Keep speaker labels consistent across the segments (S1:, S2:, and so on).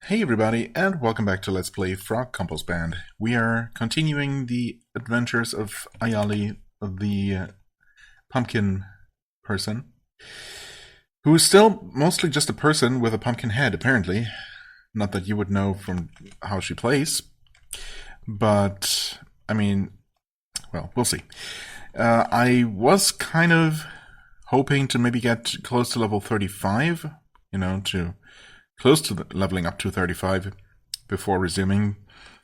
S1: Hey everybody, and welcome back to Let's Play FrogComposband. We are continuing the adventures of Ayali, the pumpkin person, who is still mostly just a person with a pumpkin head, apparently. Not that you would know from how she plays, but, I mean, well, we'll see. I was kind of hoping to maybe get close to level 35, to close to leveling up to 35 before resuming.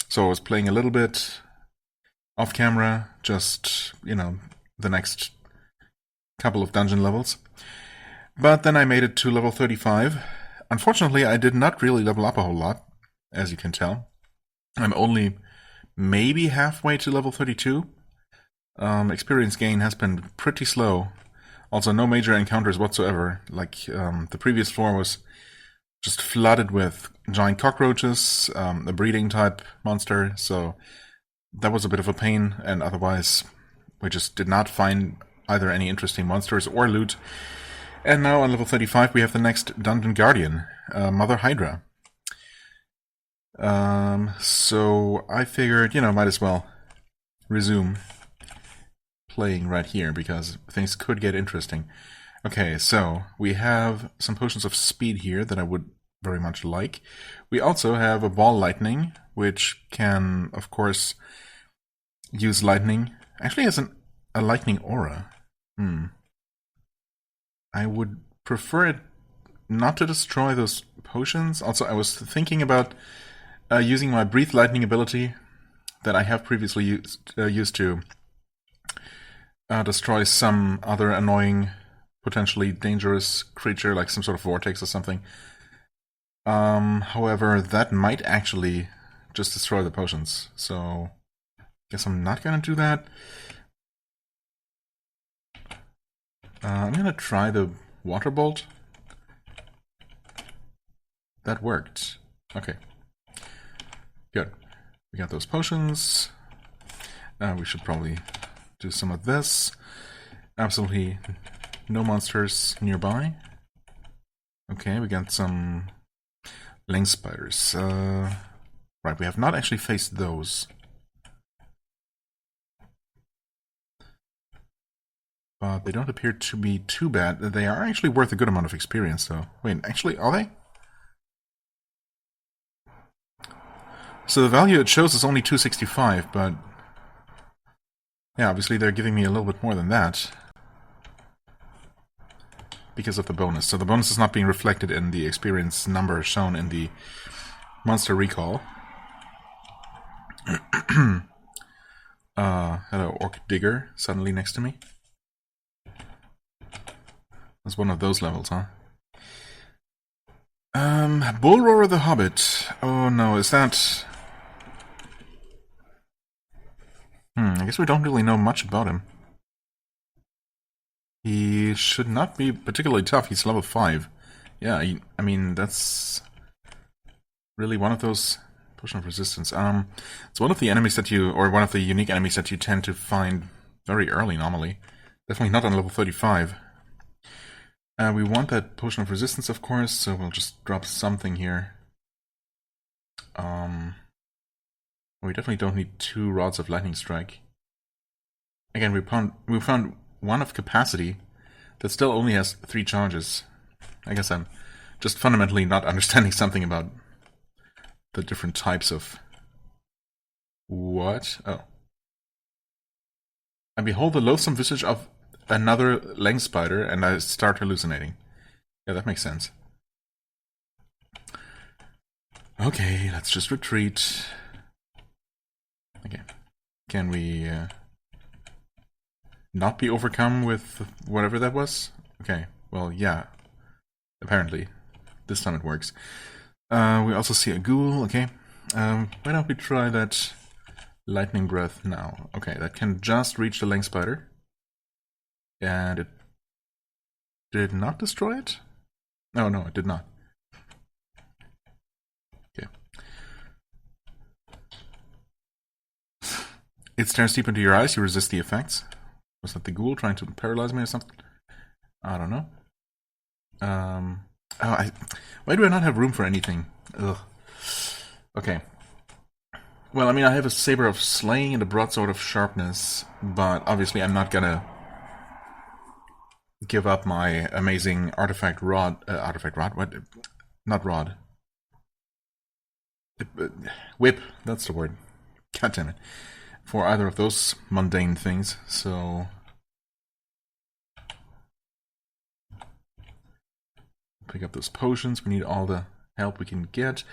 S1: So I was playing a little bit off camera, just, the next couple of dungeon levels. But then I made it to level 35. Unfortunately, I did not really level up a whole lot, as you can tell. I'm only maybe halfway to level 32. Experience gain has been pretty slow. Also, no major encounters whatsoever. Like, the previous floor was just flooded with giant cockroaches, a breeding type monster, so that was a bit of a pain, and otherwise we just did not find either any interesting monsters or loot. And now on level 35 we have the next Dungeon Guardian, Mother Hydra. So I figured, might as well resume playing right here, because things could get interesting. Okay, so we have some potions of speed here that I would very much like. We also have a ball lightning, which can, of course, use lightning. Actually has a lightning aura. I would prefer it not to destroy those potions. Also, I was thinking about using my breathe lightning ability that I have previously used to destroy some other annoying, potentially dangerous creature, like some sort of vortex or something. However, that might actually just destroy the potions, so guess I'm not gonna do that. I'm gonna try the water bolt. That worked. Okay. Good. We got those potions. We should probably do some of this. Absolutely no monsters nearby. Okay, we got some leng spiders. Right, we have not actually faced those. But they don't appear to be too bad. They are actually worth a good amount of experience, though. Wait, actually, are they? So the value it shows is only 265, but yeah, obviously they're giving me a little bit more than that because of the bonus. So the bonus is not being reflected in the experience number shown in the monster recall. Hello, Orc Digger, suddenly next to me. That's one of those levels, huh? Bullroarer the Hobbit. Oh no, is that... I guess we don't really know much about him. He should not be particularly tough. He's level 5. Yeah, I mean, that's really one of those potion of resistance. It's one of the enemies that you, or one of the unique enemies that you tend to find very early normally. Definitely not on level 35. We want that potion of resistance, of course, so we'll just drop something here. We definitely don't need 2 rods of lightning strike. Again, we found one of capacity that still only has 3 charges. I guess I'm just fundamentally not understanding something about the different types of... What? Oh. I behold the loathsome visage of another leng spider, and I start hallucinating. Yeah, that makes sense. Okay, let's just retreat. Okay. Can we not be overcome with whatever that was? Okay, well, yeah. Apparently. This time it works. We also see a ghoul, okay. Why don't we try that lightning breath now? Okay, that can just reach the leng spider. And it did not destroy it? No, it did not. Okay. It stares deep into your eyes, you resist the effects. Was that the ghoul trying to paralyze me or something? I don't know. Why do I not have room for anything? Ugh. Okay. Well, I mean, I have a saber of slaying and a broadsword of sharpness, but obviously I'm not gonna give up my amazing artifact rod. What? Not rod. Whip. That's the word. God damn it. For either of those mundane things. So pick up those potions. We need all the help we can get.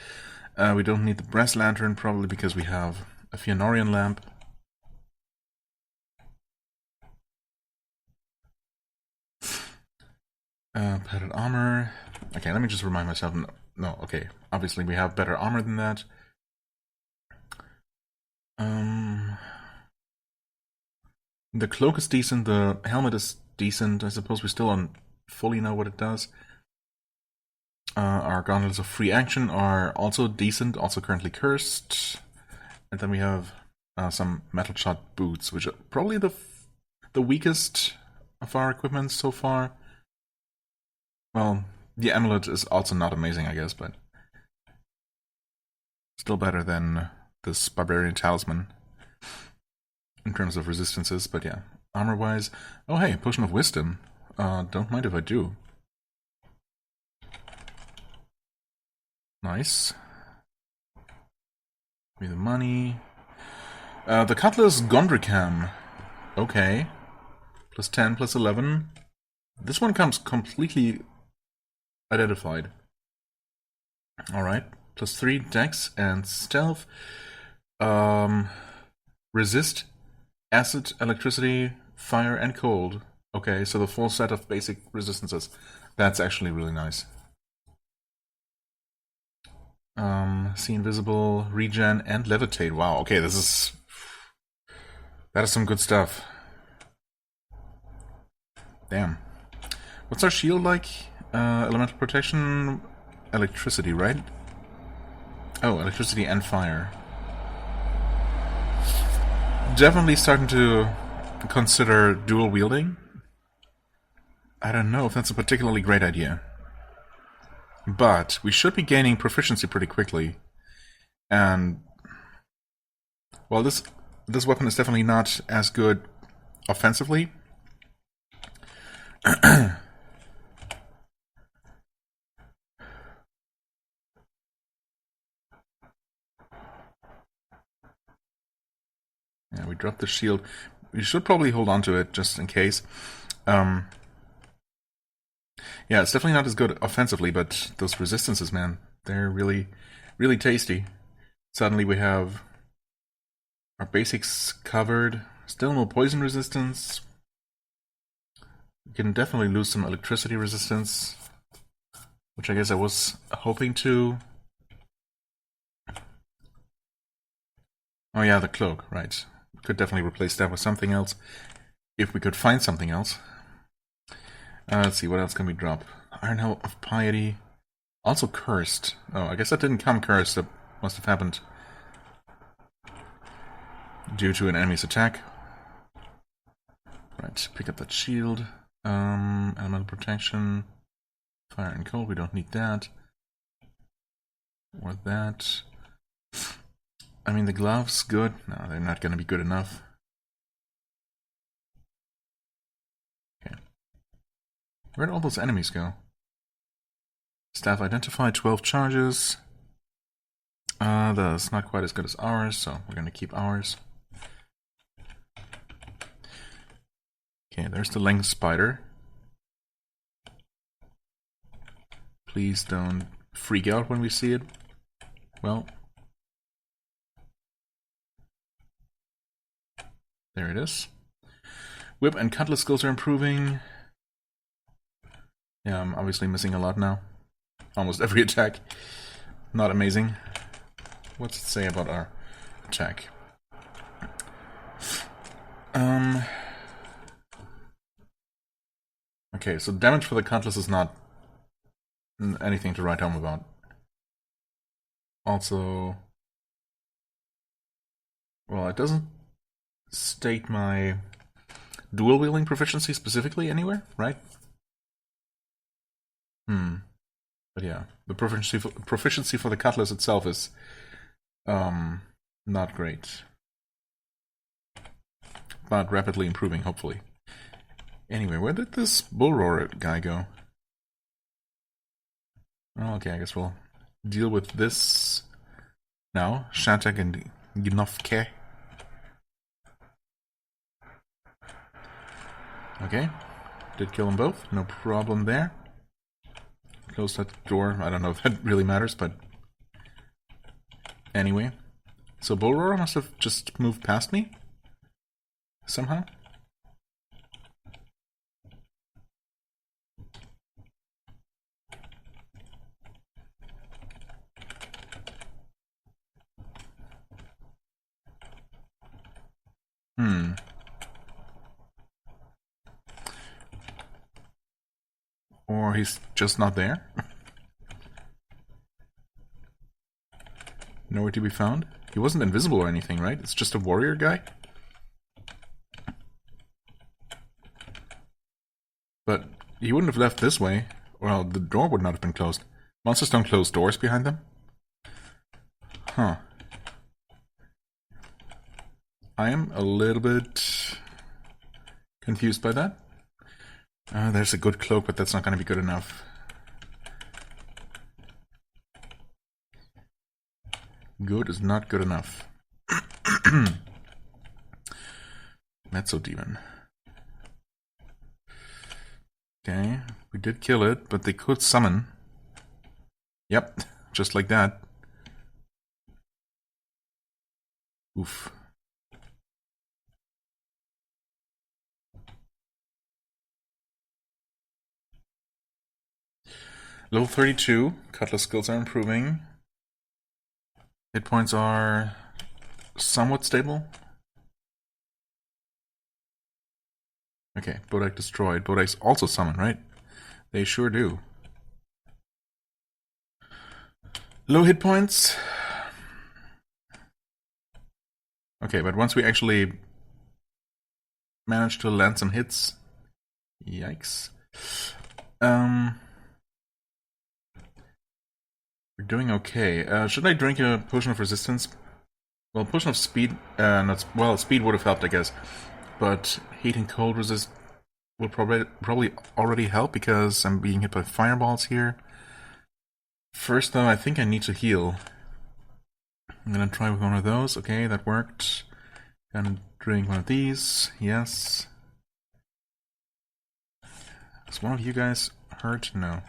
S1: We don't need the brass lantern probably because we have a Fëanorian lamp. Padded armor. Okay, let me just remind myself. No, okay. Obviously, we have better armor than that. The cloak is decent. The helmet is decent. I suppose we still don't fully know what it does. Our gauntlets of free action are also decent, also currently cursed. And then we have some metal shot boots, which are probably the weakest of our equipment so far. Well, the amulet is also not amazing, I guess, but still better than this barbarian talisman in terms of resistances. But yeah, armor-wise, oh hey, potion of wisdom. Don't mind if I do. Nice. Give me the money. The cutlass Gondricam. Okay. Plus 10, plus 11. This one comes completely identified. Alright. Plus 3 dex and stealth. Resist, acid, electricity, fire, and cold. Okay, so the full set of basic resistances. That's actually really nice. See invisible, regen, and levitate. Wow, okay, that is some good stuff. Damn. What's our shield like? Elemental protection, electricity, right? Oh, electricity and fire. Definitely starting to consider dual wielding. I don't know if that's a particularly great idea. But we should be gaining proficiency pretty quickly. And well, this weapon is definitely not as good offensively. Yeah, we dropped the shield. We should probably hold on to it just in case. Yeah, it's definitely not as good offensively, but those resistances, man, they're really, really tasty. Suddenly we have our basics covered. Still no poison resistance. We can definitely lose some electricity resistance, which I guess I was hoping to. Oh yeah, the cloak, right. We could definitely replace that with something else, if we could find something else. Let's see, what else can we drop? Iron Helm of Piety. Also cursed. Oh, I guess that didn't come cursed. That must have happened due to an enemy's attack. Right, pick up that shield. Elemental protection. Fire and cold, we don't need that. Or that. I mean, the gloves, good. No, they're not going to be good enough. Okay. Where'd all those enemies go? Staff identified, 12 charges. That's not quite as good as ours, so we're going to keep ours. Okay, there's the length spider. Please don't freak out when we see it. Well, there it is. Whip and cutlass skills are improving. Yeah, I'm obviously missing a lot now. Almost every attack. Not amazing. What's it say about our attack? Okay, so damage for the cutlass is not anything to write home about. Also, well, it doesn't state my dual wielding proficiency specifically anywhere, right? But yeah, the proficiency for the cutlass itself is Not great. But rapidly improving, hopefully. Anyway, where did this bull roarer guy go? Oh, okay, I guess we'll deal with this now. Shantak and Gnofke. Okay, did kill them both, no problem there. Close that door, I don't know if that really matters, but... Anyway, so bull roarer must have just moved past me? Somehow? Or he's just not there? Nowhere to be found? He wasn't invisible or anything, right? It's just a warrior guy? But he wouldn't have left this way. Well, the door would not have been closed. Monsters don't close doors behind them? Huh. I am a little bit confused by that. There's a good cloak, but that's not going to be good enough. Good is not good enough. Mezzo demon. Okay, we did kill it, but they could summon. Yep, just like that. Oof. Level 32, cutlass skills are improving. Hit points are somewhat stable. Okay, Bodak destroyed. Bodak's also summoned, right? They sure do. Low hit points. Okay, but once we actually manage to land some hits... Yikes. We're doing okay. Should I drink a potion of resistance? Well, potion of speed... well, speed would have helped, I guess. But heat and cold resist will probably already help because I'm being hit by fireballs here. First, though, I think I need to heal. I'm gonna try with one of those. Okay, that worked. Gonna drink one of these. Yes. Is one of you guys hurt? No.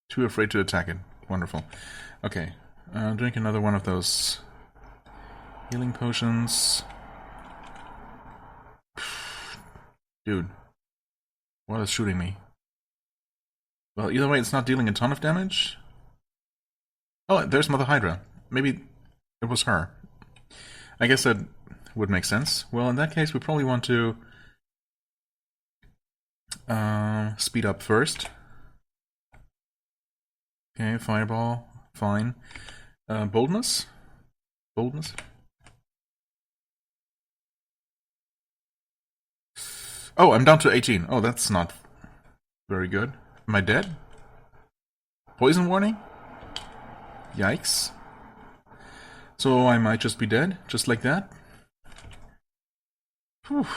S1: Too afraid to attack it. Wonderful. Okay. Drink another one of those healing potions. Dude. What is shooting me? Well, either way, it's not dealing a ton of damage. Oh, there's Mother Hydra. Maybe it was her. I guess that would make sense. Well, in that case, we probably want to speed up first. Okay, fireball. Fine. Boldness? Boldness? Oh, I'm down to 18. Oh, that's not very good. Am I dead? Poison warning? Yikes. So I might just be dead, just like that? Whew.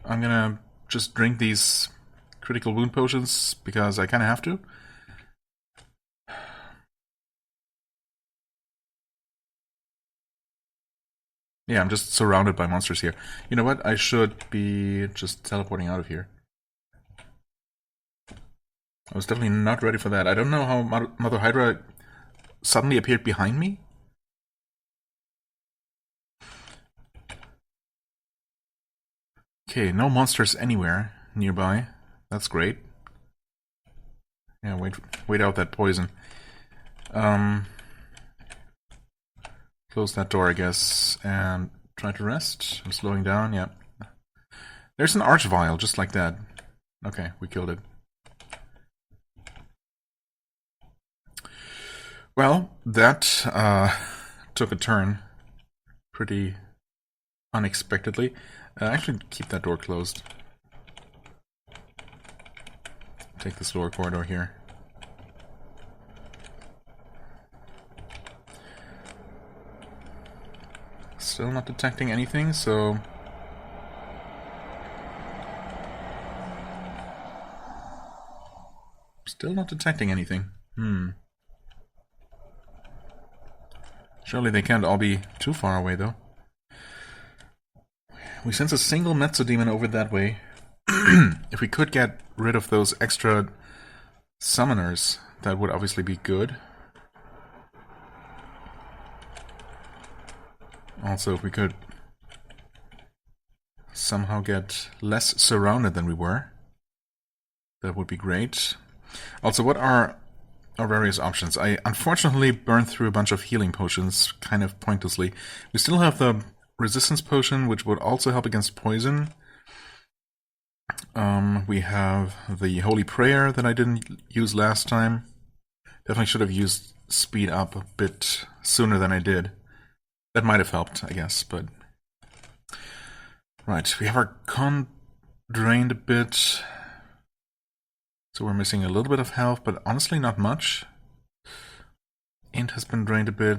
S1: I'm gonna just drink these critical wound potions because I kinda have to. Yeah, I'm just surrounded by monsters here. You know what? I should be just teleporting out of here. I was definitely not ready for that. I don't know how Mother Hydra suddenly appeared behind me. Okay, no monsters anywhere nearby. That's great. Yeah, wait out that poison. Close that door, I guess, and try to rest. I'm slowing down, yeah. There's an archvile, just like that. Okay, we killed it. Well, that took a turn pretty unexpectedly. Actually, keep that door closed. take this lower corridor here. Still not detecting anything, so... Still not detecting anything. Surely they can't all be too far away, though. We sense a single Mezzodemon over that way. If we could get rid of those extra summoners, that would obviously be good. Also, if we could somehow get less surrounded than we were, that would be great. Also, what are our various options? I unfortunately burned through a bunch of healing potions, kind of pointlessly. We still have the resistance potion, which would also help against poison. We have the Holy Prayer that I didn't use last time. Definitely should have used speed up a bit sooner than I did. That might have helped, I guess, but... Right, we have our con drained a bit. So we're missing a little bit of health, but honestly not much. Int has been drained a bit.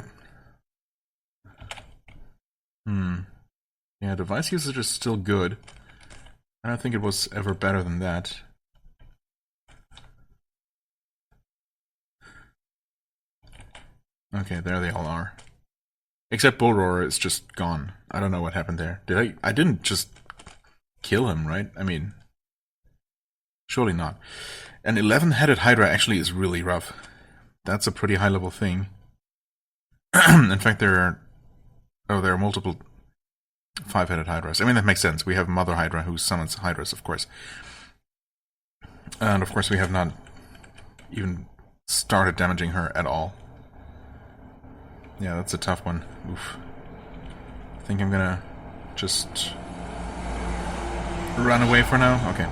S1: Yeah, device usage is still good. I don't think it was ever better than that. Okay, there they all are. Except Bullroarer is just gone. I don't know what happened there. I didn't just kill him, right? I mean, surely not. An 11-headed Hydra actually is really rough. That's a pretty high-level thing. In fact, there are multiple 5-headed Hydras. I mean, that makes sense. We have Mother Hydra who summons Hydras, of course. And of course, we have not even started damaging her at all. Yeah, that's a tough one. Oof. I think I'm gonna just run away for now. Okay.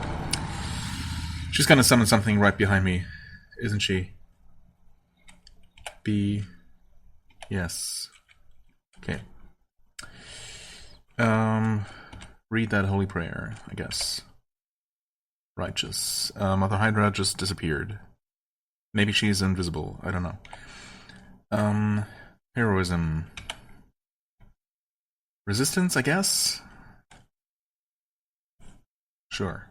S1: She's gonna summon something right behind me, isn't she? Yes. Okay. Read that holy prayer, I guess. Righteous. Mother Hydra just disappeared. Maybe she's invisible. I don't know. Heroism. Resistance, I guess? Sure.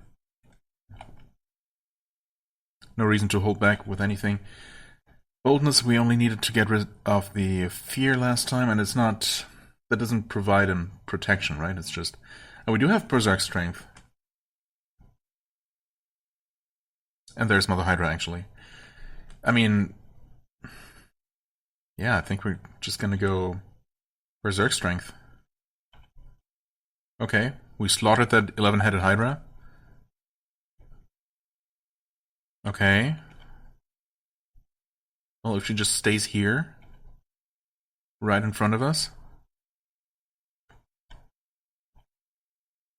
S1: No reason to hold back with anything. Boldness, we only needed to get rid of the fear last time, and it's not... That doesn't provide him protection, right? It's just... Oh, we do have Berserk Strength. And there's Mother Hydra, actually. I mean... Yeah, I think we're just gonna go Berserk Strength. Okay, we slaughtered that 11-headed Hydra. Okay. Well, if she just stays here, right in front of us,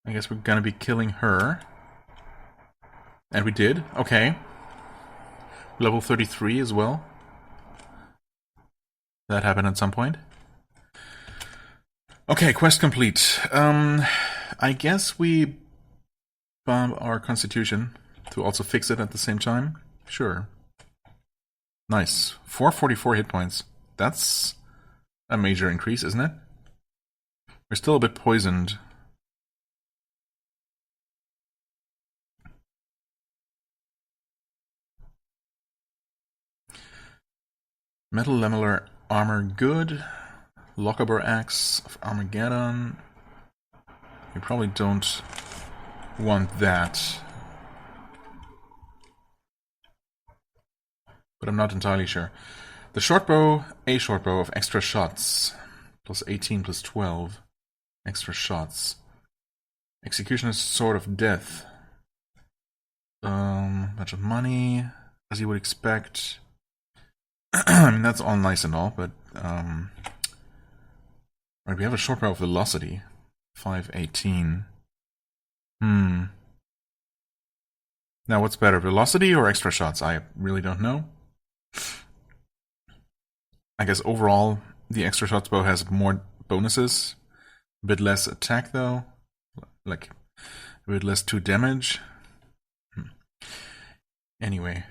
S1: I guess we're gonna be killing her. And we did. Okay. Level 33 as well. That happened at some point. Okay, quest complete. I guess we bump our constitution to also fix it at the same time. Sure. Nice. 444 hit points. That's a major increase, isn't it? We're still a bit poisoned. Metal Lamellar Armor, good. Lockabur Axe of Armageddon. We probably don't want that. But I'm not entirely sure. The shortbow, a shortbow of extra shots. Plus 18, plus 12. Extra shots. Executioner's Sword of Death. Bunch of money, as you would expect. I mean, that's all nice and all, but... Right, we have a shortbow of Velocity. 518. Now, what's better, Velocity or extra shots? I really don't know. I guess overall, the extra shots bow has more bonuses. A bit less attack, though. Like, a bit less 2 damage. Anyway.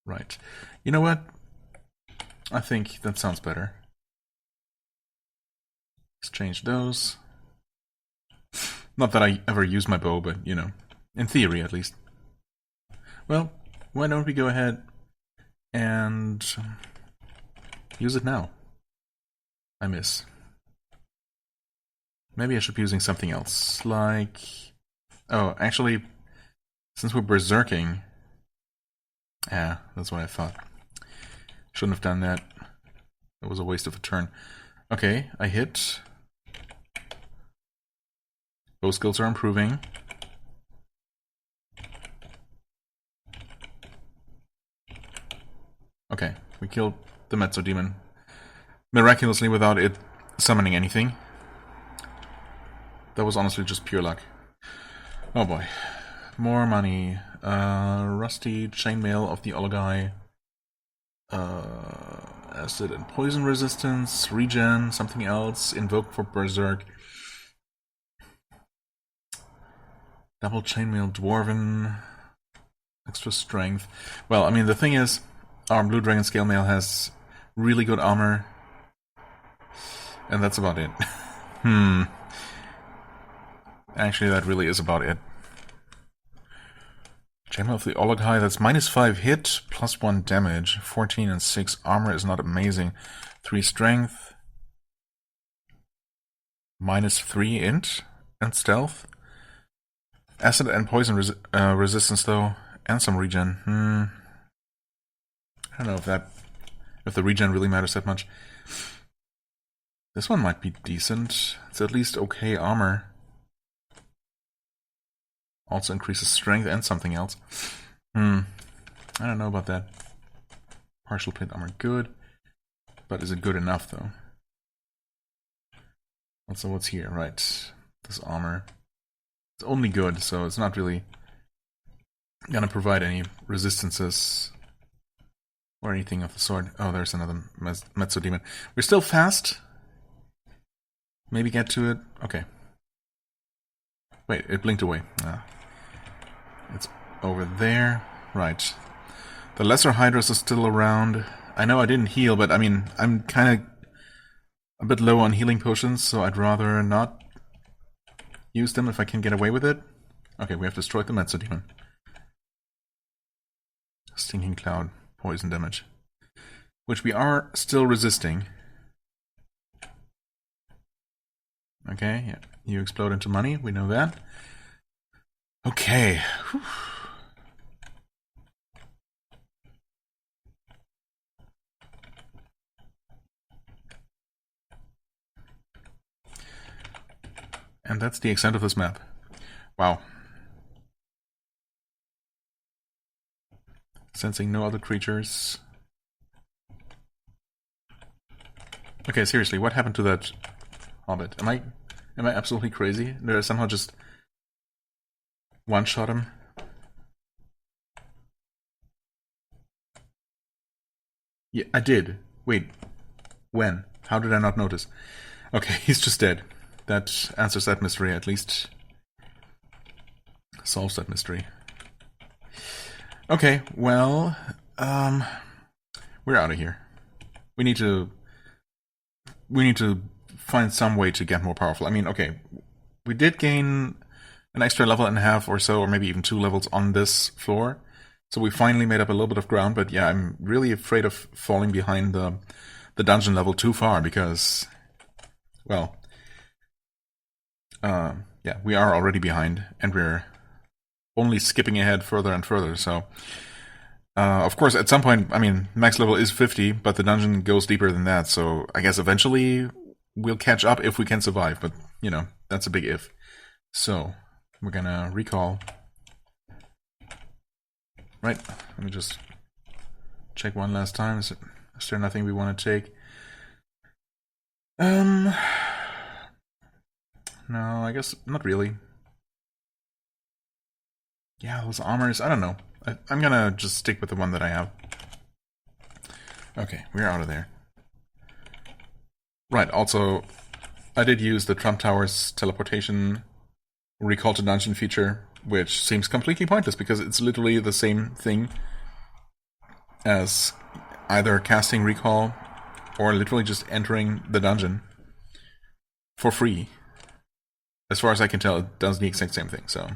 S1: Right. You know what? I think that sounds better. Let's change those. Not that I ever use my bow, but, you know, in theory at least. Well, why don't we go ahead and use it now? I miss. Maybe I should be using something else, like... Oh, actually, since we're berserking... Yeah, that's what I thought. Shouldn't have done that. It was a waste of a turn. Okay, I hit. Bow skills are improving. Okay, we killed the Mezzo Demon. Miraculously without it summoning anything. That was honestly just pure luck. Oh boy. More money. Rusty chainmail of the Ologai. Acid and poison resistance. Regen. Something else. Invoke for Berserk. Double chainmail Dwarven. Extra strength. Well, I mean, the thing is, our Blue Dragon Scale Mail has really good armor. And that's about it. Actually, that really is about it. Chainmail of the Ologai, that's -5 hit, +1 damage. 14 and 6 armor is not amazing. 3 strength. -3 int and stealth. Acid and poison resistance though, and some regen. I don't know if the regen really matters that much. This one might be decent. It's at least okay armor. Also increases strength and something else. I don't know about that. Partial plate armor, good. But is it good enough though? Also, what's here? Right. This armor. It's only good, so it's not really gonna provide any resistances or anything of the sort. Oh, there's another Mezzo Demon. We're still fast. Maybe get to it. Okay. Wait, it blinked away. It's over there. Right. The Lesser Hydras are still around. I know I didn't heal, but I mean, I'm kind of a bit low on healing potions, so I'd rather not use them if I can get away with it. Okay, we have destroyed the Mezzo Demon. Stinking Cloud, poison damage. Which we are still resisting. Okay, yeah. You explode into money, we know that. Okay. Whew. And that's the extent of this map. Wow. Sensing no other creatures. Okay, seriously, what happened to that hobbit? Am I absolutely crazy? Did I somehow just one-shot him? Yeah, I did. Wait. When? How did I not notice? Okay, he's just dead. That answers that mystery, at least. Solves that mystery. Okay, well, we're out of here. We need to find some way to get more powerful. I mean, okay, we did gain an extra level and a half or so, or maybe even 2 levels on this floor. So we finally made up a little bit of ground, but yeah, I'm really afraid of falling behind the dungeon level too far, because, well, yeah, we are already behind, and we're only skipping ahead further and further, so... of course, at some point, I mean, max level is 50, but the dungeon goes deeper than that, so I guess eventually we'll catch up if we can survive, but, you know, that's a big if. So, we're gonna recall. Right, let me just check one last time. Is there nothing we want to take? No, I guess not really. Yeah, those armors, I don't know. I'm gonna just stick with the one that I have. Okay, we're out of there. Right, also, I did use the Trump Tower's teleportation recall to dungeon feature which seems completely pointless because it's literally the same thing as either casting recall or literally just entering the dungeon for free. As far as I can tell, it does the exact same thing, so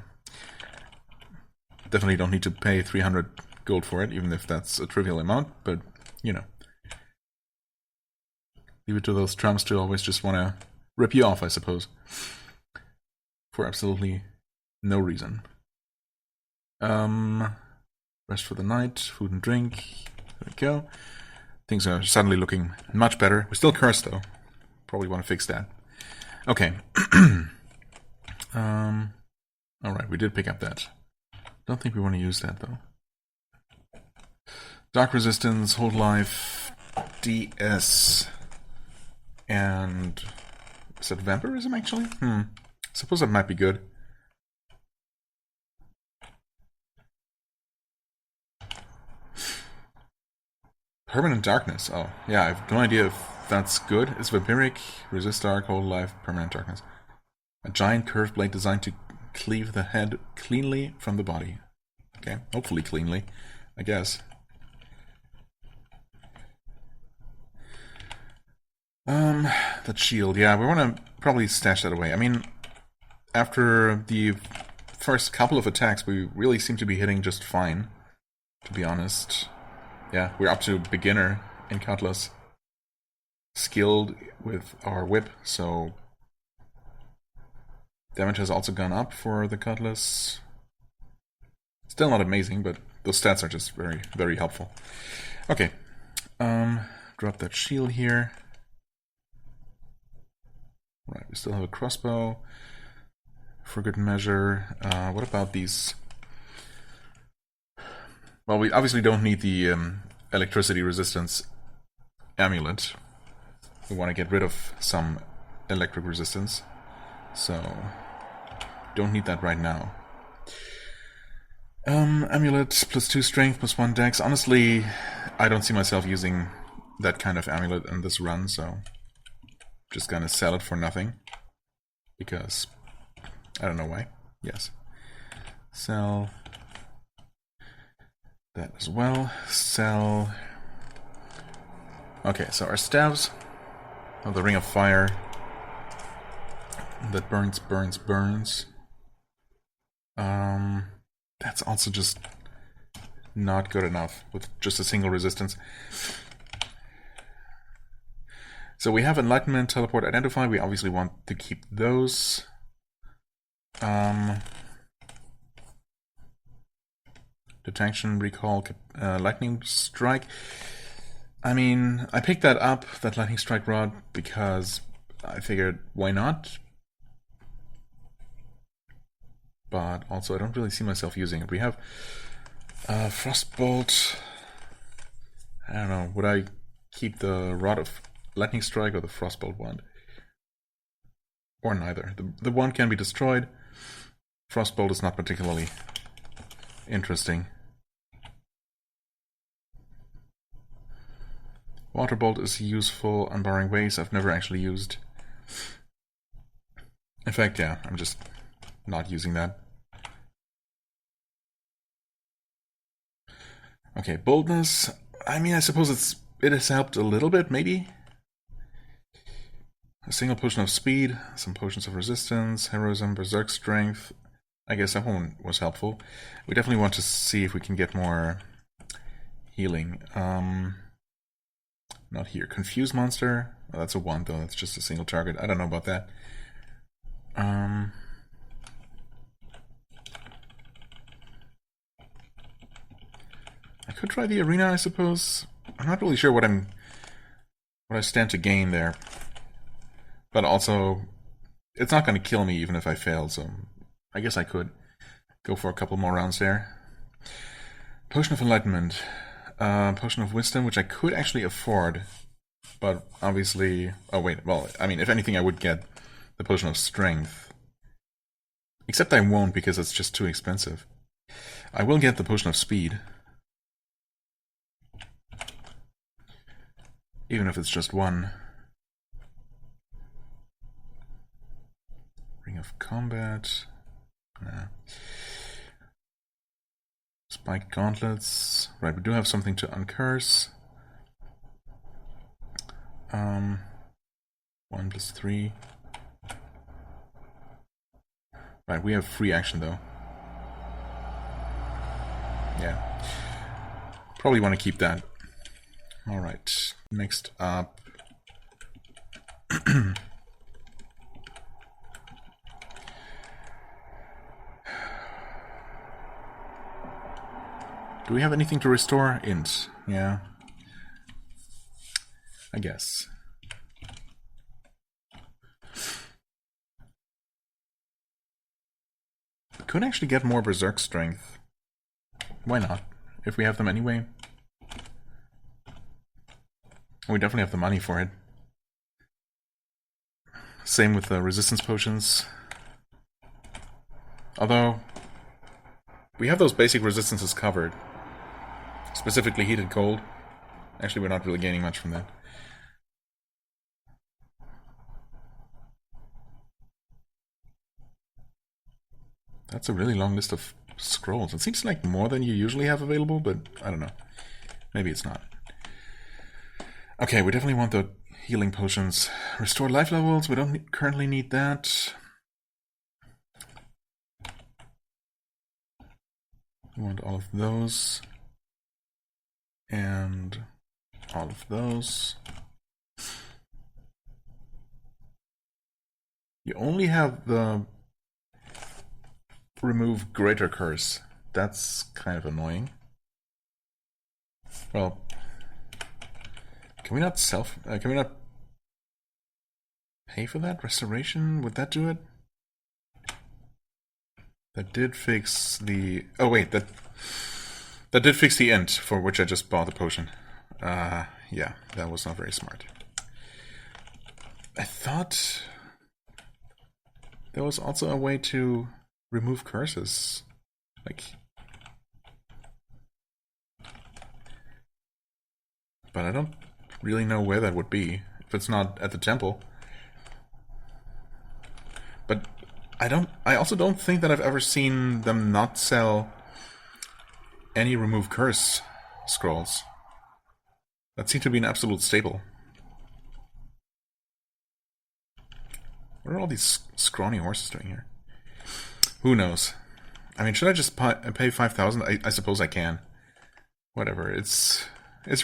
S1: definitely don't need to pay 300 gold for it, even if that's a trivial amount, but, you know. Leave it to those trumps to always just want to rip you off, I suppose. For absolutely no reason. Rest for the night, food and drink. There we go. Things are suddenly looking much better. We're still cursed, though. Probably want to fix that. Okay. Alright, we did pick up that. Don't think we want to use that, though. Dark resistance, hold life, DS, and is that vampirism, actually? Suppose that might be good. Permanent darkness. Oh, yeah, I have no idea if that's good. It's vampiric, resist dark, hold life, permanent darkness. A giant curved blade designed to cleave the head cleanly from the body. Okay, hopefully cleanly, I guess. That shield, yeah, we want to probably stash that away. I mean, after the first couple of attacks, we really seem to be hitting just fine, to be honest. Yeah, we're up to beginner in Cutlass. Skilled with our whip, so damage has also gone up for the Cutlass. Still not amazing, but those stats are just very, very helpful. Okay, drop that shield here. Right, we still have a crossbow. For good measure. What about these? Well, we obviously don't need the electricity resistance amulet. We want to get rid of some electric resistance. So, don't need that right now. Amulet, +2 strength, +1 dex. Honestly, I don't see myself using that kind of amulet in this run, so just gonna sell it for nothing. Because I don't know why. Yes. Sell that as well. Sell. Okay, so our staves of the Ring of Fire. That burns, burns, burns. That's also just not good enough with just a single resistance. So we have Enlightenment, Teleport, Identify. We obviously want to keep those. Detection, Recall, Lightning Strike. I mean, I picked that up, that Lightning Strike rod, because I figured, why not? But also, I don't really see myself using it. We have Frostbolt. I don't know, would I keep the Rod of Lightning Strike or the Frostbolt wand? Or neither. The wand can be destroyed. Frostbolt is not particularly interesting. Waterbolt is useful. Unbarring Ways I've never actually used. In fact, yeah, I'm just not using that. Okay, Boldness. I mean, I suppose it has helped a little bit, maybe. A single potion of speed, some potions of resistance, heroism, berserk strength. I guess that one was helpful. We definitely want to see if we can get more healing. Not here. Confuse monster. Oh, that's a 1 though. That's just a single target. I don't know about that. I could try the arena, I suppose. I'm not really sure what I stand to gain there. But also, it's not going to kill me even if I fail, so I guess I could go for a couple more rounds there. Potion of Enlightenment. Potion of Wisdom, which I could actually afford. But obviously... Oh, wait. Well, I mean, if anything, I would get the Potion of Strength. Except I won't, because it's just too expensive. I will get the Potion of Speed. Even if it's just 1. Ring of Combat. Nah. Spike gauntlets. Right, we do have something to uncurse. 1+3. Right, we have free action though. Yeah. Probably want to keep that. Alright, next up. Do we have anything to restore? Int. Yeah. I guess. We could actually get more berserk strength. Why not? If we have them anyway. We definitely have the money for it. Same with the resistance potions. Although, we have those basic resistances covered. Specifically heated cold. Actually, we're not really gaining much from that. That's a really long list of scrolls. It seems like more than you usually have available, but I don't know. Maybe it's not. Okay, we definitely want the healing potions. Restore life levels, we don't currently need that. We want all of those. And all of those. You only have the remove greater curse. That's kind of annoying. Well, can we not can we not pay for that? Restoration? Would that do it? That did fix the... Oh wait, that did fix the int for which I just bought the potion. Yeah, that was not very smart. I thought there was also a way to remove curses. Like... But I don't really know where that would be, if it's not at the temple. But I also don't think that I've ever seen them not sell any remove curse scrolls. That seemed to be an absolute staple. What are all these scrawny horses doing here? Who knows? I mean, should I just pay 5,000? I suppose I can. Whatever, it's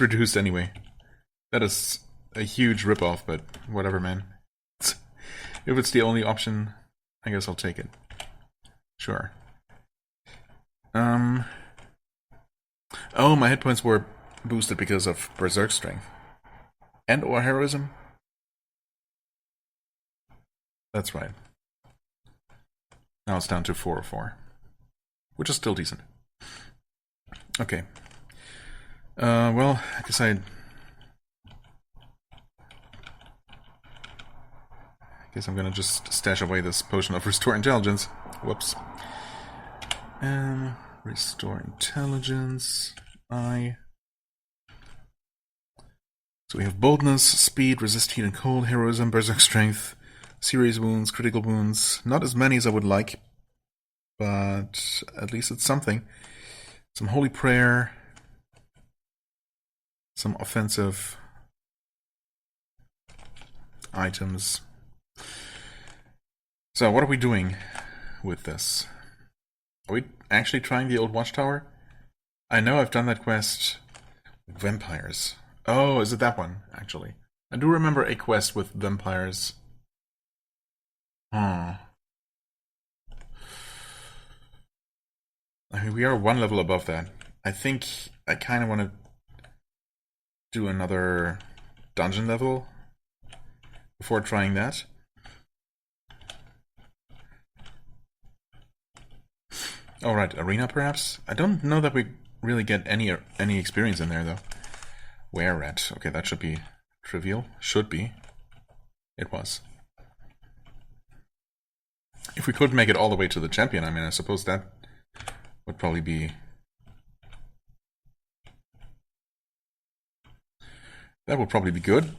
S1: reduced anyway. That is a huge ripoff, but whatever, man. If it's the only option, I guess I'll take it. Sure. Oh, my hit points were boosted because of berserk strength. And or heroism? That's right. Now it's down to 404. Which is still decent. Okay. Well, I guess I guess I'm gonna just stash away this potion of Restore Intelligence. Whoops. Restore Intelligence. So we have Boldness, Speed, Resist Heat and Cold, Heroism, Berserk Strength, Serious Wounds, Critical Wounds. Not as many as I would like, but at least it's something. Some Holy Prayer. Some offensive items. So, what are we doing with this? Are we actually trying the old watchtower? I know I've done that quest. Vampires. Oh, is it that one, actually? I do remember a quest with vampires. I mean, we are one level above that. I think I kind of want to do another dungeon level before trying that. Alright, arena perhaps? I don't know that we really get any experience in there though. Where at? Okay, that should be trivial. Should be. It was. If we could make it all the way to the champion, I mean, I suppose that would probably be... That would probably be good.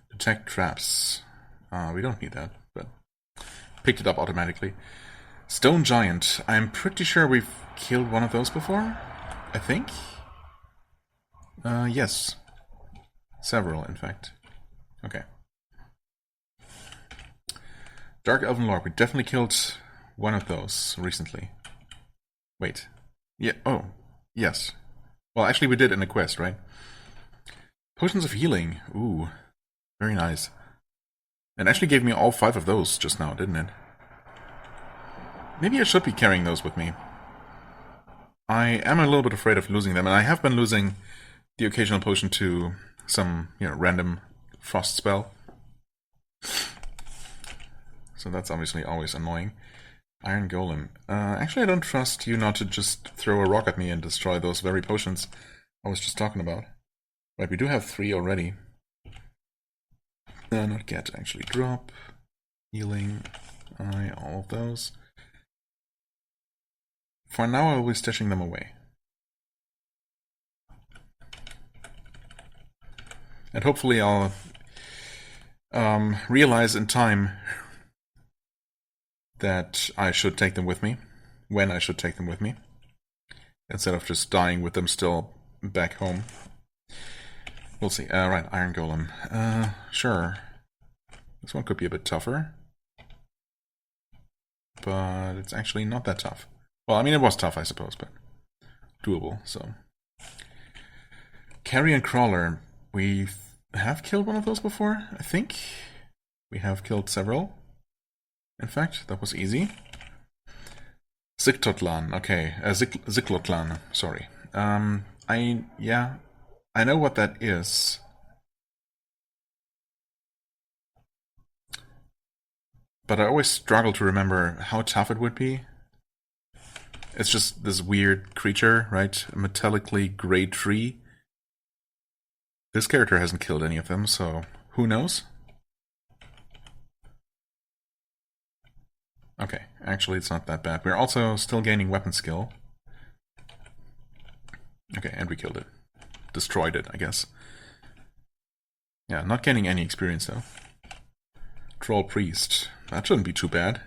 S1: Detect traps. We don't need that, but picked it up automatically. Stone Giant. I'm pretty sure we've killed one of those before. I think. Yes. Several, in fact. Okay. Dark Elven Lord. We definitely killed one of those recently. Wait. Yeah. Oh. Yes. Well, actually, we did in a quest, right? Potions of Healing. Ooh. Very nice. And actually gave me all 5 of those just now, didn't it? Maybe I should be carrying those with me. I am a little bit afraid of losing them, and I have been losing the occasional potion to some, random frost spell. So that's obviously always annoying. Iron Golem. Actually, I don't trust you not to just throw a rock at me and destroy those very potions I was just talking about. Right, we do have 3 already. Not get, actually. Drop. Healing. All of those. For now, I will be stashing them away. And hopefully I'll realize in time that I should take them with me. When I should take them with me. Instead of just dying with them still back home. We'll see. Right, Iron Golem. Sure. This one could be a bit tougher. But it's actually not that tough. Well, I mean, it was tough, I suppose, but doable, so. Carrion Crawler. We have killed one of those before, I think. We have killed several. In fact, that was easy. Ziktotlan, okay. Ziklotlan, sorry. I know what that is. But I always struggle to remember how tough it would be. It's just this weird creature, right? A metallically gray tree. This character hasn't killed any of them, so who knows? Okay, actually it's not that bad. We're also still gaining weapon skill. Okay, and we killed it. Destroyed it, I guess. Yeah, not gaining any experience though. Troll Priest. That shouldn't be too bad.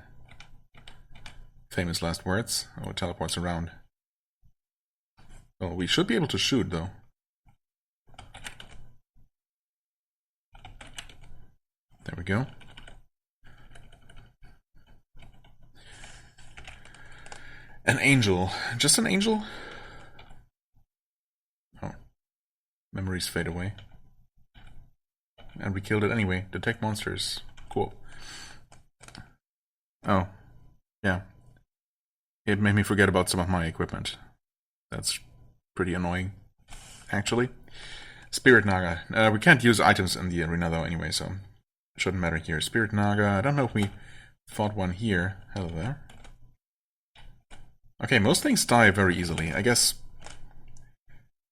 S1: Famous last words. Oh, it teleports around. Well, we should be able to shoot, though. There we go. An angel. Just an angel? Oh. Memories fade away. And we killed it anyway. Detect monsters. Cool. Oh. Yeah. It made me forget about some of my equipment. That's pretty annoying, actually. Spirit Naga. We can't use items in the arena though anyway, so it shouldn't matter here. Spirit Naga. I don't know if we fought one here. Hello there. Okay, most things die very easily. I guess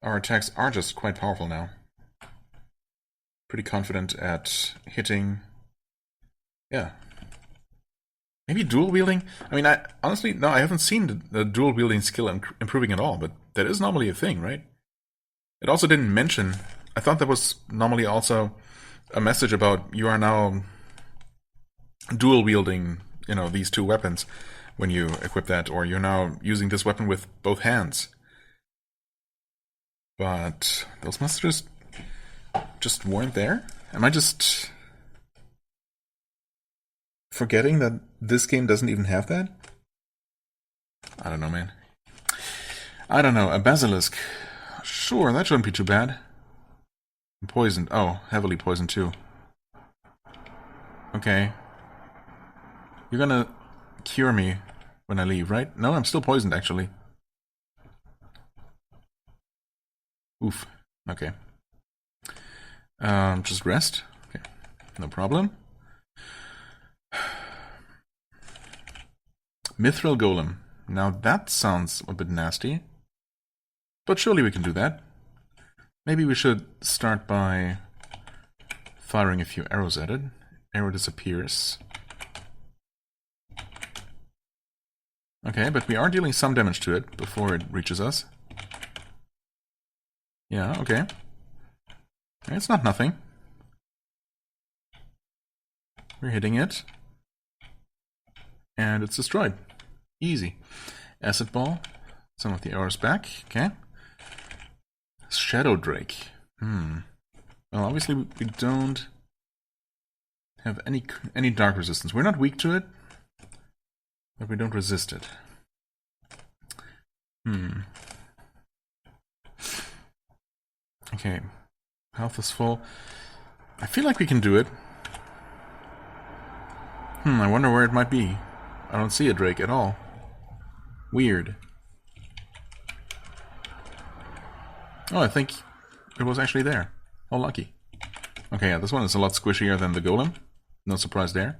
S1: our attacks are just quite powerful now. Pretty confident at hitting... Yeah. Maybe dual wielding? I mean, honestly, no, I haven't seen the dual wielding skill improving at all, but that is normally a thing, right? It also didn't mention... I thought that was normally also a message about you are now dual wielding, these 2 weapons when you equip that, or you're now using this weapon with both hands. But those messages just weren't there? Am I just forgetting that this game doesn't even have that? I don't know, man. I don't know. A basilisk. Sure, that shouldn't be too bad. Poisoned. Oh, heavily poisoned too. Okay. You're gonna cure me when I leave, right? No, I'm still poisoned, actually. Oof. Okay. Just rest. Okay. No problem. Mithril Golem. Now that sounds a bit nasty. But surely we can do that. Maybe we should start by firing a few arrows at it. Arrow disappears. Okay, but we are dealing some damage to it before it reaches us. Yeah, okay. It's not nothing. We're hitting it. And it's destroyed. Easy. Acid Ball. Some of the arrows back. Okay. Shadow Drake. Well, obviously we don't have any dark resistance. We're not weak to it, but we don't resist it. Okay. Health is full. I feel like we can do it. I wonder where it might be. I don't see a Drake at all. Weird. Oh, I think it was actually there. Oh, lucky. Okay, yeah, this one is a lot squishier than the Golem. No surprise there.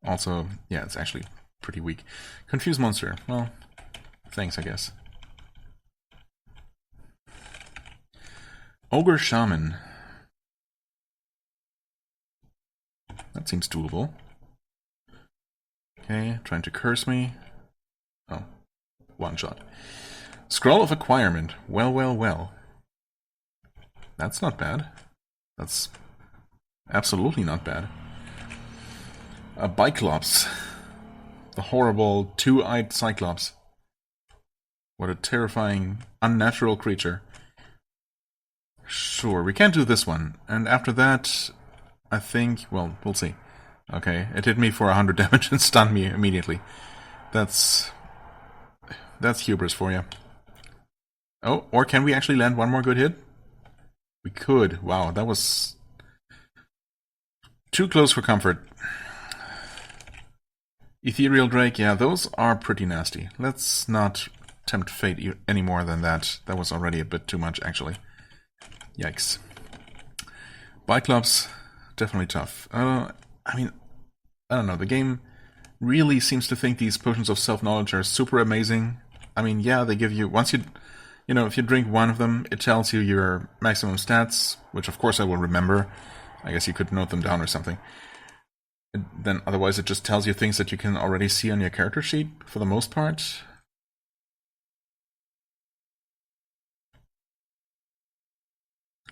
S1: Also, yeah, it's actually pretty weak. Confused monster. Well, thanks, I guess. Ogre Shaman. That seems doable. Okay, trying to curse me. Oh, one shot. Scroll of Acquirement. Well, well, well. That's not bad. That's absolutely not bad. A Biclops. The horrible two-eyed Cyclops. What a terrifying, unnatural creature. Sure, we can't do this one. And after that, I think, well, we'll see. Okay, it hit me for 100 damage and stunned me immediately. That's hubris for you. Oh, or can we actually land one more good hit? We could. Wow, that was too close for comfort. Ethereal Drake, yeah, those are pretty nasty. Let's not tempt fate any more than that. That was already a bit too much, actually. Yikes. Biclops, definitely tough. I mean, I don't know, the game really seems to think these potions of self-knowledge are super amazing. I mean, yeah, they give you, once you know, if you drink one of them, it tells you your maximum stats, which of course I will remember. I guess you could note them down or something. Then otherwise it just tells you things that you can already see on your character sheet, for the most part.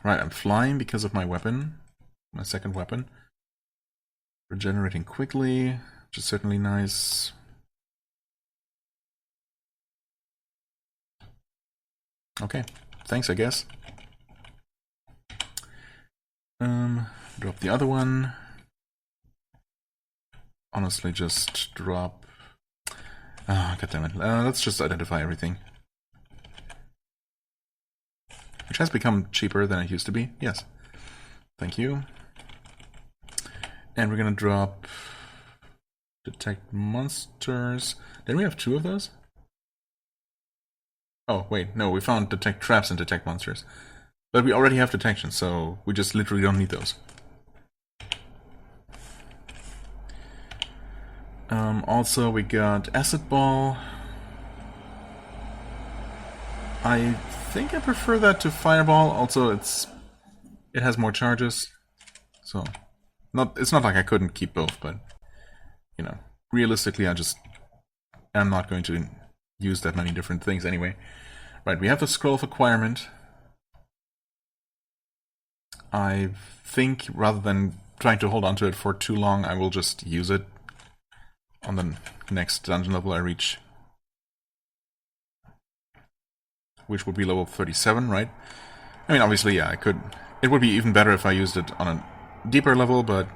S1: Right, I'm flying because of my weapon. My second weapon. Regenerating quickly, which is certainly nice. Okay, thanks, I guess. Drop the other one. Honestly, just drop... Ah, goddammit. Let's just identify everything. Which has become cheaper than it used to be. Yes. Thank you. And we're gonna drop... Detect monsters. Didn't we have two of those? Oh, wait, no, we found detect traps and detect monsters. But we already have detection, so we just literally don't need those. Also, we got Acid Ball. I think I prefer that to Fireball. Also, it has more charges. So, it's not like I couldn't keep both, but, you know, realistically, I'm not going to use that many different things anyway. Right, we have the Scroll of Acquirement. I think rather than trying to hold on to it for too long, I will just use it on the next dungeon level I reach. Which would be level 37, right? I mean, obviously, yeah, I could... It would be even better if I used it on a deeper level, but...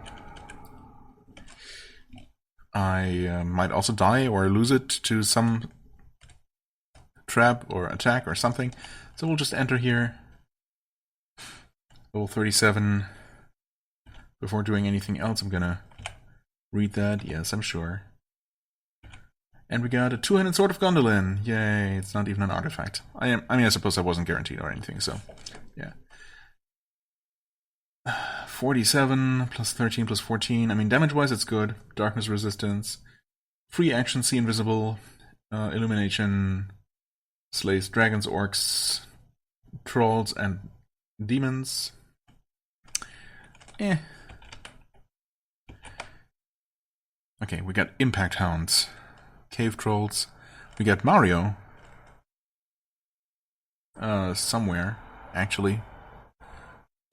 S1: I might also die or lose it to some trap or attack or something. So we'll just enter here. Level 37. Before doing anything else, I'm gonna read that. Yes, I'm sure. And we got a two-handed sword of Gondolin. Yay, it's not even an artifact. I mean, I suppose I wasn't guaranteed or anything, so yeah. 47 plus 13 plus 14. I mean, damage-wise, it's good. Darkness resistance. Free action, see invisible. Illumination. Slays dragons, orcs, trolls, and demons. Okay, we got Impact Hounds. Cave Trolls. We got Mario. Somewhere, actually.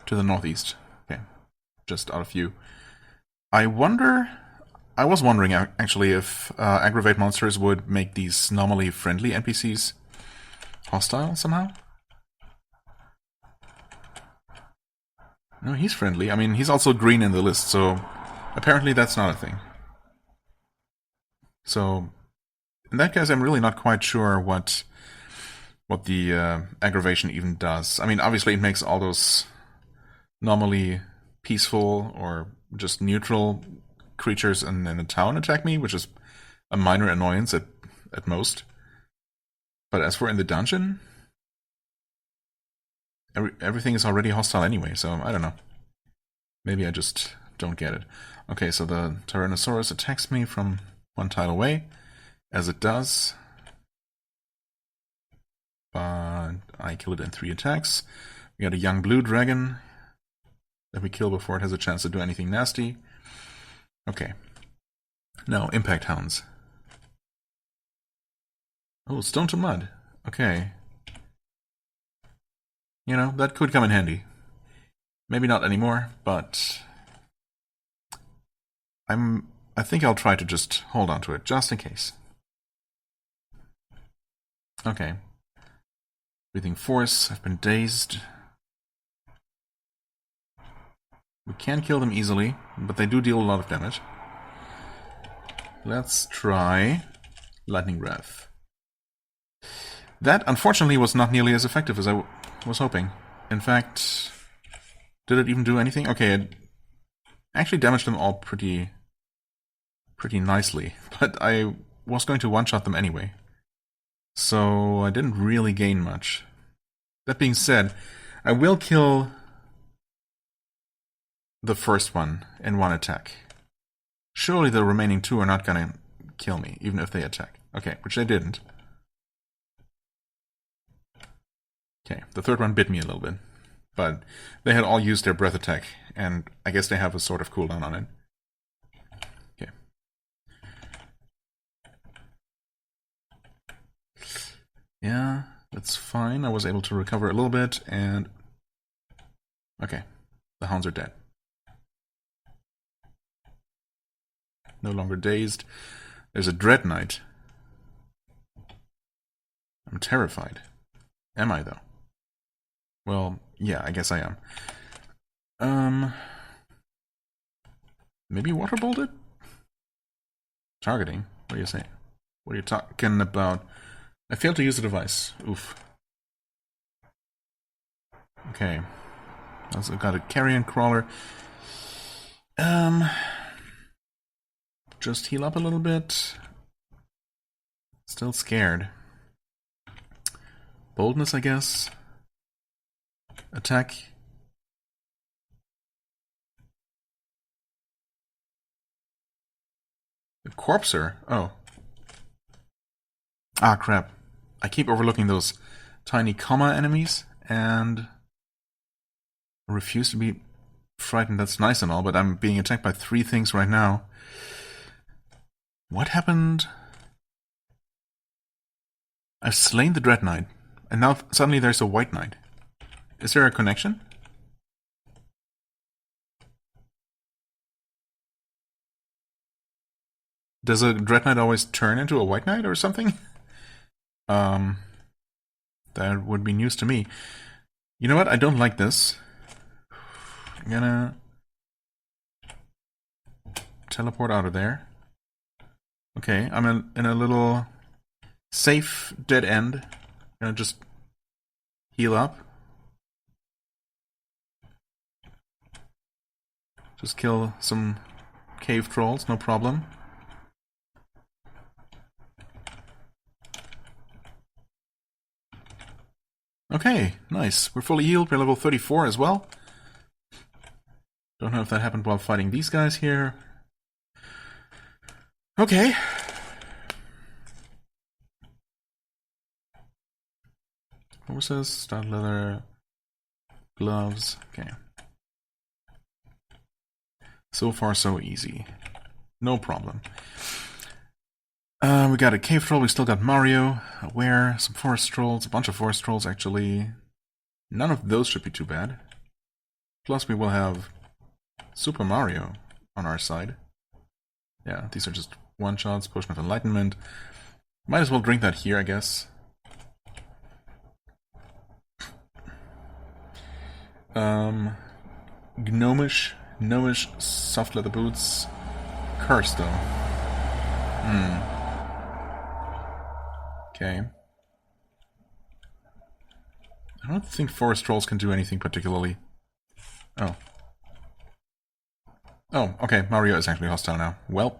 S1: To the northeast. Okay, just out of view. I wonder... I was wondering actually if aggravate monsters would make these normally friendly NPCs hostile somehow. No, he's friendly. I mean, he's also green in the list, so apparently that's not a thing. So, in that case, I'm really not quite sure what the aggravation even does. I mean, obviously it makes all those normally peaceful or just neutral creatures in a town attack me, which is a minor annoyance at most. But as for in the dungeon, everything is already hostile anyway, so I don't know. Maybe I just don't get it. Okay, so the Tyrannosaurus attacks me from one tile away, as it does. But I kill it in 3 attacks. We got a young blue dragon that we kill before it has a chance to do anything nasty. Okay. No, impact hounds. Oh, stone to mud. Okay. You know, that could come in handy. Maybe not anymore, but I think I'll try to just hold on to it, just in case. Okay. Breathing force, I've been dazed. We can kill them easily, but they do deal a lot of damage. Let's try Lightning Breath. That, unfortunately, was not nearly as effective as I was hoping. In fact, did it even do anything? Okay, it actually damaged them all pretty nicely, but I was going to one-shot them anyway. So I didn't really gain much. That being said, I will kill the first one in 1 attack. Surely the remaining 2 are not gonna kill me, even if they attack. Okay, which they didn't. Okay, the 3rd one bit me a little bit. But they had all used their breath attack, and I guess they have a sort of cooldown on it. Okay. Yeah, that's fine. I was able to recover a little bit, and... Okay, the hounds are dead. No longer dazed. There's a Dread Knight. I'm terrified. Am I, though? Well, yeah, I guess I am. Maybe Water Bolted? Targeting? What do you say? What are you talking about? I failed to use the device. Oof. Okay. Also got a carrion crawler. Just heal up a little bit. Still scared. Boldness, I guess. Attack. The Corpser? Oh. Ah, crap. I keep overlooking those tiny comma enemies, and I refuse to be frightened. That's nice and all, but I'm being attacked by 3 things right now. What happened? I've slain the Dread Knight, and now suddenly there's a White Knight. Is there a connection? Does a Dread Knight always turn into a White Knight or something? That would be news to me. You know what? I don't like this. I'm gonna teleport out of there. Okay, I'm in a little safe dead end. I'm gonna just heal up. Just kill some cave trolls, no problem. Okay, nice. We're fully healed. We're level 34 as well. Don't know if that happened while fighting these guys here. Okay. Horses, stout leather, gloves. Okay. So far, so easy. No problem. We got a cave troll, we still got Mario, a were, some forest trolls, a bunch of forest trolls actually. None of those should be too bad. Plus we will have Super Mario on our side. Yeah, these are just one-shots. Potion of Enlightenment. Might as well drink that here, I guess. Gnomish, soft leather boots. Curse, though. Okay. I don't think forest trolls can do anything particularly. Oh. Oh, okay, Mario is actually hostile now. Well.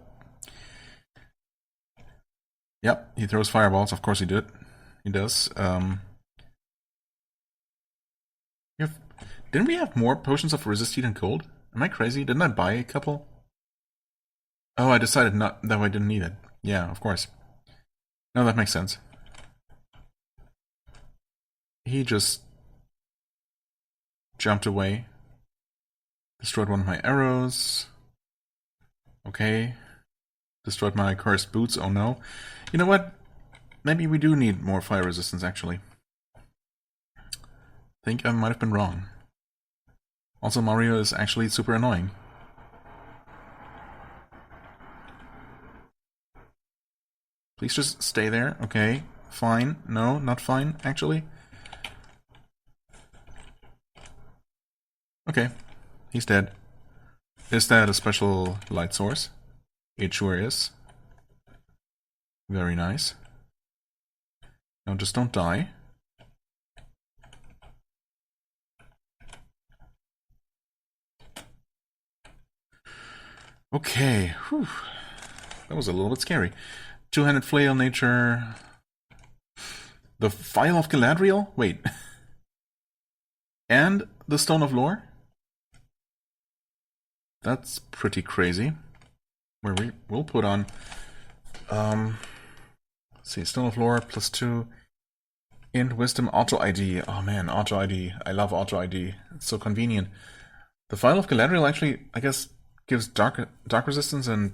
S1: Yep, he throws fireballs, of course he did. He does. Didn't we have more potions of resist heat and cold? Am I crazy? Didn't I buy a couple? Oh, I decided not that I didn't need it. Yeah, of course. No, that makes sense. He just jumped away. Destroyed one of my arrows. Okay. Destroyed my cursed boots, oh no. You know what? Maybe we do need more fire resistance, actually. I think I might have been wrong. Also, Mario is actually super annoying. Please just stay there. Okay, fine. No, not fine, actually. Okay, he's dead. Is that a special light source? It sure is. Very nice. Now just don't die. Okay, whew. That was a little bit scary. Two-handed flail nature. The Vial of Galadriel? Wait. And the Stone of Lore? That's pretty crazy. Where we'll put on... let's see, Stone of Lore +2. Int Wisdom Auto ID. Oh man, Auto ID. I love Auto ID. It's so convenient. The Vial of Galadriel actually, I guess, gives dark resistance and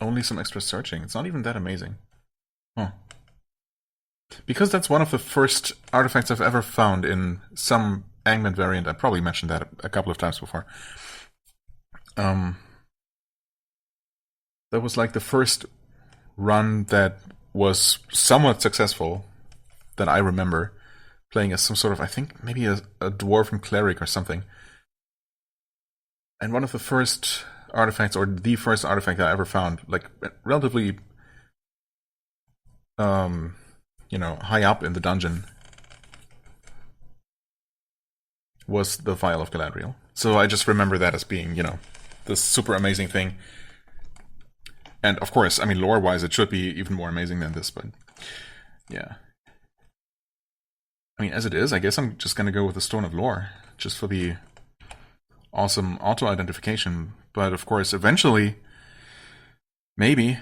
S1: only some extra searching. It's not even that amazing. Huh. Because that's one of the first artifacts I've ever found in some Angmant variant. I probably mentioned that a couple of times before. That was like the first run that was somewhat successful that I remember, playing as some sort of, I think, maybe a dwarven cleric or something. And one of the first artifacts, or the first artifact I ever found, like relatively, you know, high up in the dungeon, was the Vial of Galadriel. So I just remember that as being, you know, this super amazing thing. And of course, I mean, lore-wise, it should be even more amazing than this, but yeah. I mean, as it is, I guess I'm just gonna go with the Stone of Lore, just for the awesome auto-identification. But of course, eventually, maybe,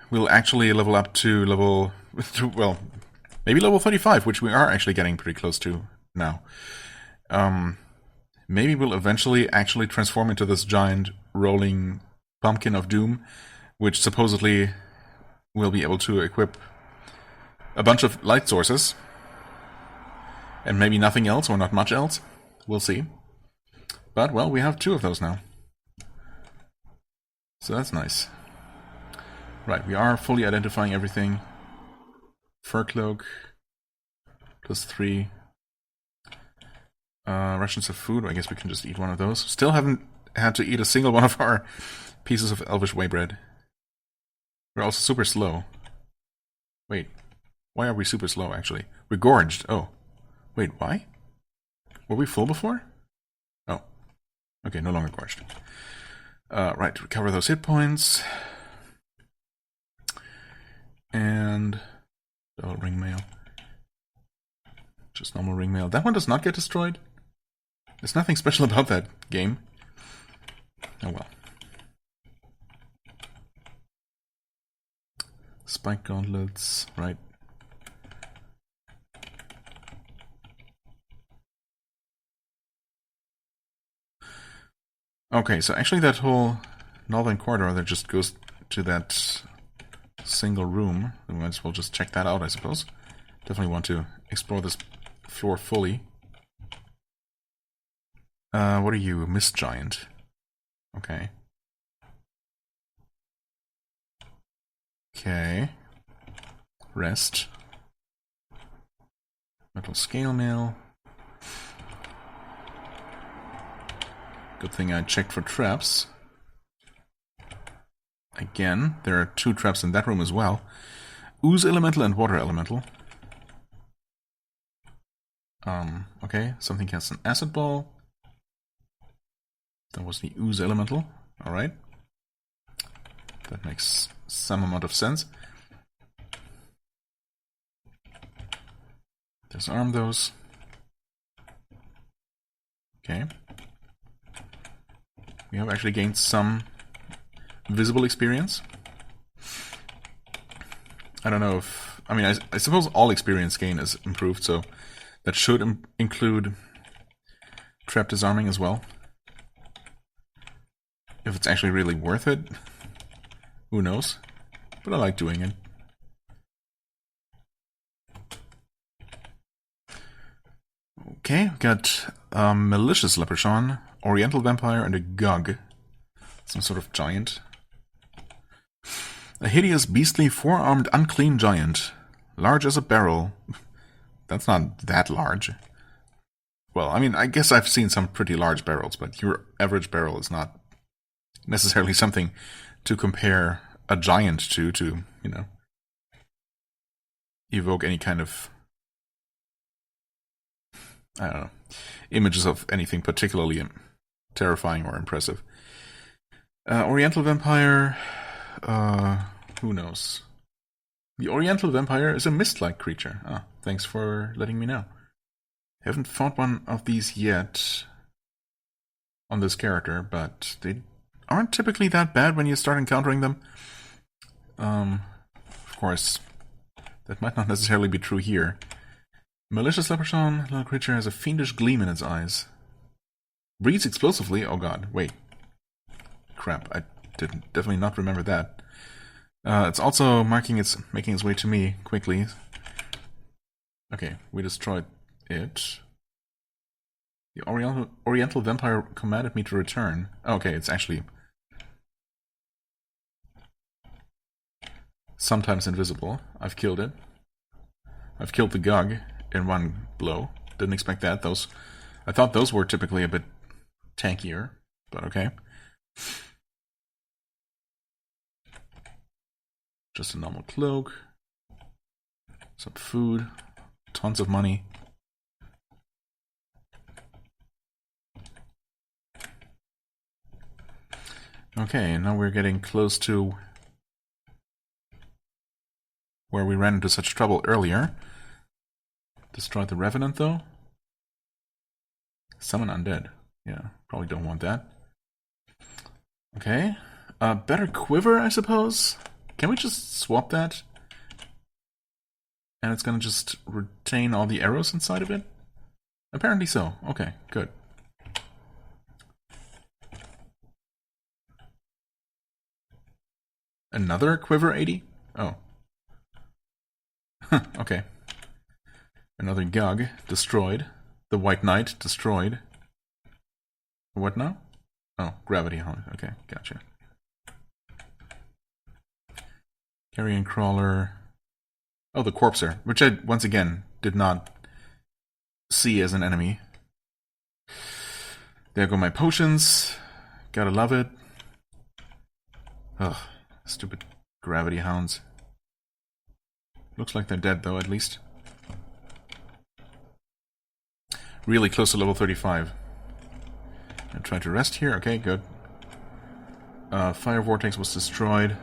S1: we'll actually level up to level... well, maybe level 35, which we are actually getting pretty close to now. Maybe we'll eventually actually transform into this giant rolling pumpkin of doom, which supposedly will be able to equip a bunch of light sources. And maybe nothing else, or not much else. We'll see. But, well, we have 2 of those now. So that's nice. Right, we are fully identifying everything. Fur cloak. +3. Rations of food. I guess we can just eat one of those. Still haven't had to eat a single one of our pieces of elvish whey bread. We're also super slow. Wait. Why are we super slow, actually? We're gorged. Oh. Wait, why? Were we full before? Oh. Okay, no longer gorged. Right, recover those hit points. And... oh, ring mail. Just normal ring mail. That one does not get destroyed? There's nothing special about that game. Oh well. Spike gauntlets, right. Okay, so actually that whole northern corridor that just goes to that single room, we might as well just check that out, I suppose. Definitely want to explore this floor fully. What are you? Mist Giant. Okay. Okay. Rest. Metal scale mail. Good thing I checked for traps. Again, there are 2 traps in that room as well. Ooze elemental and water elemental. Okay, something casts an acid ball. That was the ooze elemental. Alright. That makes some amount of sense. Disarm those. Okay. We have actually gained some visible experience. I don't know if... I mean, I suppose all experience gain is improved, so that should include trap disarming as well. If it's actually really worth it, who knows? But I like doing it. Okay, we've got a malicious leprechaun, oriental vampire, and a gug. Some sort of giant. A hideous, beastly, four-armed, unclean giant. Large as a barrel. That's not that large. Well, I mean, I guess I've seen some pretty large barrels, but your average barrel is not necessarily something to compare a giant to, you know, evoke any kind of, I don't know, images of anything particularly terrifying or impressive. Oriental vampire, who knows? The Oriental vampire is a mist-like creature. Ah, thanks for letting me know. Haven't fought one of these yet on this character, but they aren't typically that bad when you start encountering them. Of course, that might not necessarily be true here. Malicious leprechaun, little creature has a fiendish gleam in its eyes. Breathes explosively. Oh god, wait. Crap, I did definitely not remember that. It's also making its way to me quickly. Okay, we destroyed it. The Oriental vampire commanded me to return. Okay, it's actually sometimes invisible. I've killed it. I've killed the Gug in one blow. Didn't expect that. I thought those were typically a bit tankier, but okay. Just a normal cloak. Some food. Tons of money. Okay, now we're getting close to where we ran into such trouble earlier. Destroyed the Revenant, though. Summon Undead. Yeah, probably don't want that. Okay. Better Quiver, I suppose? Can we just swap that? And it's gonna just retain all the arrows inside of it? Apparently so. Okay, good. Another Quiver 80? Oh. Okay. Another Gug destroyed. The White Knight destroyed. What now? Oh, Gravity Hound. Okay, gotcha. Carrion Crawler. Oh, the Corpser, which I, once again, did not see as an enemy. There go my potions. Gotta love it. Ugh, stupid Gravity Hounds. Looks like they're dead, though, at least. Really close to level 35. I try to rest here. Okay, good. Fire Vortex was destroyed.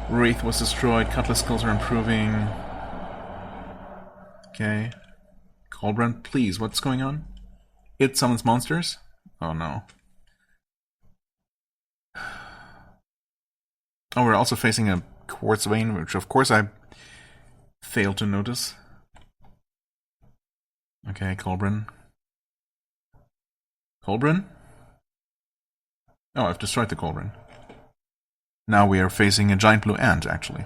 S1: Wraith was destroyed. Cutlass skills are improving. Okay. Colbrand, please, what's going on? It summons monsters? Oh no. Oh, we're also facing a quartz vein, which of course I failed to notice. Okay, Colbrand. Colbrand? Oh, I've destroyed the Colbrand. Now we are facing a giant blue ant, actually.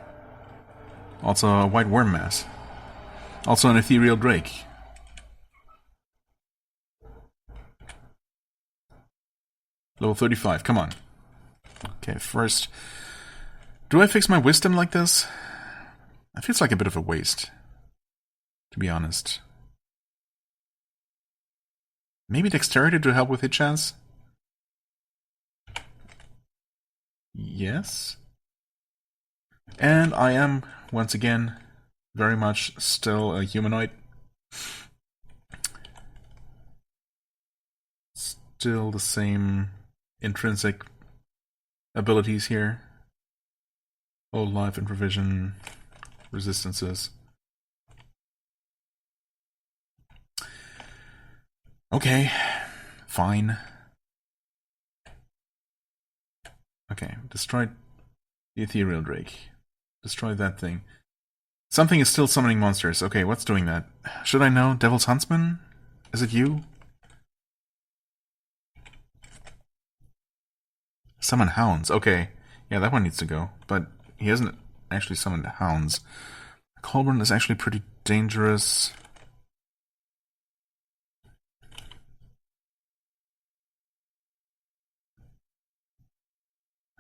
S1: Also a white worm mass. Also an ethereal drake. Level 35, come on. Okay, first Do I fix my wisdom like this? It feels like a bit of a waste, to be honest. Maybe dexterity to help with hit chance? Yes. And I am, once again, very much still a humanoid. Still the same intrinsic abilities here. Old life, improvision, resistances. Okay, fine. Okay, destroyed the ethereal drake. Destroy that thing. Something is still summoning monsters. Okay, what's doing that? Should I know? Devil's Huntsman? Is it you? Summon hounds. Okay. Yeah, that one needs to go. But he hasn't actually summoned hounds. Colburn is actually pretty dangerous.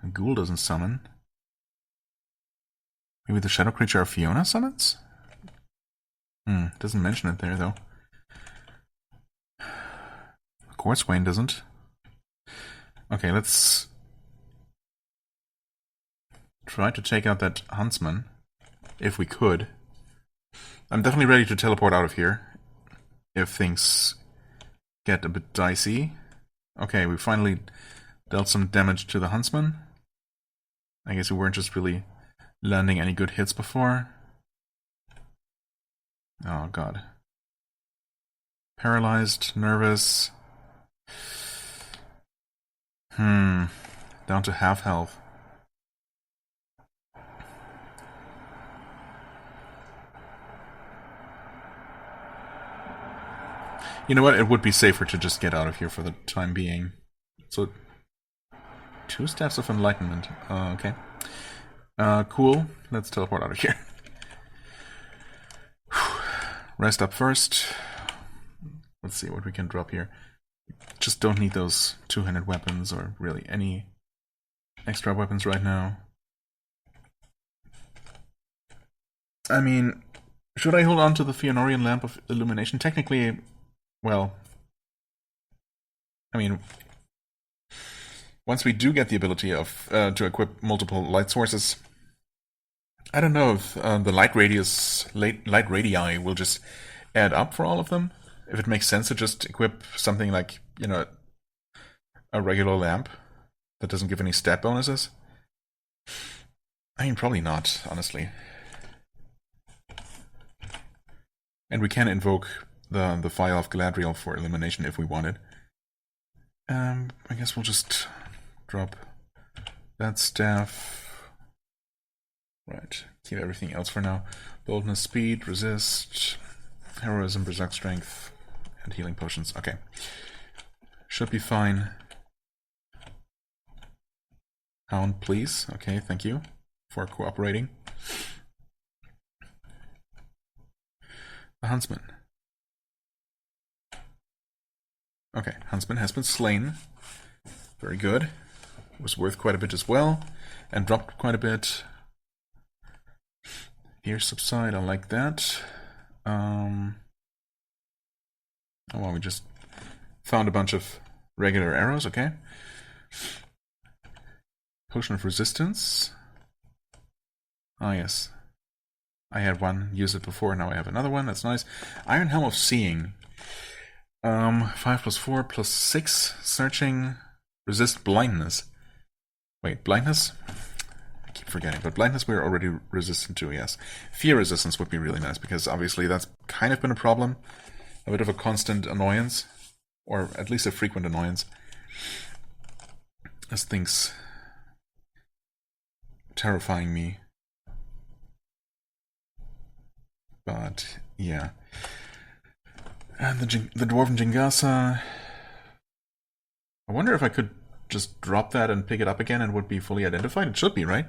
S1: A ghoul doesn't summon. Maybe the shadow creature of Fiona summons? Doesn't mention it there, though. Of course Wayne doesn't. Okay, let's try to take out that huntsman, if we could. I'm definitely ready to teleport out of here, if things get a bit dicey. Okay, we finally dealt some damage to the huntsman. I guess we weren't just really landing any good hits before. Oh god. Paralyzed, nervous. Down to half health. You know what? It would be safer to just get out of here for the time being. So, 2 steps of enlightenment. Okay. Cool. Let's teleport out of here. Rest up first. Let's see what we can drop here. Just don't need those two-handed weapons or really any extra weapons right now. I mean, should I hold on to the Fëanorian Lamp of Illumination? Technically, well, I mean, once we do get the ability of to equip multiple light sources, I don't know if the light radii will just add up for all of them. If it makes sense to just equip something like, you know, a regular lamp that doesn't give any stat bonuses. I mean, probably not, honestly. And we can invoke the File of Galadriel for elimination if we wanted. I guess we'll just drop that staff. Right, keep everything else for now. Boldness, speed, resist, heroism, berserk strength, and healing potions. Okay. Should be fine. Hound, please. Okay, thank you for cooperating. The Huntsman. Okay, Huntsman has been slain. Very good. Was worth quite a bit as well. And dropped quite a bit. Here subside, I like that. Oh well, we just found a bunch of regular arrows, okay. Potion of Resistance. Ah, yes. I had one, used it before, now I have another one, that's nice. Iron Helm of Seeing. 5 plus 4 plus 6. Searching. Resist blindness. Wait, blindness? I keep forgetting, but blindness we're already resistant to, yes. Fear resistance would be really nice, because obviously that's kind of been a problem. A bit of a constant annoyance. Or at least a frequent annoyance. As things terrifying me. But, yeah. And the Dwarven Jingasa. I wonder if I could just drop that and pick it up again and it would be fully identified. It should be, right?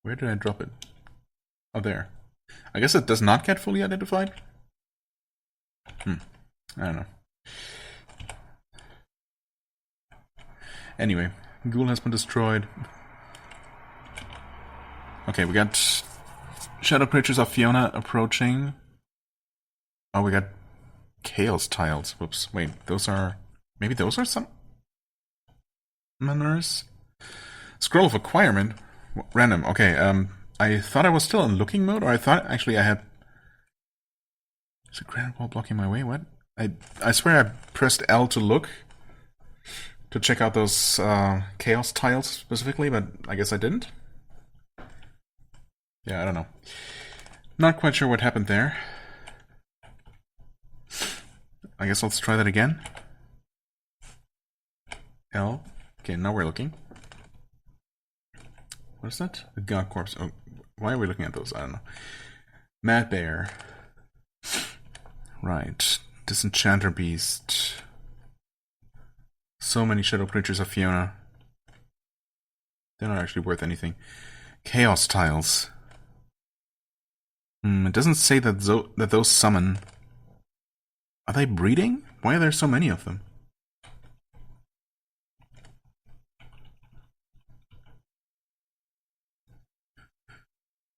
S1: Where did I drop it? Oh, there. I guess it does not get fully identified? I don't know. Anyway, ghoul has been destroyed. Okay, we got shadow creatures of Fiona approaching. Oh, we got chaos tiles. Whoops, wait, those are... Maybe those are some... Manners? Scroll of Acquirement? Random, okay, I thought I was still in looking mode, or I thought actually I had... Is a granite wall blocking my way? What? I swear I pressed L to look. To check out those chaos tiles specifically, but I guess I didn't. Yeah, I don't know. Not quite sure what happened there. I guess let's try that again. L. Okay, now we're looking. What is that? The God Corpse. Oh, why are we looking at those? I don't know. Mad Bear. Right. Disenchanter Beast. So many shadow creatures of Fiona. They're not actually worth anything. Chaos tiles. It doesn't say that those summon. Are they breeding? Why are there so many of them?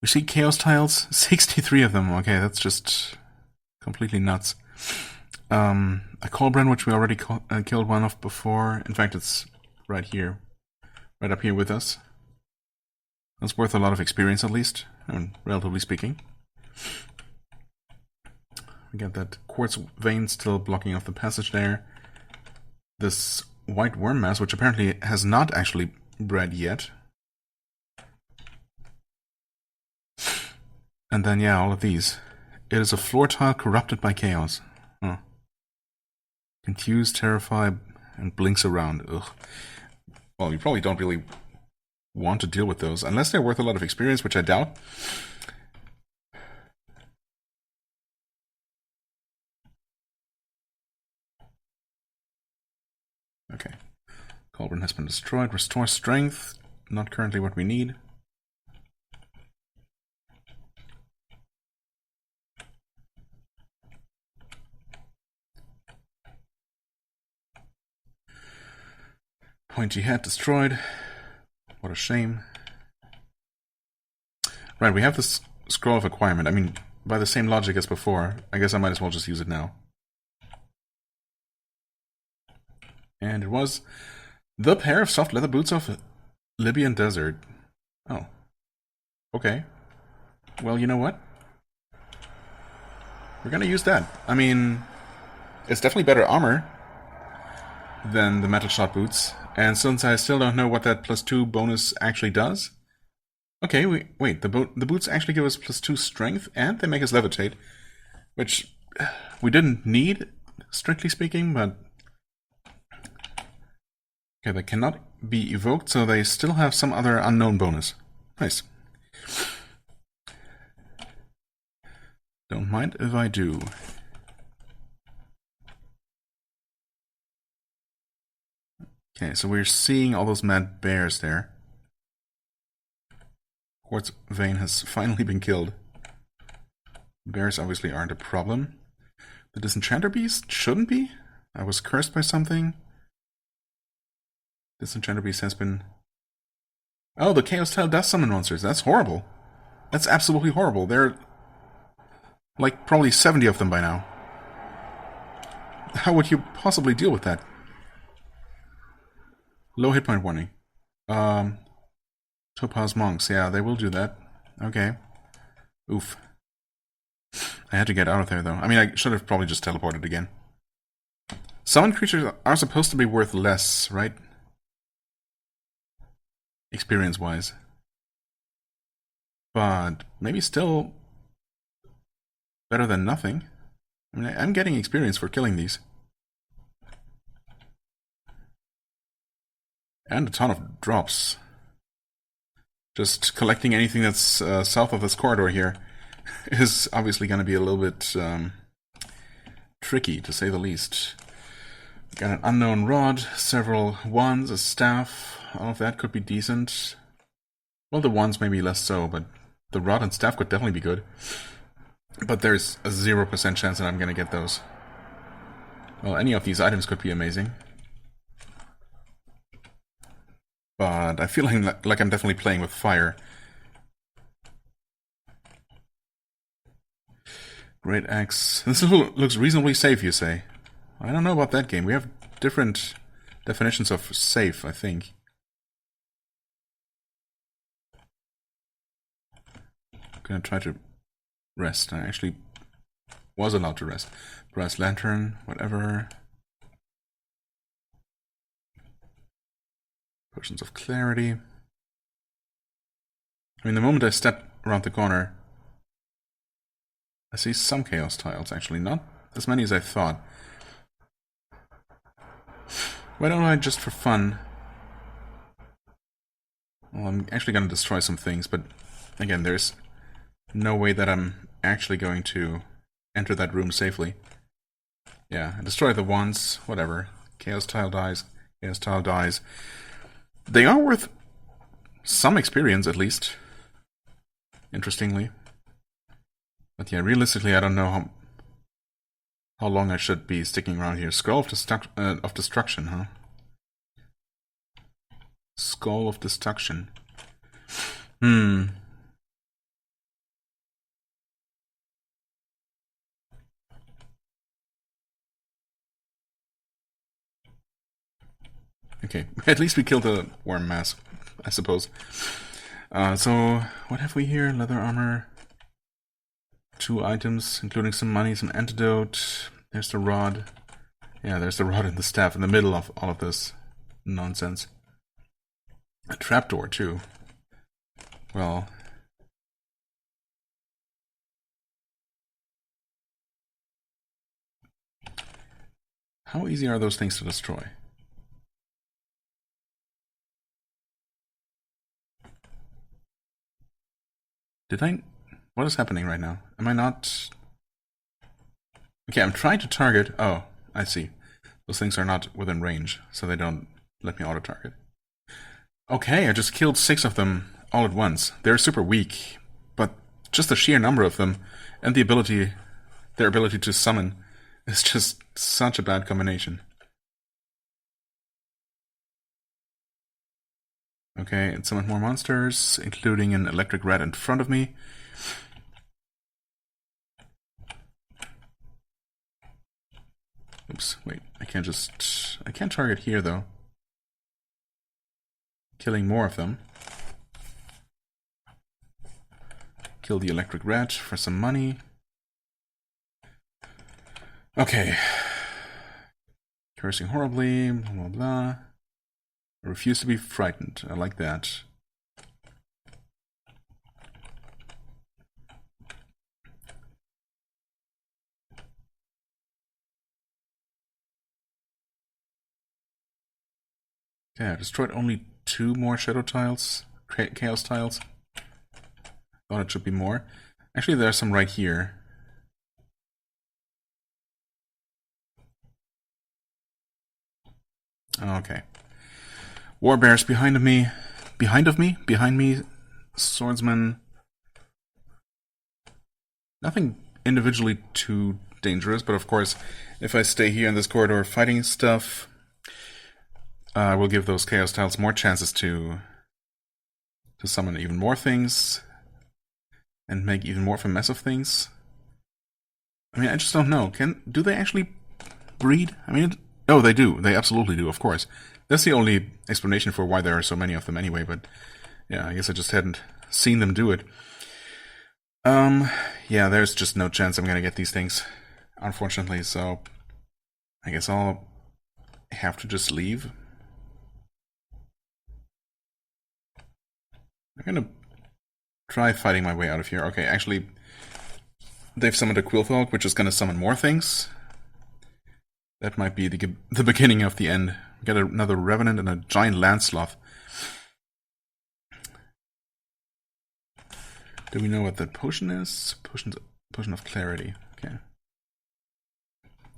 S1: We see chaos tiles. 63 of them. Okay, that's just completely nuts. A Colbrand, which we already killed one of before. In fact, it's right here. Right up here with us. That's worth a lot of experience, at least. Relatively speaking. We got that quartz vein still blocking off the passage there. This white worm mass, which apparently has not actually bred yet. And then, yeah, all of these. It is a floor tile corrupted by chaos. Oh. Confused, terrified, and blinks around. Ugh. Well, you probably don't really want to deal with those, unless they're worth a lot of experience, which I doubt. Okay. Colburn has been destroyed. Restore strength. Not currently what we need. Pointy head destroyed. What a shame. Right, we have this scroll of acquirement. I mean, by the same logic as before, I guess I might as well just use it now. And it was the pair of soft leather boots of Libyan Desert. Oh. Okay. Well, you know what? We're gonna use that. I mean, it's definitely better armor than the metal shot boots. And since I still don't know what that +2 bonus actually does... Okay, wait, the boots actually give us +2 strength, and they make us levitate. Which we didn't need, strictly speaking, but... Okay, they cannot be evoked, so they still have some other unknown bonus. Nice. Don't mind if I do. Okay, so we're seeing all those mad bears there. Quartz vein has finally been killed. Bears obviously aren't a problem. The Disenchanter Beast shouldn't be. I was cursed by something. Disenchanter Beast has been... Oh, the Chaos Tile does summon monsters. That's horrible. That's absolutely horrible. There are like probably 70 of them by now. How would you possibly deal with that? Low hit point warning. Topaz Monks. Yeah, they will do that. Okay. Oof. I had to get out of there, though. I mean, I should have probably just teleported again. Summoned creatures are supposed to be worth less, right? Experience-wise. But maybe still better than nothing. I mean, I'm getting experience for killing these. And a ton of drops. Just collecting anything that's south of this corridor here is obviously going to be a little bit tricky, to say the least. Got an unknown rod, several wands, a staff. All of that could be decent. Well, the wands maybe less so, but the rod and staff could definitely be good. But there's a 0% chance that I'm gonna get those. Well, any of these items could be amazing. But I feel like I'm definitely playing with fire. Great axe. This looks reasonably safe, you say? I don't know about that game. We have different definitions of safe, I think. I'm gonna try to rest. I actually was allowed to rest. Brass lantern, whatever. Potions of clarity. I mean, the moment I step around the corner, I see some chaos tiles, actually. Not as many as I thought. Why don't I, just for fun... Well, I'm actually going to destroy some things, but again, there's no way that I'm actually going to enter that room safely. Yeah, destroy the wands, whatever. Chaos tile dies, chaos tile dies. They are worth some experience, at least. Interestingly. But yeah, realistically, I don't know how long I should be sticking around here. Scroll of Destruction, huh? Skull of Destruction. Okay, at least we killed the worm mass, I suppose. So, what have we here? Leather armor. 2 items, including some money, some antidote. There's the rod. Yeah, there's the rod and the staff in the middle of all of this nonsense. A trapdoor, too. Well... how easy are those things to destroy? Did I... what is happening right now? Am I not... okay, I'm trying to target... oh, I see. Those things are not within range, so they don't let me auto-target. Okay, I just killed 6 of them all at once. They're super weak, but just the sheer number of them, and their ability to summon, is just such a bad combination. Okay, and summoned more monsters, including an electric rat in front of me. Oops, wait, I can't target here, though. Killing more of them. Kill the electric rat for some money. Okay. Cursing horribly, blah blah blah. I refuse to be frightened. I like that. Okay, I destroyed only 2 more shadow tiles. Chaos tiles. Thought it should be more. Actually, there are some right here. Okay. War bears behind me. Behind me. Swordsman. Nothing individually too dangerous, but of course, if I stay here in this corridor fighting stuff, I will give those chaos tiles more chances to summon even more things and make even more of a mess of things. I mean, I just don't know. Do they actually breed? I mean, oh, they do. They absolutely do, of course. That's the only explanation for why there are so many of them anyway, but yeah, I guess I just hadn't seen them do it. Yeah, there's just no chance I'm gonna get these things, unfortunately, so I guess I'll have to just leave. I'm gonna try fighting my way out of here. Okay, actually, they've summoned a Quillfolk, which is gonna summon more things. That might be the beginning of the end. Get another Revenant and a giant Landsloth. Do we know what that potion is? Potion of Clarity. Okay.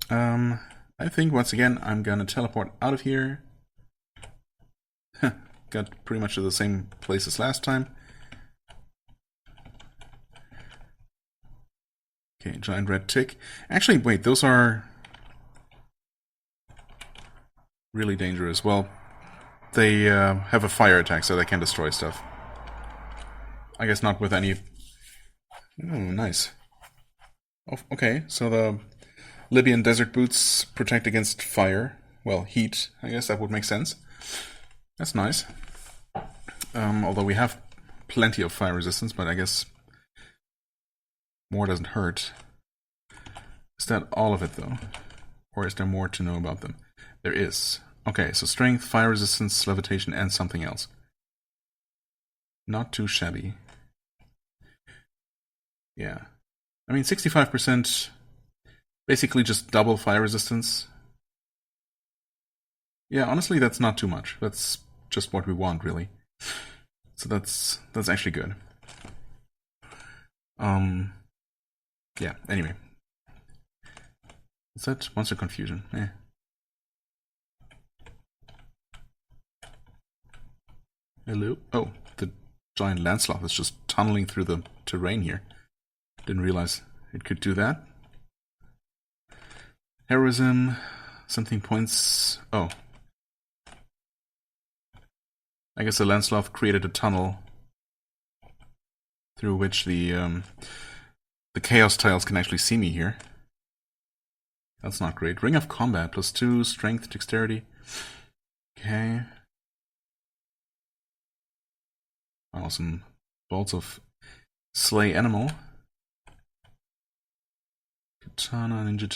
S1: I think once again I'm gonna teleport out of here. Got pretty much to the same place as last time. Okay, giant red tick. Actually, wait, those are really dangerous. Well, they have a fire attack, so they can destroy stuff. I guess not with any... Oh, nice. Oh, okay, so the Libyan desert boots protect against fire. Well, heat, I guess that would make sense. That's nice. Although we have plenty of fire resistance, but I guess more doesn't hurt. Is that all of it, though? Or is there more to know about them? There is. Okay, so strength, fire resistance, levitation, and something else. Not too shabby. Yeah. I mean, 65%, basically just double fire resistance. Yeah, honestly, that's not too much. That's just what we want, really. So that's actually good. Yeah, anyway. Is that monster confusion? Eh. Hello? Oh, the giant land sloth is just tunneling through the terrain here. Didn't realize it could do that. Heroism, something points... Oh. I guess the land sloth created a tunnel through which the chaos tiles can actually see me here. That's not great. Ring of Combat, +2, strength, dexterity. Okay. Awesome. Bolts of Slay Animal. Katana, Ninja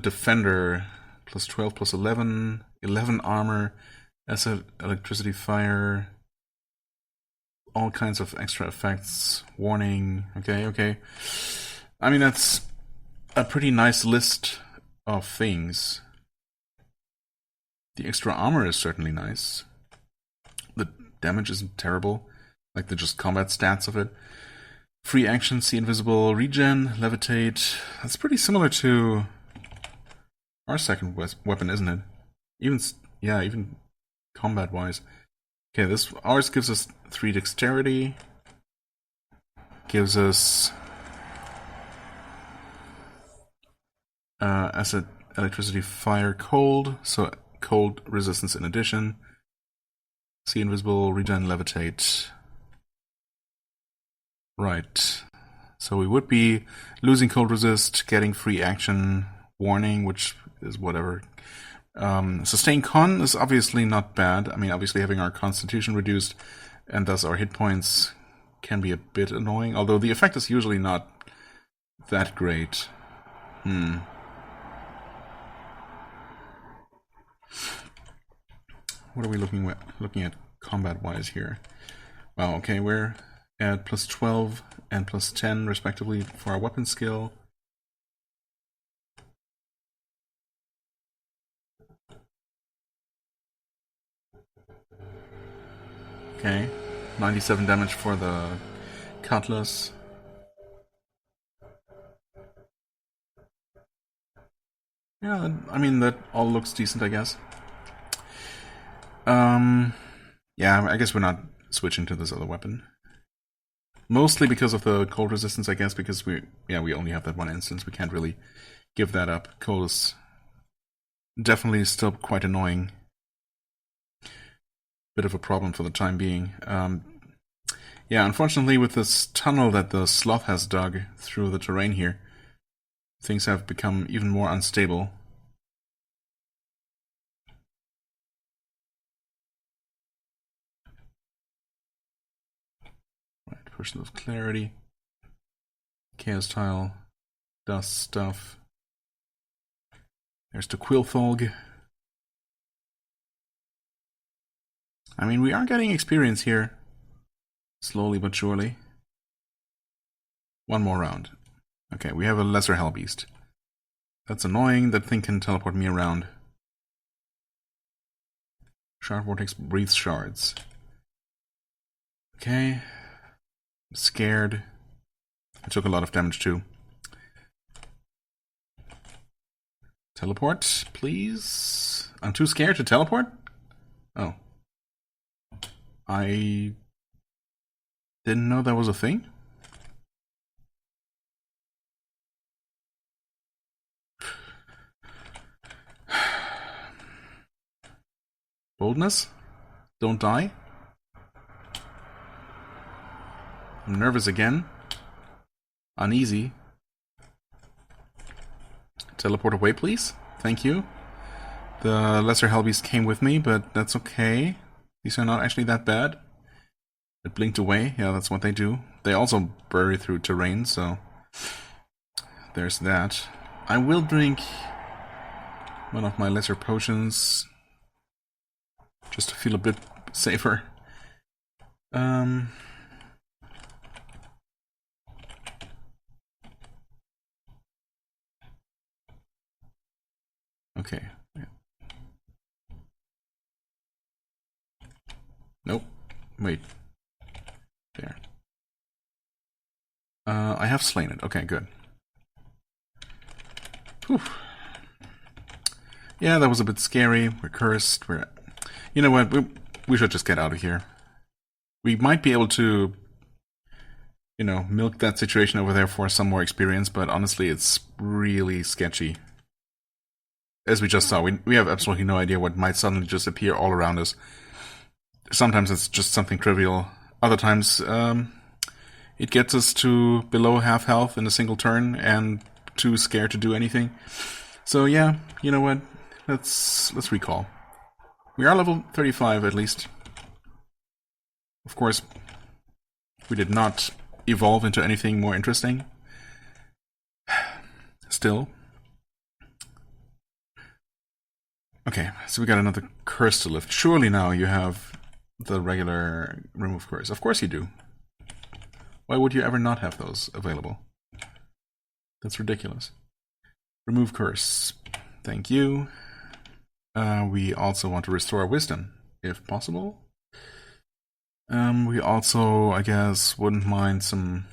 S1: Defender, +12, +11, 11 armor, acid, electricity, fire, all kinds of extra effects, warning, okay. I mean, that's a pretty nice list of things. The extra armor is certainly nice. The damage isn't terrible, like the just combat stats of it. Free action, see invisible, regen, levitate. That's pretty similar to our second weapon, isn't it? Even combat-wise. Okay, ours gives us 3 dexterity. Gives us acid, electricity, fire, cold. So cold resistance in addition. See invisible, regen, levitate. Right. So we would be losing cold resist, getting free action, warning, which is whatever. Sustain con is obviously not bad. I mean, obviously having our constitution reduced and thus our hit points can be a bit annoying, although the effect is usually not that great. What are we looking at combat-wise here? Wow, okay, we're at +12 and +10 respectively for our weapon skill. Okay, 97 damage for the cutlass. Yeah, I mean, that all looks decent, I guess. Yeah, I guess we're not switching to this other weapon. Mostly because of the cold resistance, I guess, because we only have that one instance. We can't really give that up. Cold is definitely still quite annoying. Bit of a problem for the time being. Yeah, unfortunately with this tunnel that the sloth has dug through the terrain here, things have become even more unstable. Right, Potion of Clarity. Chaos Tile. Dust stuff. There's the Quilthog. I mean, we are getting experience here. Slowly but surely. One more round. Okay, we have a Lesser Hellbeast. That's annoying. That thing can teleport me around. Shard Vortex breathes shards. Okay. I'm scared. I took a lot of damage too. Teleport, please. I'm too scared to teleport? Oh. I didn't know that was a thing. Boldness? Don't die? I'm nervous again. Uneasy. Teleport away, please. Thank you. The lesser hellbeast came with me, but that's okay. These are not actually that bad. It blinked away. Yeah, that's what they do. They also bury through terrain, so there's that. I will drink one of my lesser potions just to feel a bit safer. Okay. Yeah. Nope. Wait. There. I have slain it. Okay, good. Whew. Yeah, that was a bit scary. We're cursed. You know what? We should just get out of here. We might be able to, you know, milk that situation over there for some more experience, but honestly, it's really sketchy. As we just saw, we have absolutely no idea what might suddenly just appear all around us. Sometimes it's just something trivial. Other times, it gets us to below half health in a single turn and too scared to do anything. So yeah, you know what? Let's recall. We are level 35 at least. Of course, we did not evolve into anything more interesting. Still. Okay, so we got another curse to lift. Surely now you have the regular remove curse. Of course you do. Why would you ever not have those available? That's ridiculous. Remove curse. Thank you. We also want to restore our wisdom, if possible. We also, I guess, wouldn't mind some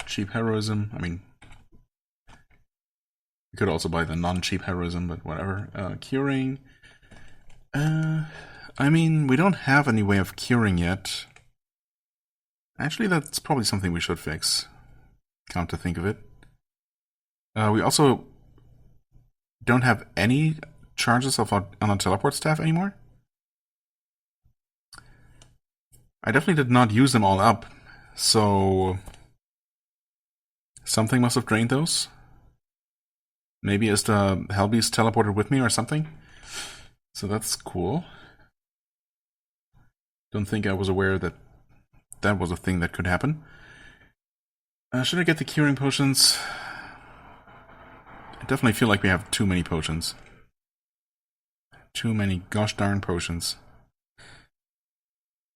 S1: cheap heroism. I mean, we could also buy the non-cheap heroism, but whatever. Curing. I mean, we don't have any way of curing yet. Actually, that's probably something we should fix. Come to think of it. We also don't have any charges on our teleport staff anymore. I definitely did not use them all up, so something must have drained those. Maybe is the hellbeast teleported with me or something? So that's cool. Don't think I was aware that that was a thing that could happen. Should I get the curing potions? I definitely feel like we have too many potions. Too many gosh darn potions.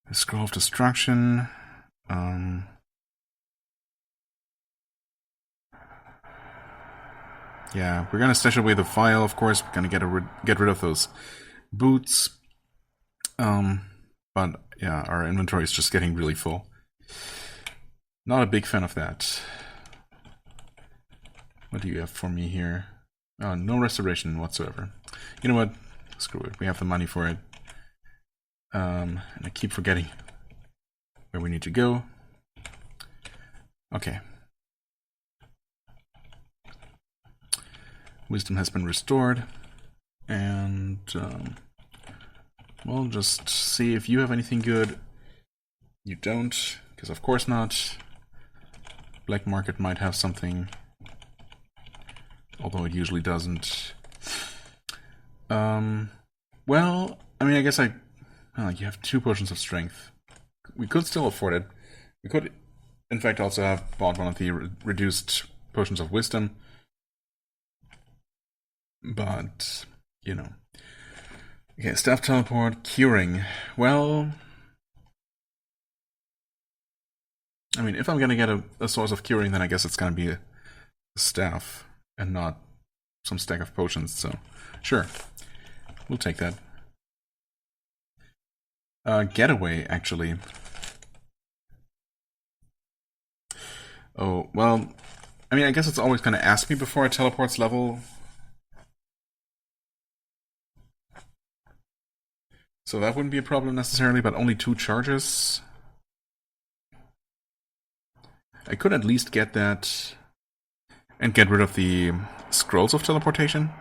S1: The Scroll of Destruction. Yeah, we're gonna stash away the file, of course. We're gonna get rid of those boots. But yeah, our inventory is just getting really full. Not a big fan of that. What do you have for me here? Oh, no restoration whatsoever. You know what? Screw it. We have the money for it. And I keep forgetting where we need to go. Okay. Wisdom has been restored. And we'll just see if you have anything good. You don't, because of course not. Black market might have something, although it usually doesn't. Well, I mean, I guess you have 2 potions of strength. We could still afford it. We could, in fact, also have bought one of the reduced potions of wisdom. But, you know. Okay, staff teleport, curing. Well, I mean, if I'm gonna get a source of curing, then I guess it's gonna be a staff and not some stack of potions, so sure. We'll take that. Getaway, actually. Oh, well, I mean, I guess it's always gonna ask me before it teleports level. So that wouldn't be a problem necessarily, but only 2 charges. I could at least get that and get rid of the scrolls of teleportation.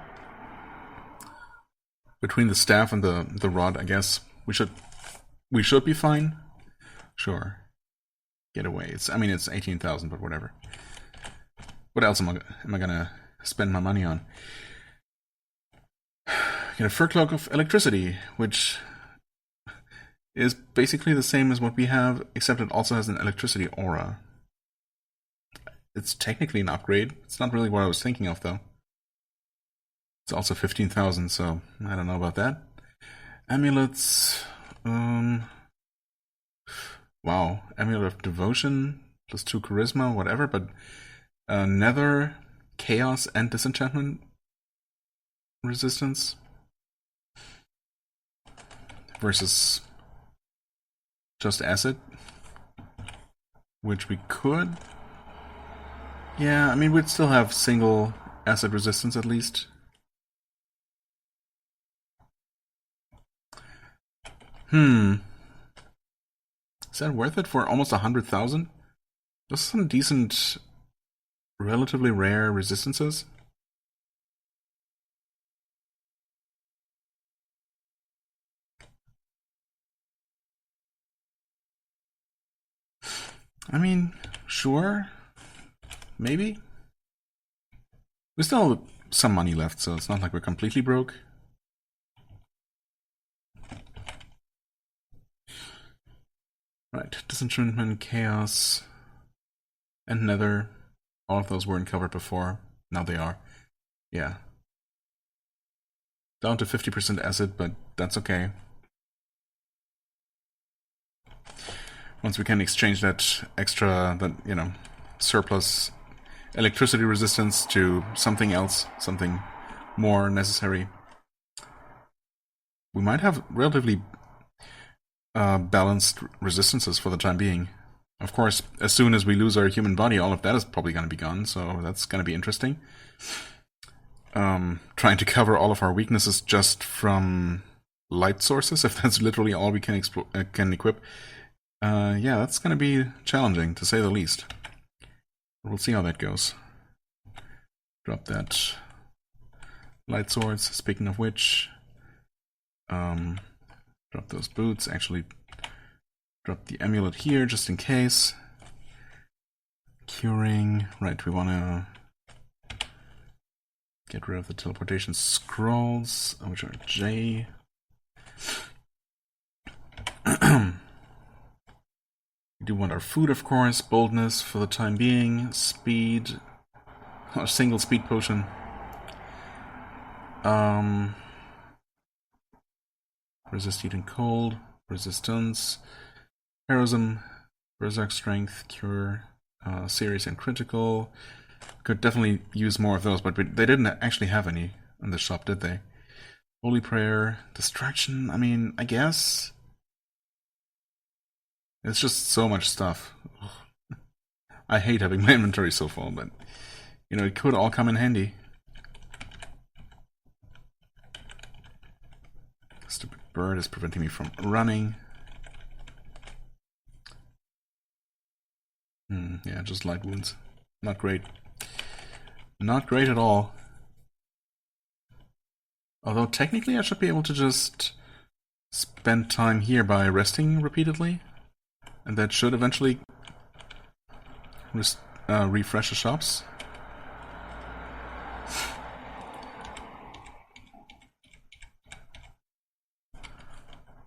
S1: Between the staff and the rod, I guess we should be fine. Sure. Get away. I mean, it's 18,000, but whatever. What else am I gonna spend my money on? Get a fur cloak of electricity, which is basically the same as what we have, except it also has an electricity aura. It's technically an upgrade. It's not really what I was thinking of, though. It's also 15,000, so I don't know about that. Amulets. Wow. Amulet of Devotion, +2 Charisma, whatever, but Nether, Chaos, and Disenchantment resistance versus just Acid, which we could. Yeah, I mean, we'd still have single Acid resistance at least. Is that worth it for almost 100,000? Those are some decent, relatively rare resistances. I mean, sure. Maybe. We still have some money left, so it's not like we're completely broke. Right, Disenchantment, Chaos, and Nether. All of those weren't covered before. Now they are. Yeah. Down to 50% acid, but that's okay. Once we can exchange that extra, surplus electricity resistance to something else, something more necessary, we might have relatively balanced resistances for the time being. Of course, as soon as we lose our human body, all of that is probably going to be gone, so that's going to be interesting. Trying to cover all of our weaknesses just from light sources, if that's literally all we can equip. Yeah, that's going to be challenging, to say the least. We'll see how that goes. Drop that light swords, speaking of which. Drop those boots, actually drop the amulet here, just in case. Curing, right, we want to get rid of the teleportation scrolls, which are J. We do want our food, of course, boldness for the time being, speed, a single speed potion. Resist heat and cold, resistance, heroism, berserk strength, cure, serious and critical. Could definitely use more of those, but they didn't actually have any in the shop, did they? Holy prayer, distraction, I mean, I guess. It's just so much stuff. Ugh. I hate having my inventory so full, but, it could all come in handy. Stupid bird is preventing me from running. Yeah, just light wounds. Not great. Not great at all. Although technically I should be able to just spend time here by resting repeatedly. And that should eventually refresh the shops.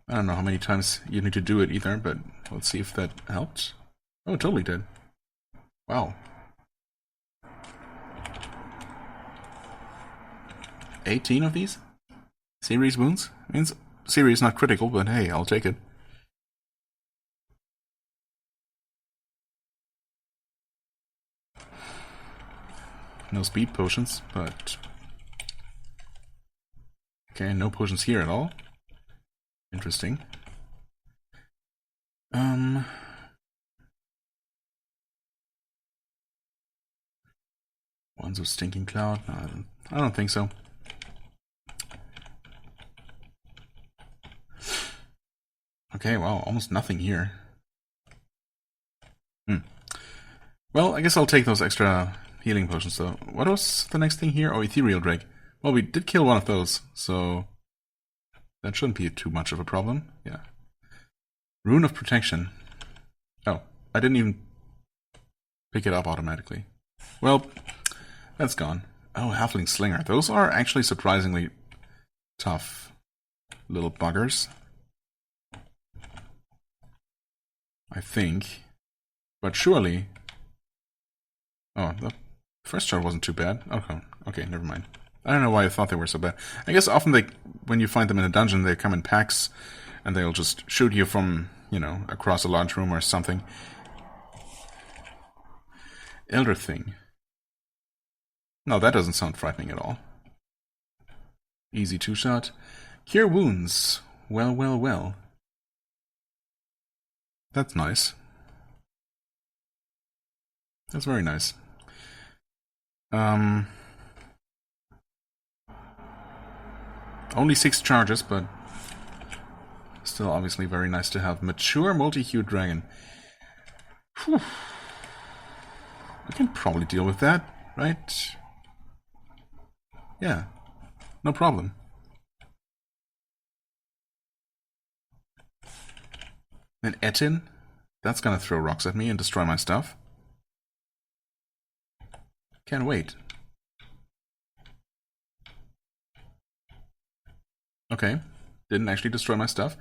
S1: I don't know how many times you need to do it either, but let's see if that helped. Oh, it totally did. Wow. 18 of these? Serious wounds? I mean, serious, not critical, but hey, I'll take it. No speed potions, but... Okay, no potions here at all. Interesting. Wands of Stinking Cloud? No, I don't think so. Okay, wow, almost nothing here. Well, I guess I'll take those extra healing potions, though. What was the next thing here? Oh, Ethereal Drake. Well, we did kill one of those, so... That shouldn't be too much of a problem. Yeah. Rune of Protection. Oh, I didn't even pick it up automatically. Well, that's gone. Oh, Halfling Slinger. Those are actually surprisingly tough little buggers. I think. But surely... Oh, the first shot wasn't too bad. Okay, never mind. I don't know why I thought they were so bad. I guess often when you find them in a dungeon, they come in packs, and they'll just shoot you from, across a large room or something. Elder Thing. No, that doesn't sound frightening at all. Easy two-shot. Cure Wounds. Well, well, well. That's nice. That's very nice. Only 6 charges, but still obviously very nice to have. Mature multi-hued dragon. Whew. I can probably deal with that, right? Yeah, no problem. Then Etin, that's gonna throw rocks at me and destroy my stuff. Can't wait. Okay, didn't actually destroy my stuff.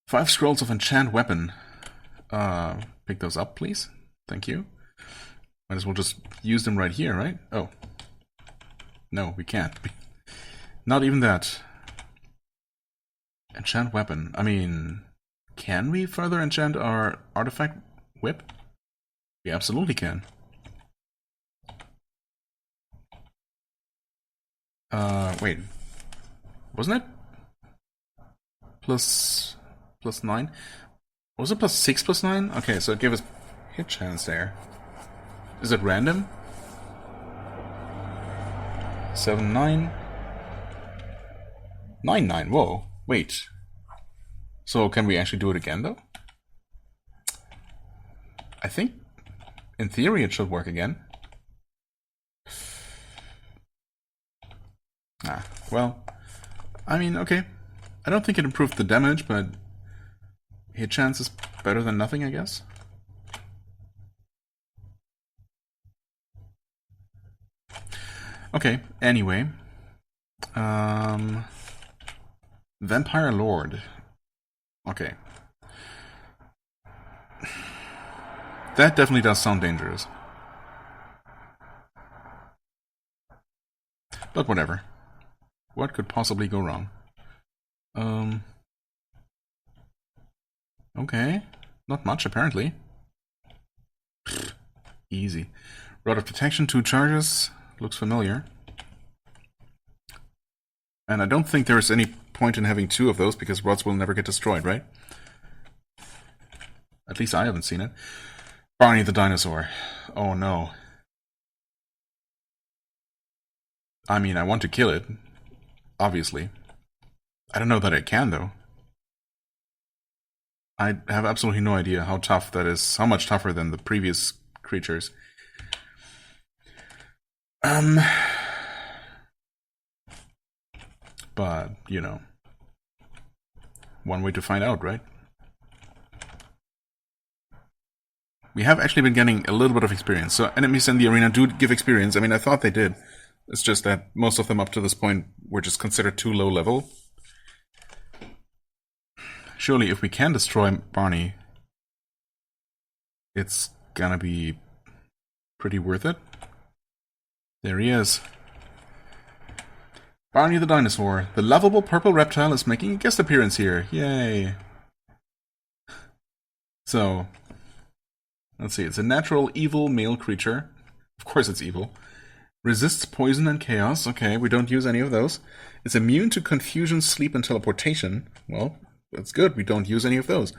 S1: 5 scrolls of enchant weapon. Pick those up, please. Thank you. Might as well just use them right here, right? Oh. No, we can't. Not even that. Enchant weapon. I mean, can we further enchant our artifact whip? We absolutely can. Wait. Wasn't it? Plus 9? Was it plus 6 plus 9? Okay, so it gave us hit chance there. Is it random? 7, 9. 9, 9. Whoa. Wait. So can we actually do it again, though? I think, in theory, it should work again. Ah, well, I mean, okay. I don't think it improved the damage, but hit chance is better than nothing, I guess. Okay, anyway. Vampire Lord. Okay. That definitely does sound dangerous. But whatever. What could possibly go wrong? Okay. Not much, apparently. Easy. Rod of Protection, 2 charges. Looks familiar. And I don't think there's any point in having 2 of those, because rods will never get destroyed, right? At least I haven't seen it. Barney the Dinosaur. Oh no. I mean, I want to kill it. Obviously. I don't know that I can, though. I have absolutely no idea how tough that is. How much tougher than the previous creatures. But, one way to find out, right? We have actually been getting a little bit of experience. So enemies in the arena do give experience. I mean, I thought they did. It's just that most of them up to this point were just considered too low level. Surely if we can destroy Barney, it's gonna be pretty worth it. There he is. Barney the Dinosaur. The lovable purple reptile is making a guest appearance here. Yay. So, let's see. It's a natural evil male creature. Of course it's evil. Resists poison and chaos. Okay, we don't use any of those. It's immune to confusion, sleep, and teleportation. Well, that's good. We don't use any of those.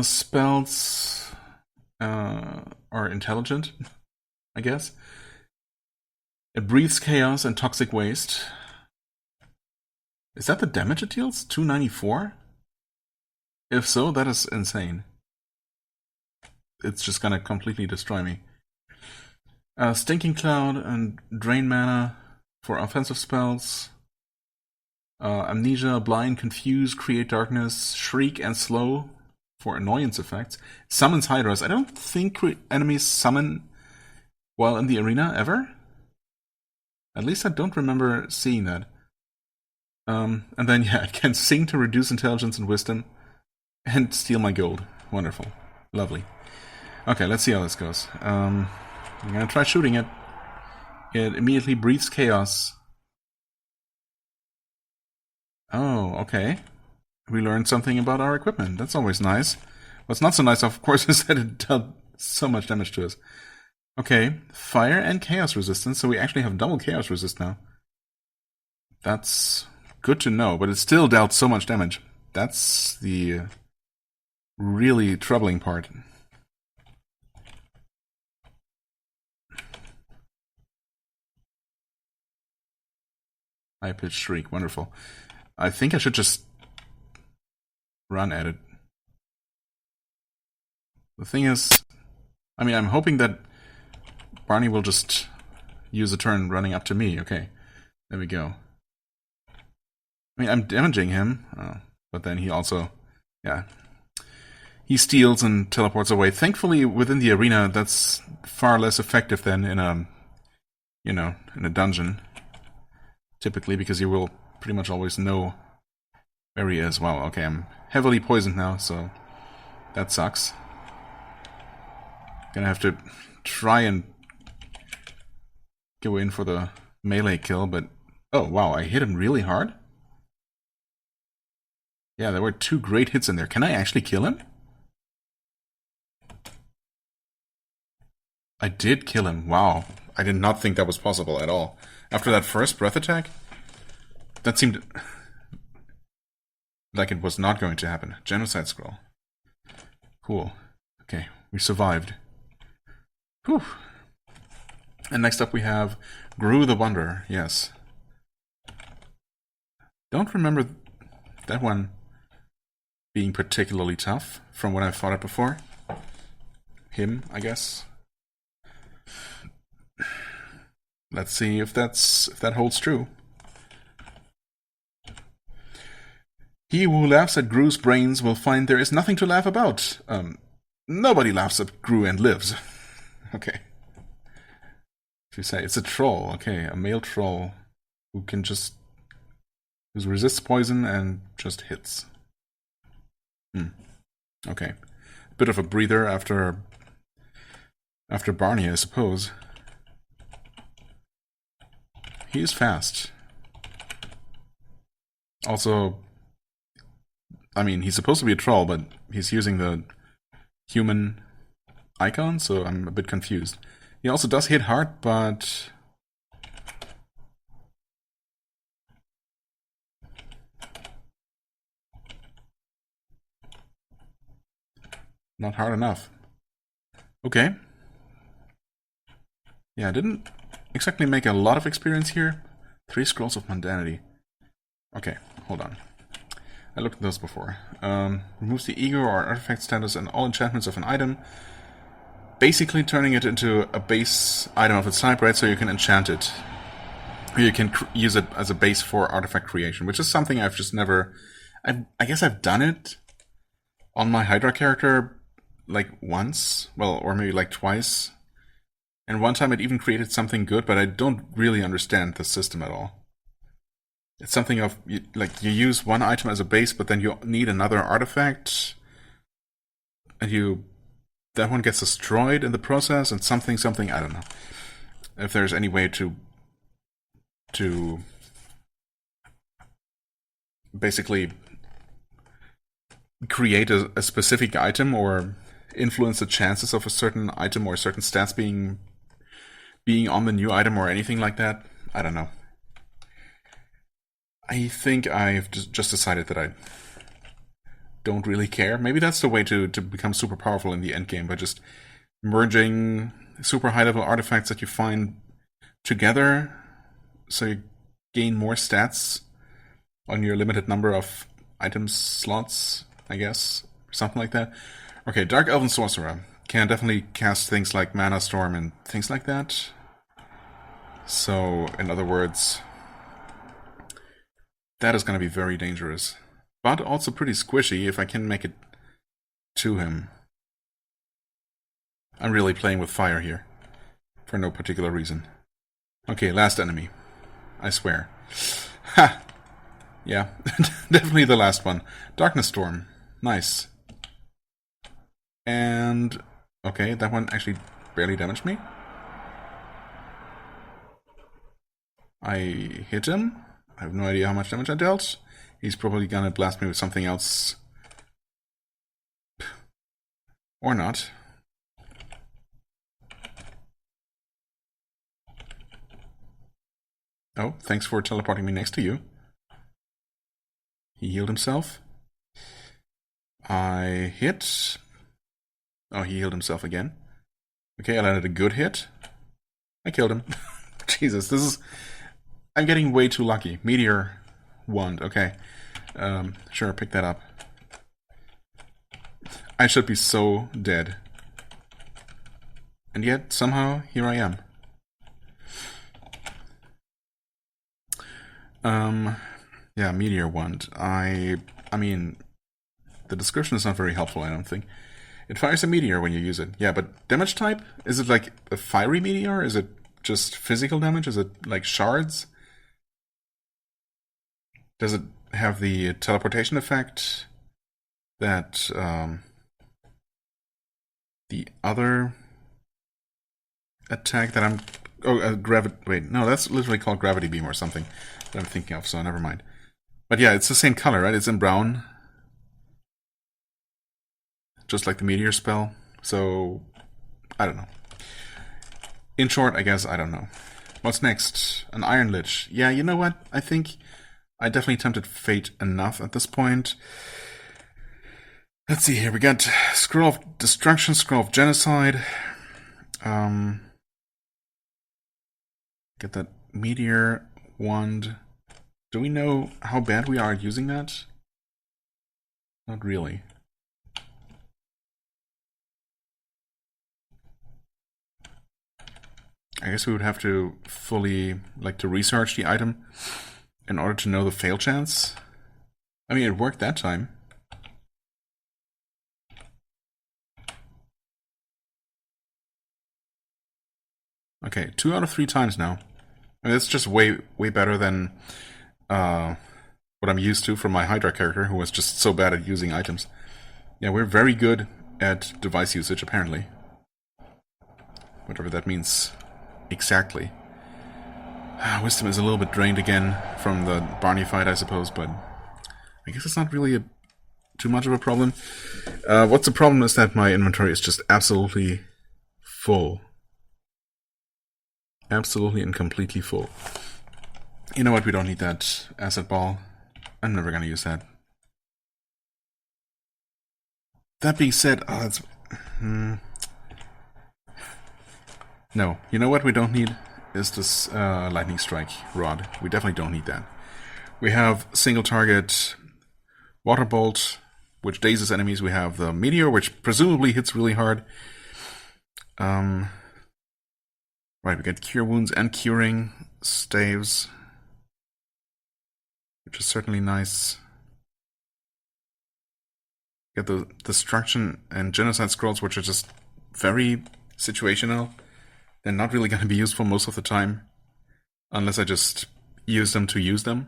S1: Spells are intelligent, I guess. It breathes chaos and toxic waste. Is that the damage it deals? 294? If so, that is insane. It's just gonna completely destroy me. Stinking Cloud and Drain Mana for offensive spells. Amnesia, Blind, Confuse, Create Darkness, Shriek, and Slow for annoyance effects. Summons Hydras. I don't think enemies summon while in the arena, ever. At least I don't remember seeing that. And then, yeah, it can sing to reduce intelligence and wisdom, and steal my gold. Wonderful. Lovely. Okay, let's see how this goes. I'm gonna try shooting it. It immediately breathes chaos. Oh, okay. We learned something about our equipment. That's always nice. What's not so nice, of course, is that it dealt so much damage to us. Okay, fire and chaos resistance, so we actually have double chaos resist now. That's good to know, but it still dealt so much damage. That's the really troubling part. High-pitched shriek, wonderful. I think I should just run at it. The thing is, I mean, I'm hoping that Barney will just use a turn running up to me. Okay, there we go. I mean, I'm damaging him, but then he also, yeah, he steals and teleports away. Thankfully, within the arena, that's far less effective than in a, in a dungeon. Typically, because you will pretty much always know where he is. Wow, okay, I'm heavily poisoned now, so that sucks. Gonna have to try and go in for the melee kill, but oh wow, I hit him really hard? Yeah, there were 2 great hits in there. Can I actually kill him? I did kill him. Wow. I did not think that was possible at all. After that first breath attack, that seemed like it was not going to happen. Genocide scroll. Cool. Okay, we survived. Whew. And next up we have Gru the Wanderer. Yes. Don't remember that one being particularly tough from when I fought it before. Him, I guess. Let's see if that holds true. He who laughs at Gru's brains will find there is nothing to laugh about. Nobody laughs at Gru and lives. Okay. If you say it's a troll, okay, a male troll who resists poison and just hits. Okay. Bit of a breather after Barney, I suppose. He is fast. Also, I mean, he's supposed to be a troll, but he's using the human icon, so I'm a bit confused. He also does hit hard, but not hard enough. Okay. Yeah, I didn't exactly make a lot of experience here. 3 scrolls of mundanity. Okay, hold on. I looked at those before. Removes the ego or artifact status and all enchantments of an item. Basically turning it into a base item of its type, right? So you can enchant it. Or you can use it as a base for artifact creation, which is something I've just never... I guess I've done it on my Hydra character like once. Well, or maybe like twice. And one time it even created something good, but I don't really understand the system at all. It's something of, you use one item as a base, but then you need another artifact, and that one gets destroyed in the process, and something, I don't know. If there's any way to basically create a specific item, or influence the chances of a certain item or certain stats being on the new item or anything like that, I don't know. I think I've just decided that I don't really care. Maybe that's the way to become super powerful in the endgame, by just merging super high-level artifacts that you find together, so you gain more stats on your limited number of item slots, I guess, or something like that. Okay, Dark Elven Sorcerer can definitely cast things like Mana Storm and things like that. So, in other words, That is going to be very dangerous. But also pretty squishy if I can make it to him. I'm really playing with fire here. For no particular reason. Okay, last enemy. I swear. Ha! Yeah, definitely the last one. Darkness Storm. Nice. And... okay, that one actually barely damaged me. I hit him. I have no idea how much damage I dealt. He's probably gonna blast me with something else. Or not. Oh, thanks for teleporting me next to you. He healed himself. I hit. Oh, he healed himself again. Okay, I landed a good hit. I killed him. Jesus, this is... I'm getting way too lucky. Meteor wand, okay. Sure, pick that up. I should be so dead. And yet, somehow, here I am. Yeah, meteor wand. I mean, the description is not very helpful, I don't think. It fires a meteor when you use it. Yeah, but damage type? Is it like a fiery meteor? Is it just physical damage? Is it like shards? Does it have the teleportation effect that the other attack that I'm... oh, wait, no, that's literally called gravity beam or something that I'm thinking of, so never mind. But yeah, it's the same color, right? It's in brown. Just like the meteor spell. So, I don't know. In short, I guess, I don't know. What's next? An Iron Lich. Yeah, you know what? I think I definitely tempted fate enough at this point. Let's see here. We got Scroll of Destruction, Scroll of Genocide. Get that meteor wand. Do we know how bad we are at using that? Not really. I guess we would have to fully, like, to research the item in order to know the fail chance. I mean, it worked that time. Okay, 2 out of 3 times now. I mean, that's just way better than what I'm used to from my Hydra character, who was just so bad at using items. Yeah, we're very good at device usage, apparently. Whatever that means exactly. Wisdom is a little bit drained again from the Barney fight, I suppose, but I guess it's not really too much of a problem. What's the problem is that my inventory is just absolutely full. Absolutely and completely full. You know what, we don't need that asset ball. I'm never gonna use that. That being said, that's... No, you know what we don't need? Is this lightning strike rod. We definitely don't need that. We have single target water bolt, which dazes enemies. We have the meteor, which presumably hits really hard. Right, we get cure wounds and curing staves, which is certainly nice. We get the destruction and genocide scrolls, which are just very situational. They're not really going to be useful most of the time, unless I just use them to use them.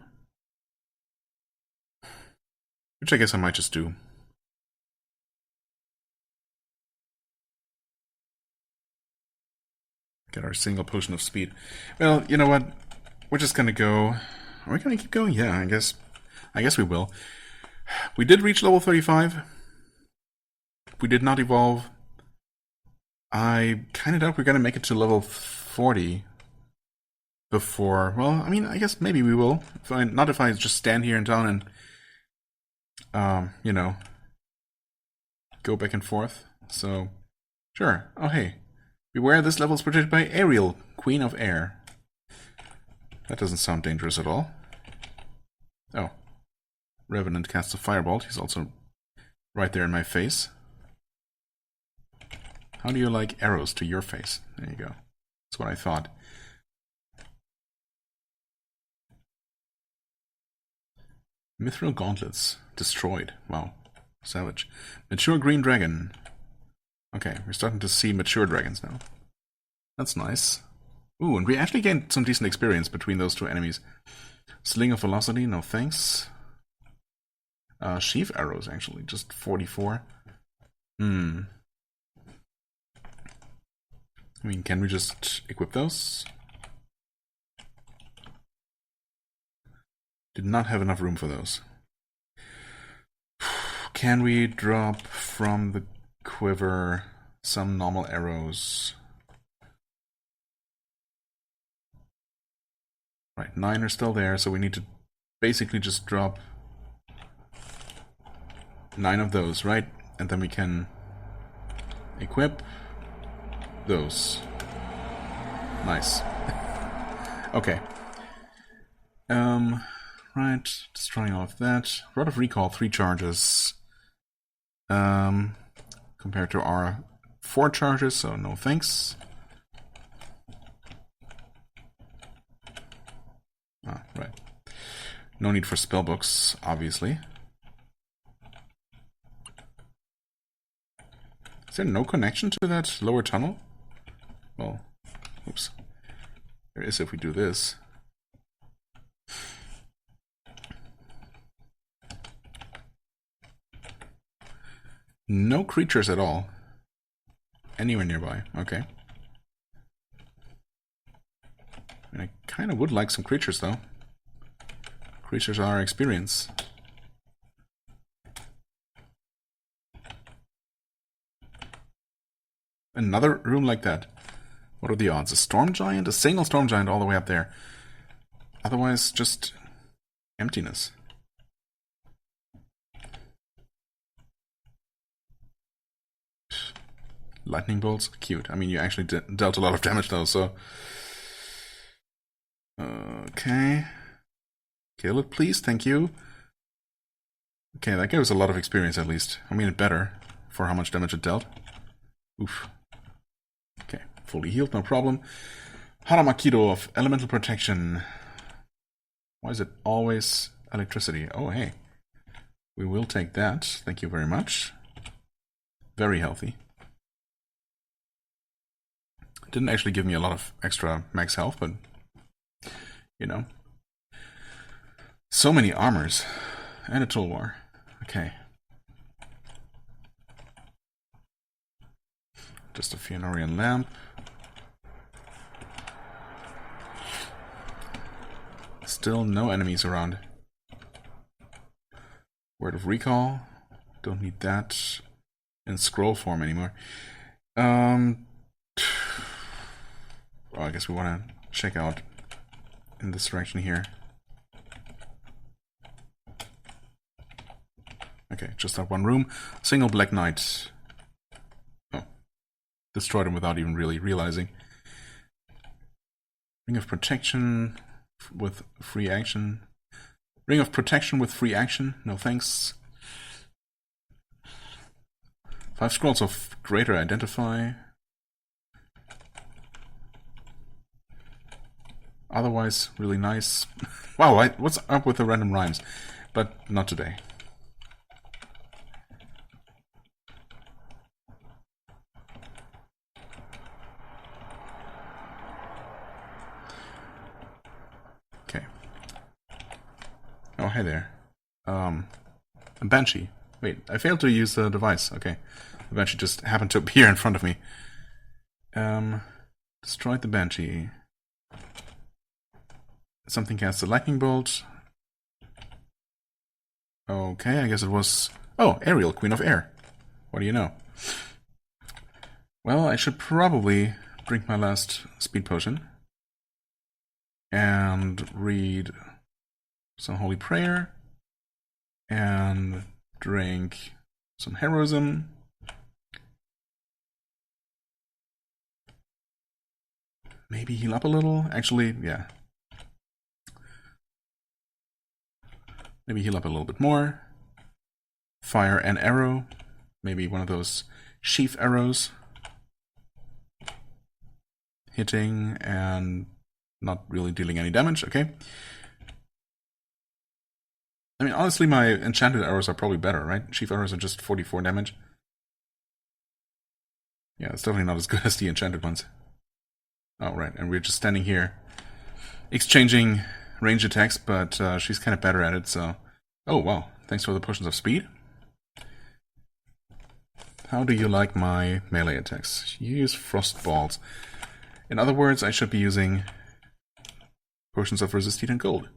S1: Which I guess I might just do. Get our single potion of speed. Well, you know what? We're just gonna go... Are we gonna keep going? Yeah, I guess we will. We did reach level 35. We did not evolve. I kind of doubt we're gonna make it to level 40 before... Well, I mean, I guess maybe we will. Not if I just stand here in town and... you know... go back and forth. So, sure. Oh, hey. Beware, this level is protected by Ariel, Queen of Air. That doesn't sound dangerous at all. Oh. Revenant casts a firebolt. He's also right there in my face. How do you like arrows to your face? There you go. That's what I thought. Mithril gauntlets. Destroyed. Wow. Savage. Mature green dragon. Okay, we're starting to see mature dragons now. That's nice. Ooh, and we actually gained some decent experience between those two enemies. Sling of velocity, no thanks. Sheaf arrows, actually, just 44. I mean, can we just equip those? Did not have enough room for those. Can we drop from the quiver some normal arrows? Right, 9 are still there, so we need to basically just drop 9 of those, right? And then we can equip those. Nice. Okay. Right, destroying all of that. Rod of Recall, 3 charges. Compared to our 4 charges, so no thanks. Ah, right. No need for spellbooks, obviously. Is there no connection to that lower tunnel? Well, oops. There is if we do this. No creatures at all. Anywhere nearby. Okay. And I kind of would like some creatures, though. Creatures are experience. Another room like that. What are the odds? A storm giant? A single storm giant all the way up there. Otherwise, just emptiness. Lightning bolts? Cute. I mean, you actually dealt a lot of damage, though, so... Okay. Kill it, please. Thank you. Okay, that gives a lot of experience, at least. I mean, it better for how much damage it dealt. Oof. Okay, fully healed, no problem. Haramakido of Elemental Protection. Why is it always electricity? Oh, hey. We will take that. Thank you very much. Very healthy. Didn't actually give me a lot of extra max health, but... You know. So many armors. And a Tulwar. Okay. Just a Fëanorian lamp. Still no enemies around. Word of Recall. Don't need that in scroll form anymore. Well, I guess we want to check out in this direction here. Okay, just that one room. Single Black Knight. Oh. Destroyed him without even really realizing. Ring of Protection with free action. Ring of Protection with free action. No thanks. 5 scrolls of Greater Identify. Otherwise, really nice. Wow, what's up with the random rhymes? But not today. Okay. Oh, hey there. A Banshee. Wait, I failed to use the device. Okay. The Banshee just happened to appear in front of me. Destroyed the Banshee. Something casts a lightning bolt. Okay, I guess it was... Oh, Ariel, Queen of Air. What do you know? Well, I should probably drink my last speed potion. And read some Holy Prayer. And drink some Heroism. Maybe heal up a little? Actually, yeah. Maybe heal up a little bit more. Fire an arrow. Maybe one of those sheaf arrows. Hitting and not really dealing any damage. Okay. I mean, honestly, my enchanted arrows are probably better, right? Chief arrows are just 44 damage. Yeah, it's definitely not as good as the enchanted ones. Oh, right, and we're just standing here exchanging range attacks, but she's kind of better at it, so... Oh, wow. Thanks for the potions of speed. How do you like my melee attacks? You use frost balls. In other words, I should be using potions of resist heat and gold.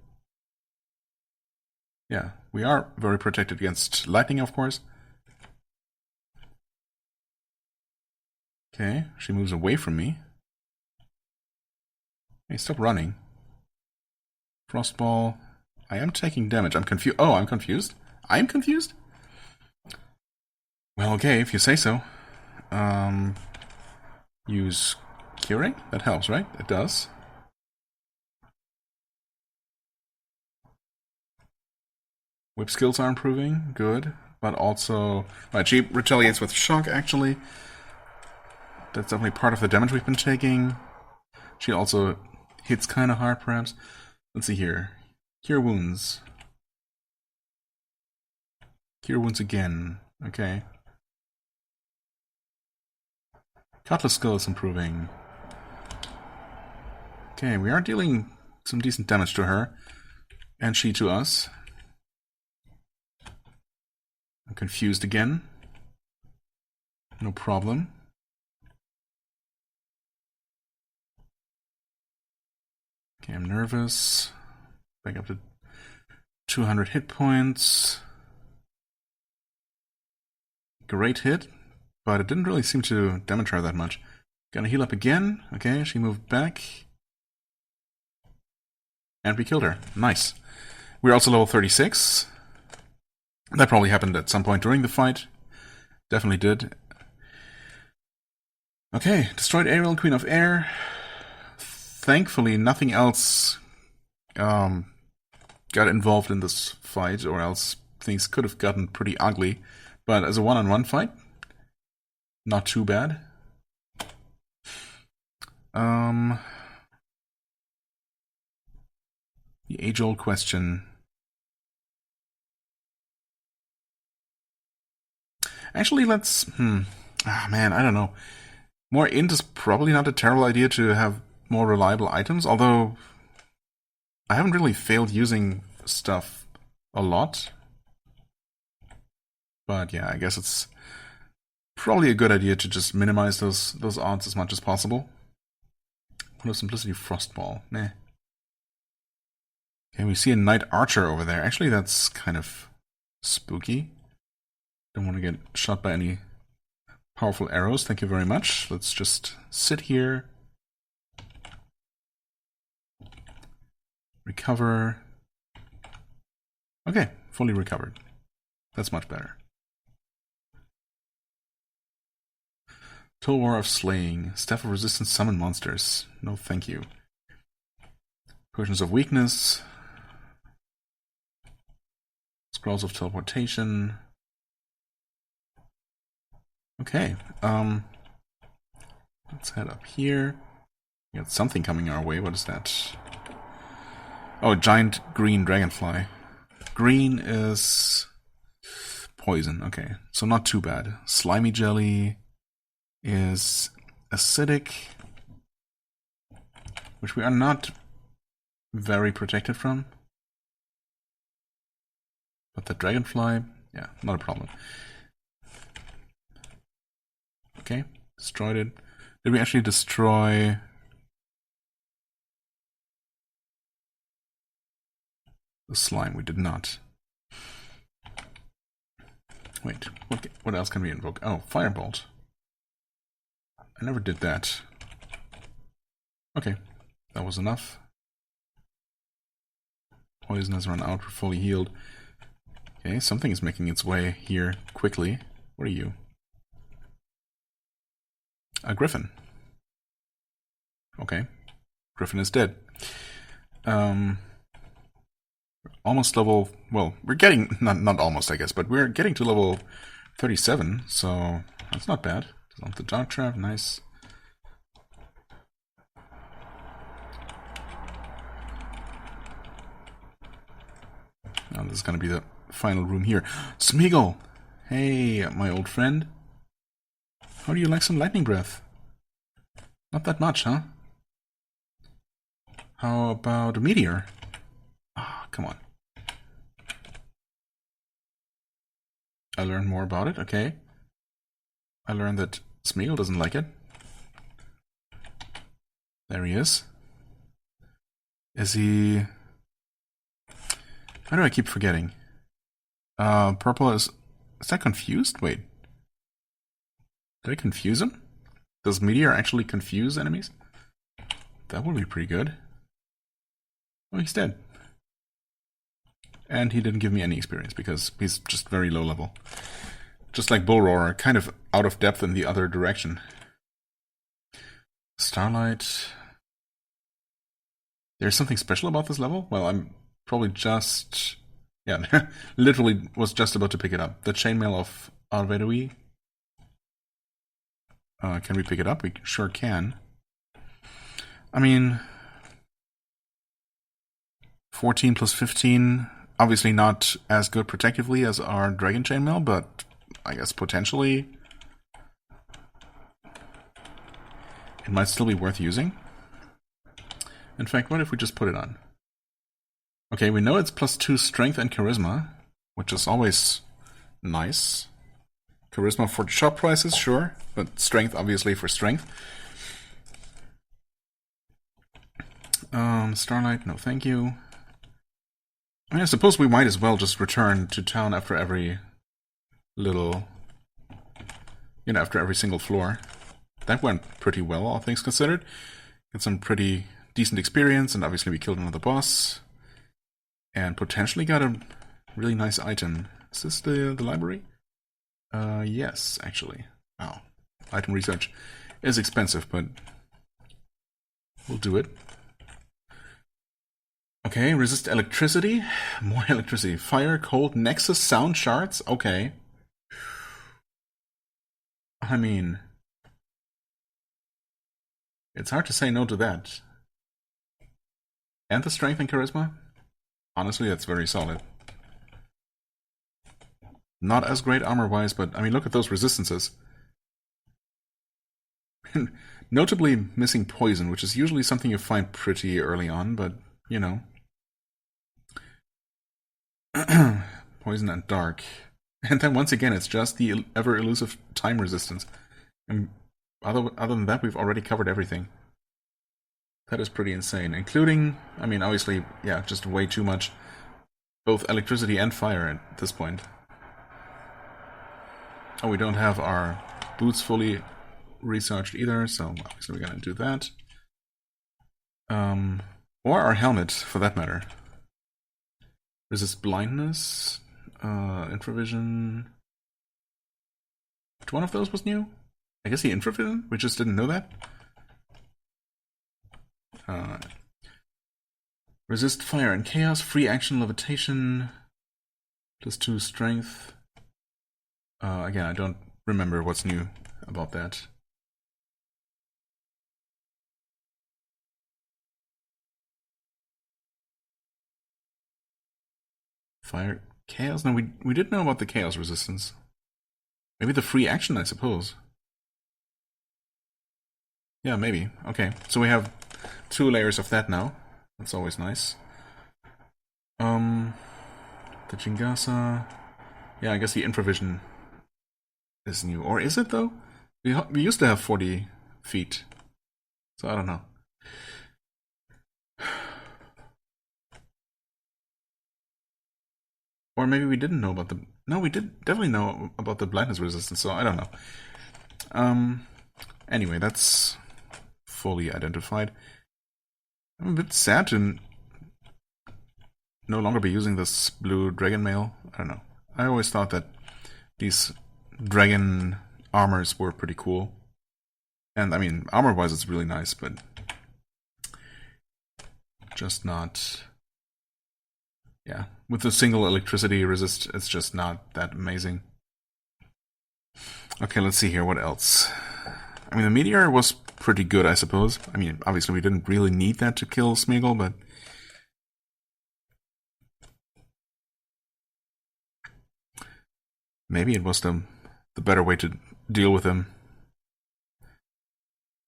S1: Yeah, we are very protected against lightning, of course. Okay, she moves away from me. Hey, stop running. Frostball. I am taking damage. I'm confused. Oh, I'm confused? I'm confused? Well, okay, if you say so. Use curing? That helps, right? It does. Whip skills are improving. Good. But also... Right, she retaliates with shock, actually. That's definitely part of the damage we've been taking. She also hits kind of hard, perhaps. Let's see here. Cure wounds. Cure wounds again. Okay. Cutlass skill is improving. Okay, we are dealing some decent damage to her. And she to us. I'm confused again. No problem. Okay, I'm nervous. Back up to 200 hit points. Great hit, but it didn't really seem to damage her that much. Gonna heal up again. Okay, she moved back. And we killed her. Nice. We're also level 36. That probably happened at some point during the fight. Definitely did. Okay, destroyed Ariel, Queen of Air. Thankfully, nothing else got involved in this fight, or else things could have gotten pretty ugly. But as a one-on-one fight, not too bad. The age-old question. Actually, let's... man, I don't know. More int is probably not a terrible idea to have more reliable items, although I haven't really failed using stuff a lot. But yeah, I guess it's probably a good idea to just minimize those odds as much as possible. What of Simplicity Frostball? Meh. Okay, we see a Knight Archer over there. Actually, that's kind of spooky. Don't want to get shot by any powerful arrows. Thank you very much. Let's just sit here. Recover. Okay, fully recovered. That's much better. Total War of Slaying. Staff of Resistance Summon Monsters. No thank you. Potions of Weakness. Scrolls of Teleportation. Okay, let's head up here. We got something coming our way. What is that? Oh, giant green dragonfly. Green is poison. Okay, so not too bad. Slimy jelly is acidic, which we are not very protected from. But the dragonfly, yeah, not a problem. Okay, destroyed it. Did we actually destroy... the slime? We did not. Wait, what else can we invoke? Oh, Firebolt. I never did that. Okay, that was enough. Poison has run out, we're fully healed. Okay, something is making its way here quickly. What are you? A griffin. Okay. Griffin is dead. Almost level... well, we're getting... not almost, I guess, but we're getting to level 37, so that's not bad. Dissolve the dart trap, nice. Now this is going to be the final room here. Smeagol! Hey, my old friend. How do you like some lightning breath? Not that much, huh? How about a meteor? Ah, come on. I learned more about it, okay. I learned that Smeagol doesn't like it. There he is. Is he... How do I keep forgetting? Purple is that confused? Wait. Did I confuse him? Does Meteor actually confuse enemies? That would be pretty good. Oh, he's dead. And he didn't give me any experience because he's just very low level. Just like Bullroarer, kind of out of depth in the other direction. Starlight. There's something special about this level? Well, I'm probably just... Yeah, literally was just about to pick it up. The chainmail of Alvedui. Can we pick it up? We sure can. I mean... 14 plus 15... Obviously not as good protectively as our Dragon Chainmail, but I guess potentially... It might still be worth using. In fact, what if we just put it on? Okay, we know it's plus 2 strength and charisma, which is always nice. Charisma for shop prices, sure, but strength obviously for strength. Starlight, no thank you. I mean, I suppose we might as well just return to town after every little... You know, after every single floor. That went pretty well, all things considered. Got some pretty decent experience, and obviously we killed another boss. And potentially got a really nice item. Is this the library? Yes, actually. Oh, item research is expensive, but we'll do it. Okay, resist electricity. More electricity. Fire, cold, nexus, sound shards. Okay. I mean... It's hard to say no to that. And the strength and charisma? Honestly, that's very solid. Not as great armor-wise, but, I mean, look at those resistances. Notably missing poison, which is usually something you find pretty early on, but, you know. Poison and dark. And then once again, it's just the ever-elusive time resistance. And other than that, we've already covered everything. That is pretty insane. Including, I mean, obviously, yeah, just way too much. Both electricity and fire at this point. Oh, we don't have our boots fully researched either, so obviously we're gonna do that. Or our helmet, for that matter. Resist blindness, infravision. Which one of those was new? I guess the infravision? We just didn't know that? Resist fire and chaos, free action, levitation, plus 2 strength. Again, I don't remember what's new about that. Fire, chaos? No, we did know about the chaos resistance. Maybe the free action, I suppose. Yeah, maybe. Okay, so we have 2 layers of that now. That's always nice. The Jingasa... Yeah, I guess the infravision is new. Or is it, though? We used to have 40 feet. So I don't know. Or maybe we didn't know about the... No, we did definitely know about the blindness resistance, so I don't know. Anyway, that's fully identified. I'm a bit sad to no longer be using this blue dragon mail. I don't know. I always thought that these dragon armors were pretty cool. And I mean, armor-wise it's really nice, but just not... Yeah, with the single electricity resist, it's just not that amazing. Okay, let's see here, what else? I mean, the meteor was pretty good, I suppose. I mean, obviously we didn't really need that to kill Smeagol, but... Maybe it was the better way to deal with him.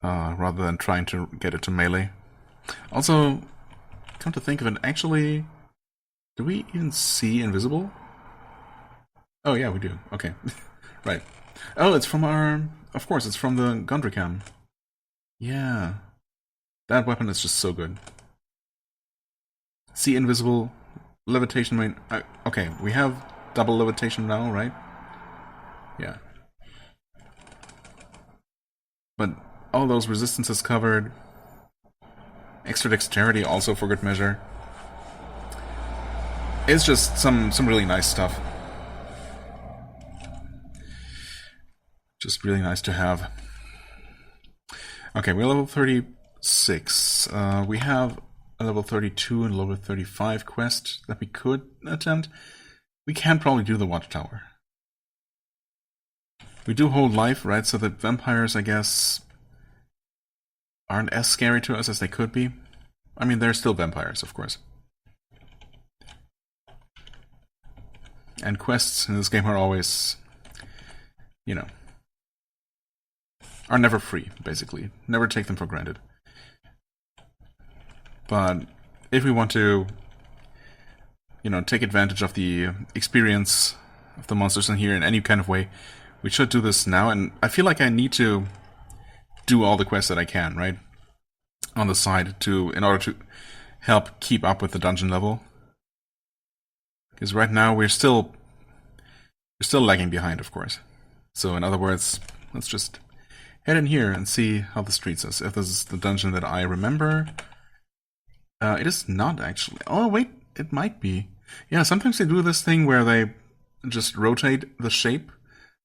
S1: Rather than trying to get it to melee. Also, come to think of it, actually, do we even see invisible? Oh yeah, we do. Okay. Right. Oh, it's from our... Of course, it's from the Gondricam. Yeah. That weapon is just so good. See invisible, levitation main... okay, we have double levitation now, right? Yeah. But all those resistances covered. Extra dexterity also for good measure. It's just some really nice stuff. Just really nice to have. Okay, we're level 36. We have a level 32 and level 35 quest that we could attempt. We can probably do the Watchtower. We do hold life, right? So the vampires, I guess, aren't as scary to us as they could be. I mean, they're still vampires, of course. And quests in this game are always, you know, are never free, basically. Never take them for granted. But if we want to, you know, take advantage of the experience of the monsters in here in any kind of way, we should do this now. And I feel like I need to do all the quests that I can, right? On the side in order to help keep up with the dungeon level. Because right now we're still lagging behind, of course. So in other words, let's just head in here and see how the streets is. If this is the dungeon that I remember. It is not actually. Oh wait, it might be. Yeah, sometimes they do this thing where they just rotate the shape.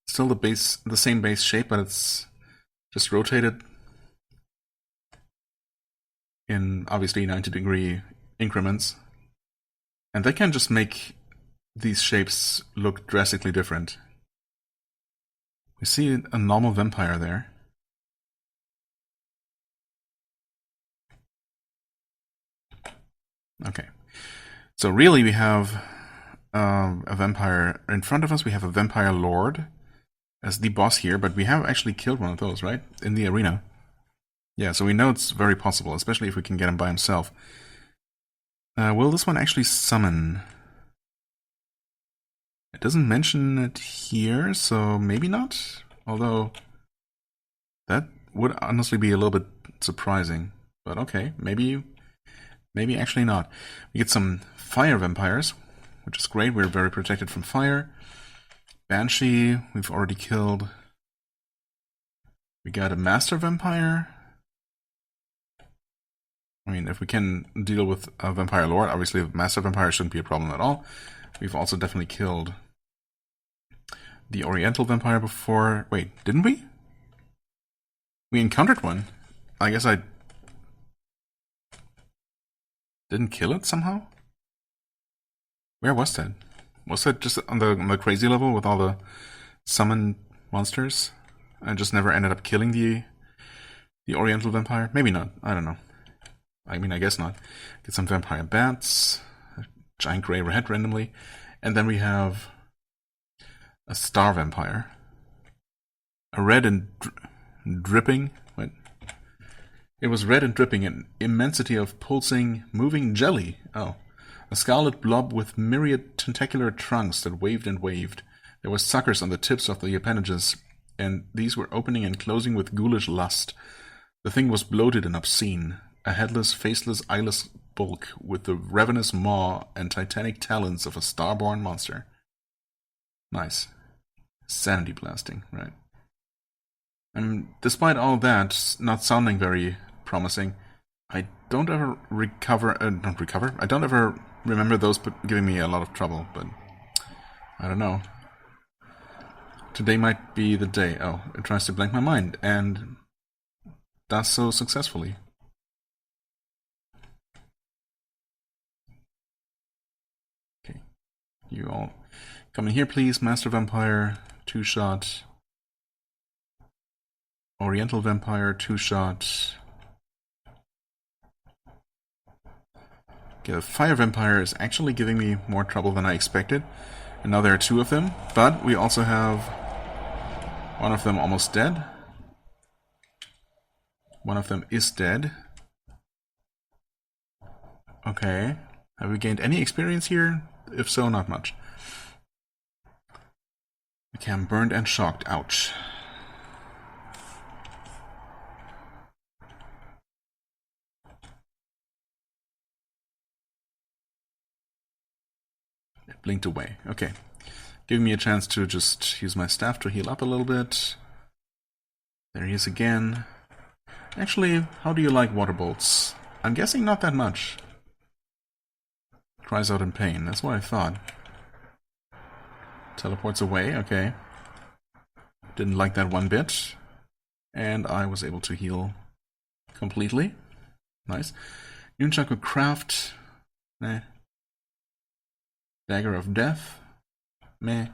S1: Still the same base shape, but it's just rotated in obviously 90-degree increments. And they can just make these shapes look drastically different. We see a normal vampire there. Okay. So really we have a vampire in front of us. We have a vampire lord as the boss here, but we have actually killed one of those, right? In the arena. Yeah, so we know it's very possible, especially if we can get him by himself. Will this one actually summon? It doesn't mention it here, so maybe not. Although, that would honestly be a little bit surprising. But okay, maybe actually not. We get some fire vampires, which is great. We're very protected from fire. Banshee, we've already killed. We got a master vampire. I mean, if we can deal with a vampire lord, obviously the master vampire shouldn't be a problem at all. We've also definitely killed the oriental vampire before. Wait, didn't we? We encountered one. I guess I didn't kill it somehow? Where was that? Was that just on the crazy level with all the summoned monsters? I just never ended up killing the oriental vampire? Maybe not. I don't know. I mean, I guess not. Get some vampire bats, a giant grey rat randomly, and then we have a star vampire. A red and dripping. What? It was red and dripping, an immensity of pulsing, moving jelly. Oh. A scarlet blob with myriad tentacular trunks that waved and waved. There were suckers on the tips of the appendages, and these were opening and closing with ghoulish lust. The thing was bloated and obscene. A headless, faceless, eyeless bulk with the ravenous maw and titanic talons of a starborn monster. Nice. Sanity blasting, right. And despite all that, not sounding very promising, I don't ever I don't ever remember those giving me a lot of trouble, but I don't know. Today might be the day. Oh, it tries to blank my mind, and does so successfully. Okay, you all come in here, please. Master Vampire, 2-shot. Oriental Vampire, 2-shot. Okay, the Fire Vampire is actually giving me more trouble than I expected. And now there are two of them, but we also have one of them almost dead. One of them is dead. Okay. Have we gained any experience here? If so, not much. Okay, I'm burned and shocked. Ouch. It blinked away. Okay. Giving me a chance to just use my staff to heal up a little bit. There he is again. Actually, how do you like water bolts? I'm guessing not that much. Cries out in pain. That's what I thought. Teleports away. Okay. Didn't like that one bit. And I was able to heal completely. Nice. Nunchaku Craft. Meh. Dagger of Death. Meh.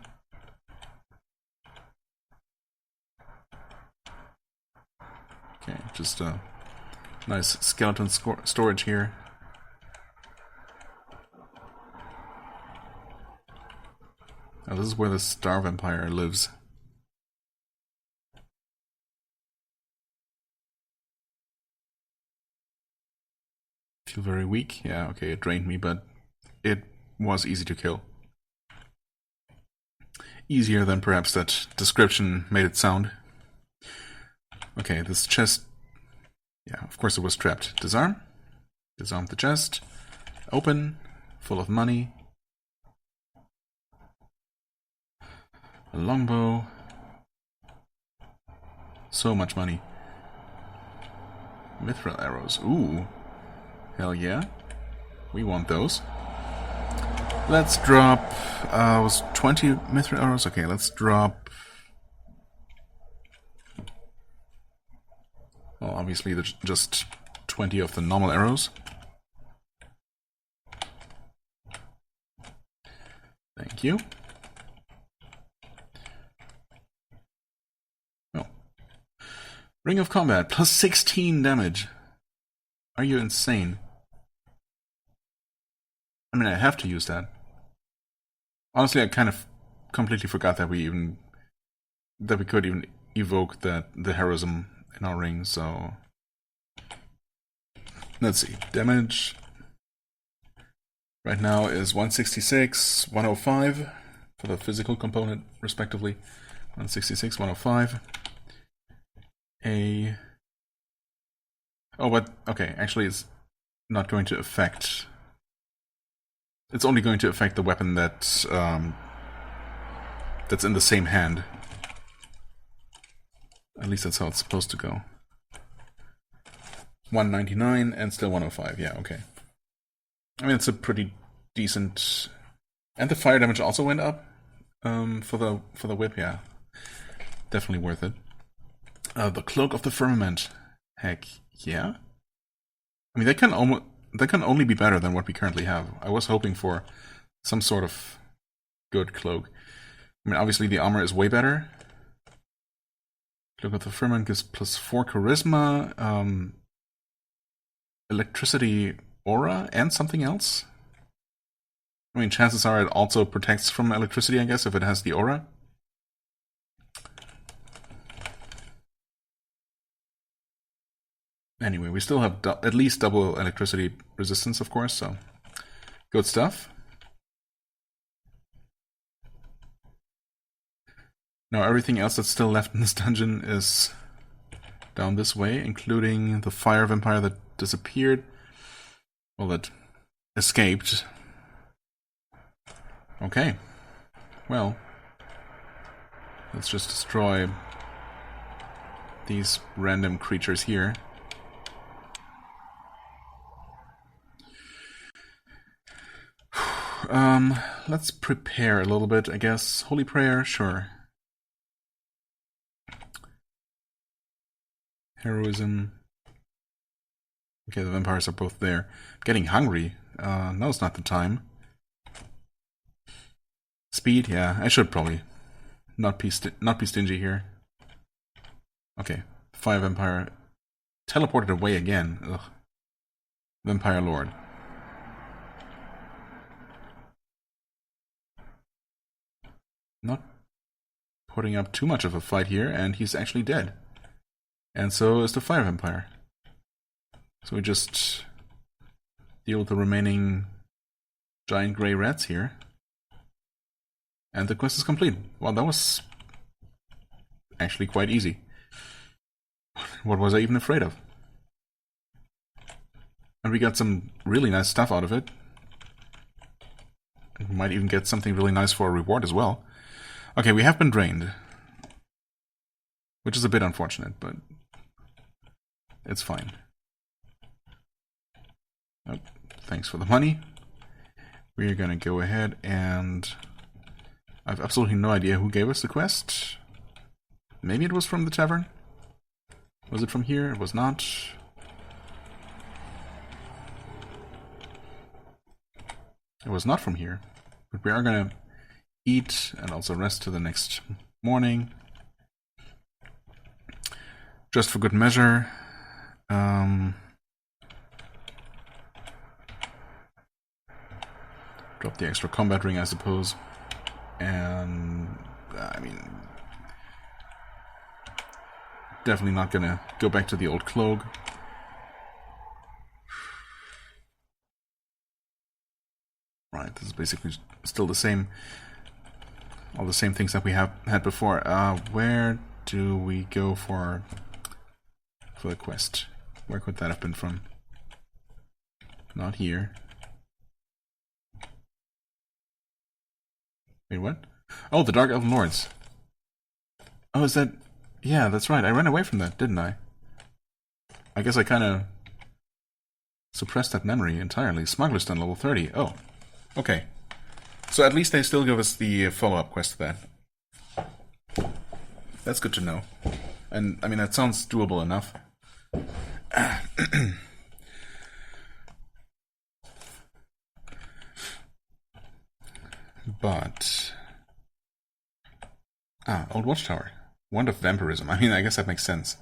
S1: Okay, just a nice skeleton storage here. Now this is where the Star Vampire lives. Feel very weak. Yeah, okay, it drained me, but it was easy to kill. Easier than perhaps that description made it sound. Okay, this chest... Yeah, of course it was trapped. Disarm. Disarm the chest. Open. Full of money. A longbow. So much money. Mithril arrows. Ooh. Hell yeah. We want those. Let's drop... was 20 mithril arrows? Okay, let's drop... Well, obviously there's just 20 of the normal arrows. Thank you. Oh. Ring of Combat, plus 16 damage. Are you insane? I mean, I have to use that. Honestly, I kind of completely forgot that we could even evoke the heroism in our ring, so... Let's see. Damage right now is 166, 105 for the physical component, respectively. 166, 105. Oh, but... Okay, actually it's not going to affect... It's only going to affect the weapon that's in the same hand. At least that's how it's supposed to go. 199 and still 105. Yeah, okay. I mean, it's a pretty decent... And the fire damage also went up for the whip, yeah. Definitely worth it. The Cloak of the Firmament. Heck, yeah. I mean, that can only be better than what we currently have. I was hoping for some sort of good cloak. I mean, obviously the armor is way better. Cloak of the Firmament gives plus 4 charisma, electricity aura, and something else. I mean, chances are it also protects from electricity, I guess, if it has the aura. Anyway, we still have at least double electricity resistance, of course, so good stuff. Now everything else that's still left in this dungeon is down this way, including the fire vampire that disappeared. Well, that escaped. Okay. Well, let's just destroy these random creatures here. Let's prepare a little bit, I guess. Holy Prayer, sure. Heroism. Okay, the vampires are both there. Getting hungry. Now's not the time. Speed, yeah, I should probably not be stingy here. Okay, fire vampire teleported away again. Ugh. Vampire Lord. not putting up too much of a fight here, and he's actually dead. And so is the fire vampire. So we just deal with the remaining giant grey rats here. And the quest is complete. Well, that was actually quite easy. What was I even afraid of? And we got some really nice stuff out of it. We might even get something really nice for a reward as well. Okay, we have been drained. Which is a bit unfortunate, but it's fine. Oh, thanks for the money. We're gonna go ahead and... I have absolutely no idea who gave us the quest. Maybe it was from the tavern? Was it from here? It was not. It was not from here. But we are gonna eat and also rest to the next morning. Just for good measure. Drop the extra combat ring, I suppose. And I mean, definitely not gonna go back to the old cloak. Right, this is basically still the same, all the same things that we have had before. Where do we go for the quest? Where could that have been from? Not here. Wait, what? Oh, the Dark Elven Lords. Oh, is that... Yeah, that's right. I ran away from that, didn't I? I guess I kind of suppressed that memory entirely. Smuggler's Done, level 30. Oh, okay. So at least they still give us the follow-up quest to that. That's good to know. And, I mean, that sounds doable enough. But... Old Watchtower. Wand of Vampirism. I mean, I guess that makes sense.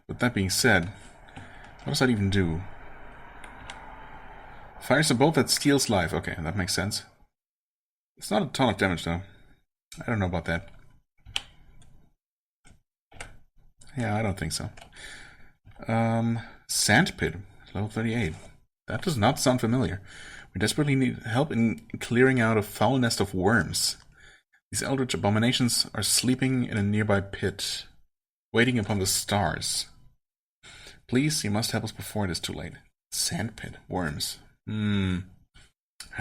S1: But that being said, what does that even do? Fires a bolt that steals life. Okay, that makes sense. It's not a ton of damage, though. I don't know about that. Yeah, I don't think so. Sandpit. Level 38. That does not sound familiar. We desperately need help in clearing out a foul nest of worms. These eldritch abominations are sleeping in a nearby pit, waiting upon the stars. Please, you must help us before it is too late. Sandpit. Worms. I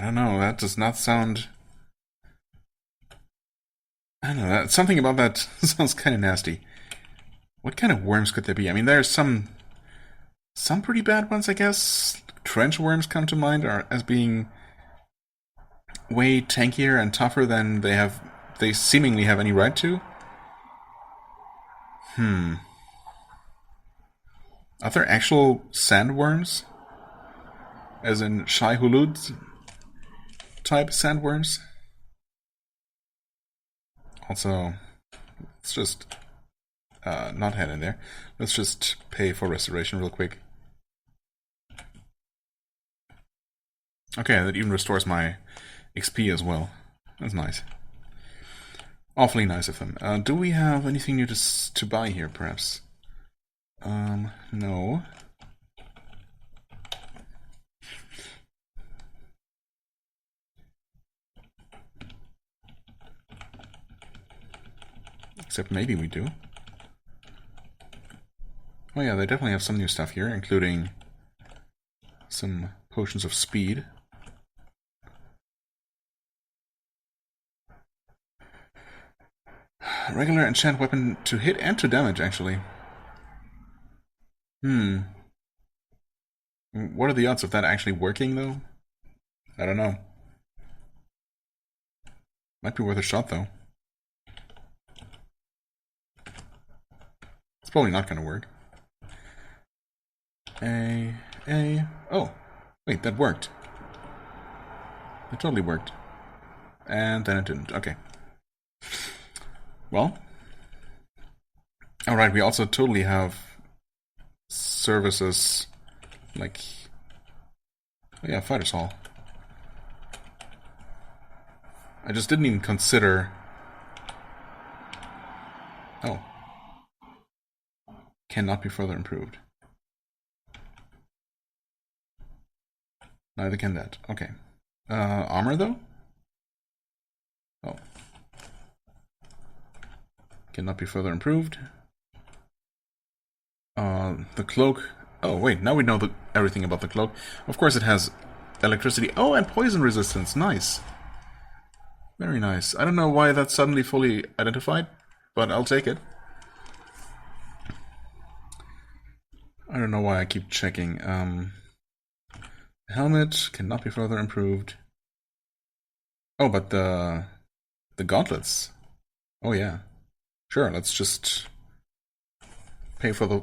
S1: don't know, that does not sound... I don't know, something about that sounds kind of nasty. What kind of worms could there be? I mean, there's some pretty bad ones, I guess. Trench worms come to mind as being way tankier and tougher than they seemingly have any right to. Are there actual sandworms? As in Shai Hulud type sandworms? Also, let's just not head in there. Let's just pay for restoration real quick. Okay, that even restores my XP as well. That's nice. Awfully nice of them. Do we have anything new to buy here, perhaps? No. Except maybe we do. Oh yeah, they definitely have some new stuff here, including some potions of speed. Regular enchant weapon to hit and to damage, actually. What are the odds of that actually working, though? I don't know. Might be worth a shot, though. It's probably not going to work. Oh, wait, that worked. It totally worked. And then it didn't. Okay. Well. Alright, we also totally have services like... Oh yeah, Fighter's Hall. I just didn't even consider... Oh. Cannot be further improved. Neither can that. Okay. Armor, though? Oh. Cannot be further improved. The cloak... Oh, wait, now we know everything about the cloak. Of course it has electricity. Oh, and poison resistance. Nice. Very nice. I don't know why that's suddenly fully identified, but I'll take it. I don't know why I keep checking. Helmet cannot be further improved. Oh, but the gauntlets. Oh yeah. Sure, let's just pay for the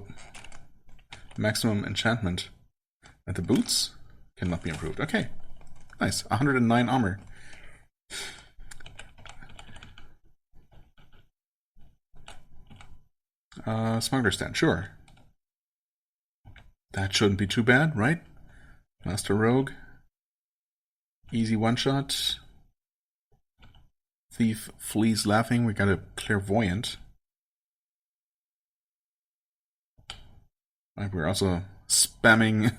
S1: maximum enchantment. And the boots cannot be improved. Okay. Nice. 109 armor. Smuggler stand, sure. That shouldn't be too bad, right? Master Rogue. Easy one-shot. Thief flees laughing. We got a clairvoyant. Right, we're also spamming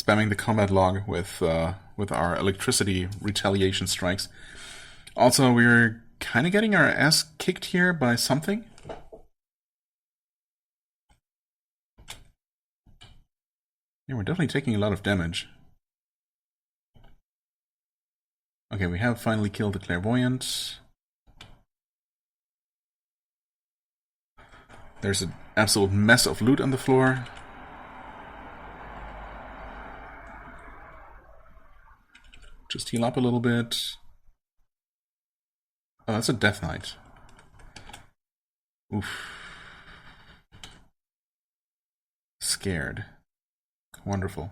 S1: the combat log with our electricity retaliation strikes. Also, we're kind of getting our ass kicked here by something. Yeah, we're definitely taking a lot of damage. Okay, we have finally killed the clairvoyant. There's an absolute mess of loot on the floor. Just heal up a little bit. Oh, that's a Death Knight. Oof. Scared. Wonderful.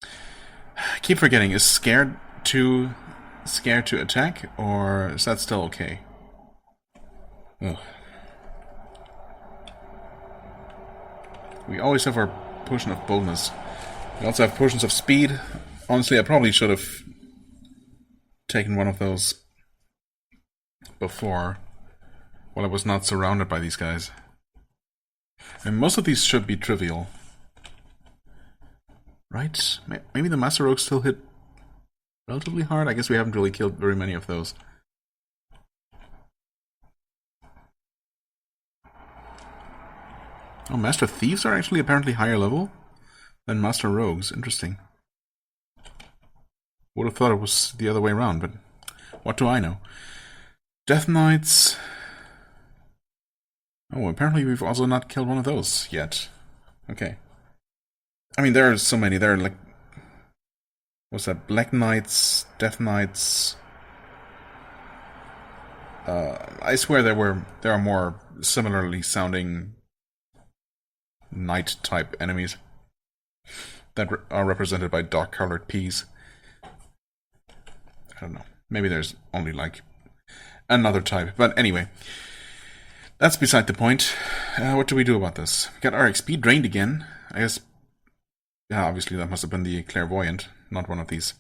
S1: I keep forgetting, is scared to attack, or is that still okay? Ugh. We always have our potion of boldness. We also have potions of speed. Honestly, I probably should have taken one of those before, while I was not surrounded by these guys. And most of these should be trivial. Right? Maybe the Master Rogues still hit relatively hard? I guess we haven't really killed very many of those. Oh, Master Thieves are actually apparently higher level than Master Rogues. Interesting. Would have thought it was the other way around, but what do I know? Death Knights. Oh, apparently we've also not killed one of those yet. Okay. I mean, there are so many. There are like... What's that? Black Knights, Death Knights... I swear there are more similarly sounding Knight-type enemies that are represented by dark-colored P's. I don't know. Maybe there's only like another type. But anyway, that's beside the point. What do we do about this? We got our XP drained again. I guess... Yeah, obviously that must have been the Clairvoyant, not one of these.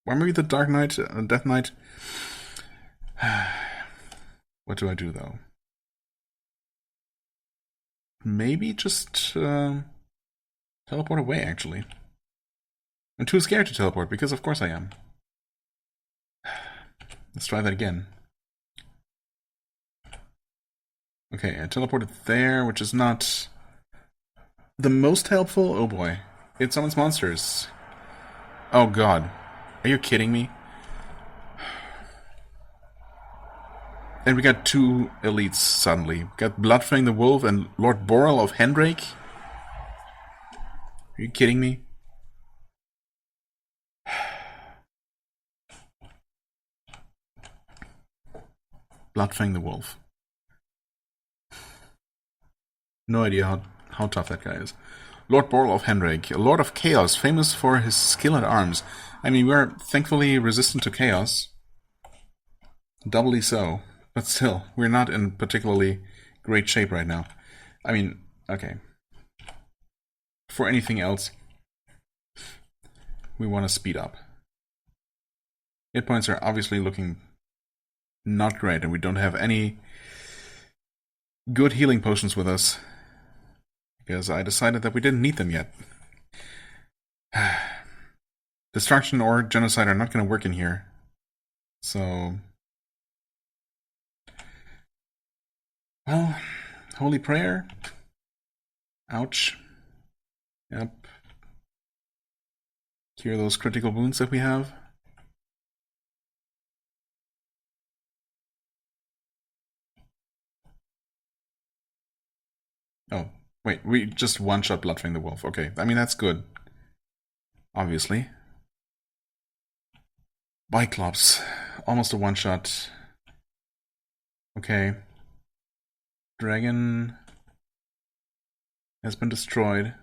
S1: Or maybe the Dark Knight, Death Knight. What do I do, though? Maybe just teleport away, actually. I'm too scared to teleport, because of course I am. Let's try that again. Okay, I teleported there, which is not the most helpful. Oh boy. It summons monsters. Oh god. Are you kidding me? And we got two elites suddenly. We got Bloodfang the Wolf and Lord Boral of Hendrake. Are you kidding me? Bloodfang the Wolf. No idea how tough that guy is. Lord Boral of Hendrake, a Lord of Chaos, famous for his skill at arms. I mean, we're thankfully resistant to chaos. Doubly so. But still, we're not in particularly great shape right now. I mean, okay. For anything else, we want to speed up. Hit points are obviously looking not great, and we don't have any good healing potions with us, because I decided that we didn't need them yet. Destruction or genocide are not going to work in here. So, well, holy prayer. Ouch. Yep. Cure those critical wounds that we have. Oh, wait, we just one-shot Bloodfang the Wolf. Okay, I mean, that's good. Obviously. Biclops. Almost a one-shot. Okay. Dragon has been destroyed.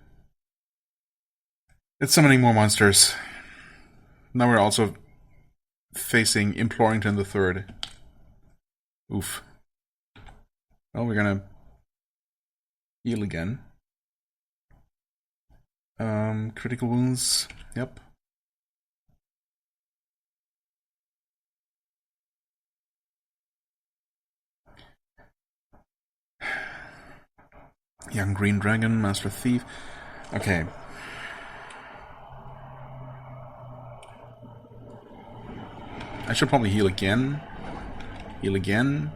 S1: It's summoning more monsters. Now we're also facing Implorington the Third. Oof. Well, we're gonna heal again. Critical wounds. Yep. Young Green Dragon, Master Thief. Okay. I should probably heal again. Heal again.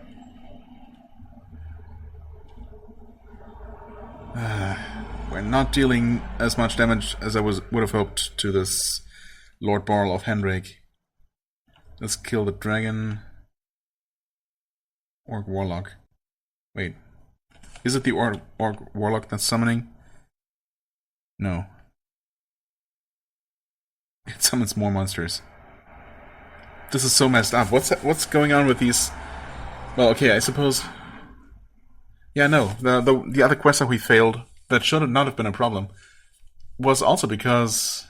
S1: We're not dealing as much damage as I would have hoped to this Lord Barl of Henrik. Let's kill the dragon. Orc Warlock. Wait. Is it the Orc Warlock that's summoning? No. It summons more monsters. This is so messed up. What's going on with these? Well, okay, I suppose. Yeah, no. The other quest that we failed, that should not have been a problem, was also because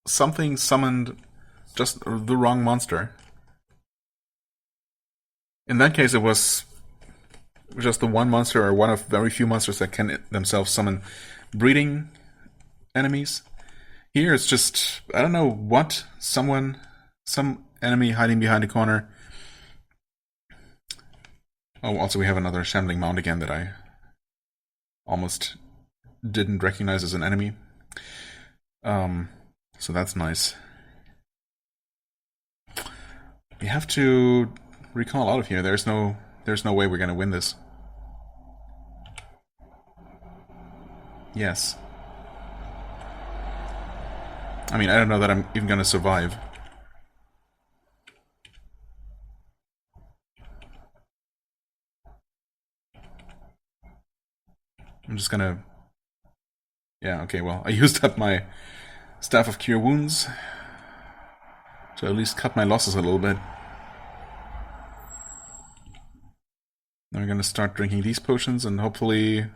S1: something summoned just the wrong monster. In that case, it was just the one monster, or one of very few monsters that can themselves summon breeding enemies. Here it's just, I don't know what, some enemy hiding behind a corner. Oh, also we have another shambling mound again that I almost didn't recognize as an enemy. So that's nice. We have to recall out of here. There's no way we're gonna win this. Yes. I mean, I don't know that I'm even gonna survive. I'm just gonna... Yeah, okay, well, I used up my Staff of Cure Wounds to at least cut my losses a little bit. Now we're gonna start drinking these potions and hopefully...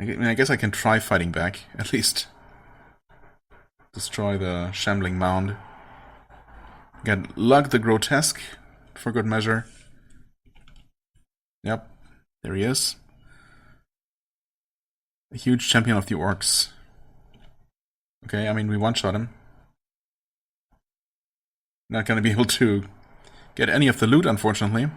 S1: I guess I can try fighting back, at least. Destroy the shambling mound. Get Lug the Grotesque, for good measure. Yep, there he is. A huge champion of the orcs. Okay, I mean, we one-shot him. Not gonna be able to get any of the loot, unfortunately.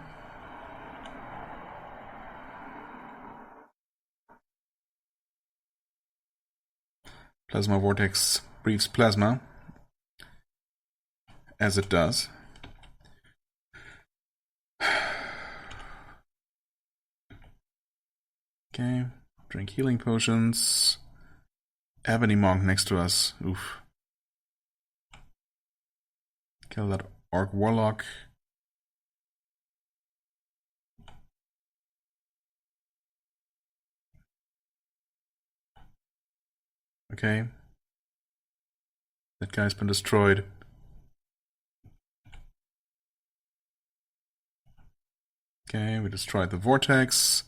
S1: Plasma Vortex breathes plasma. As it does. Okay, drink healing potions. Ebony Monk next to us. Oof. Kill that Orc Warlock. Okay. That guy's been destroyed. Okay, we destroyed the Vortex.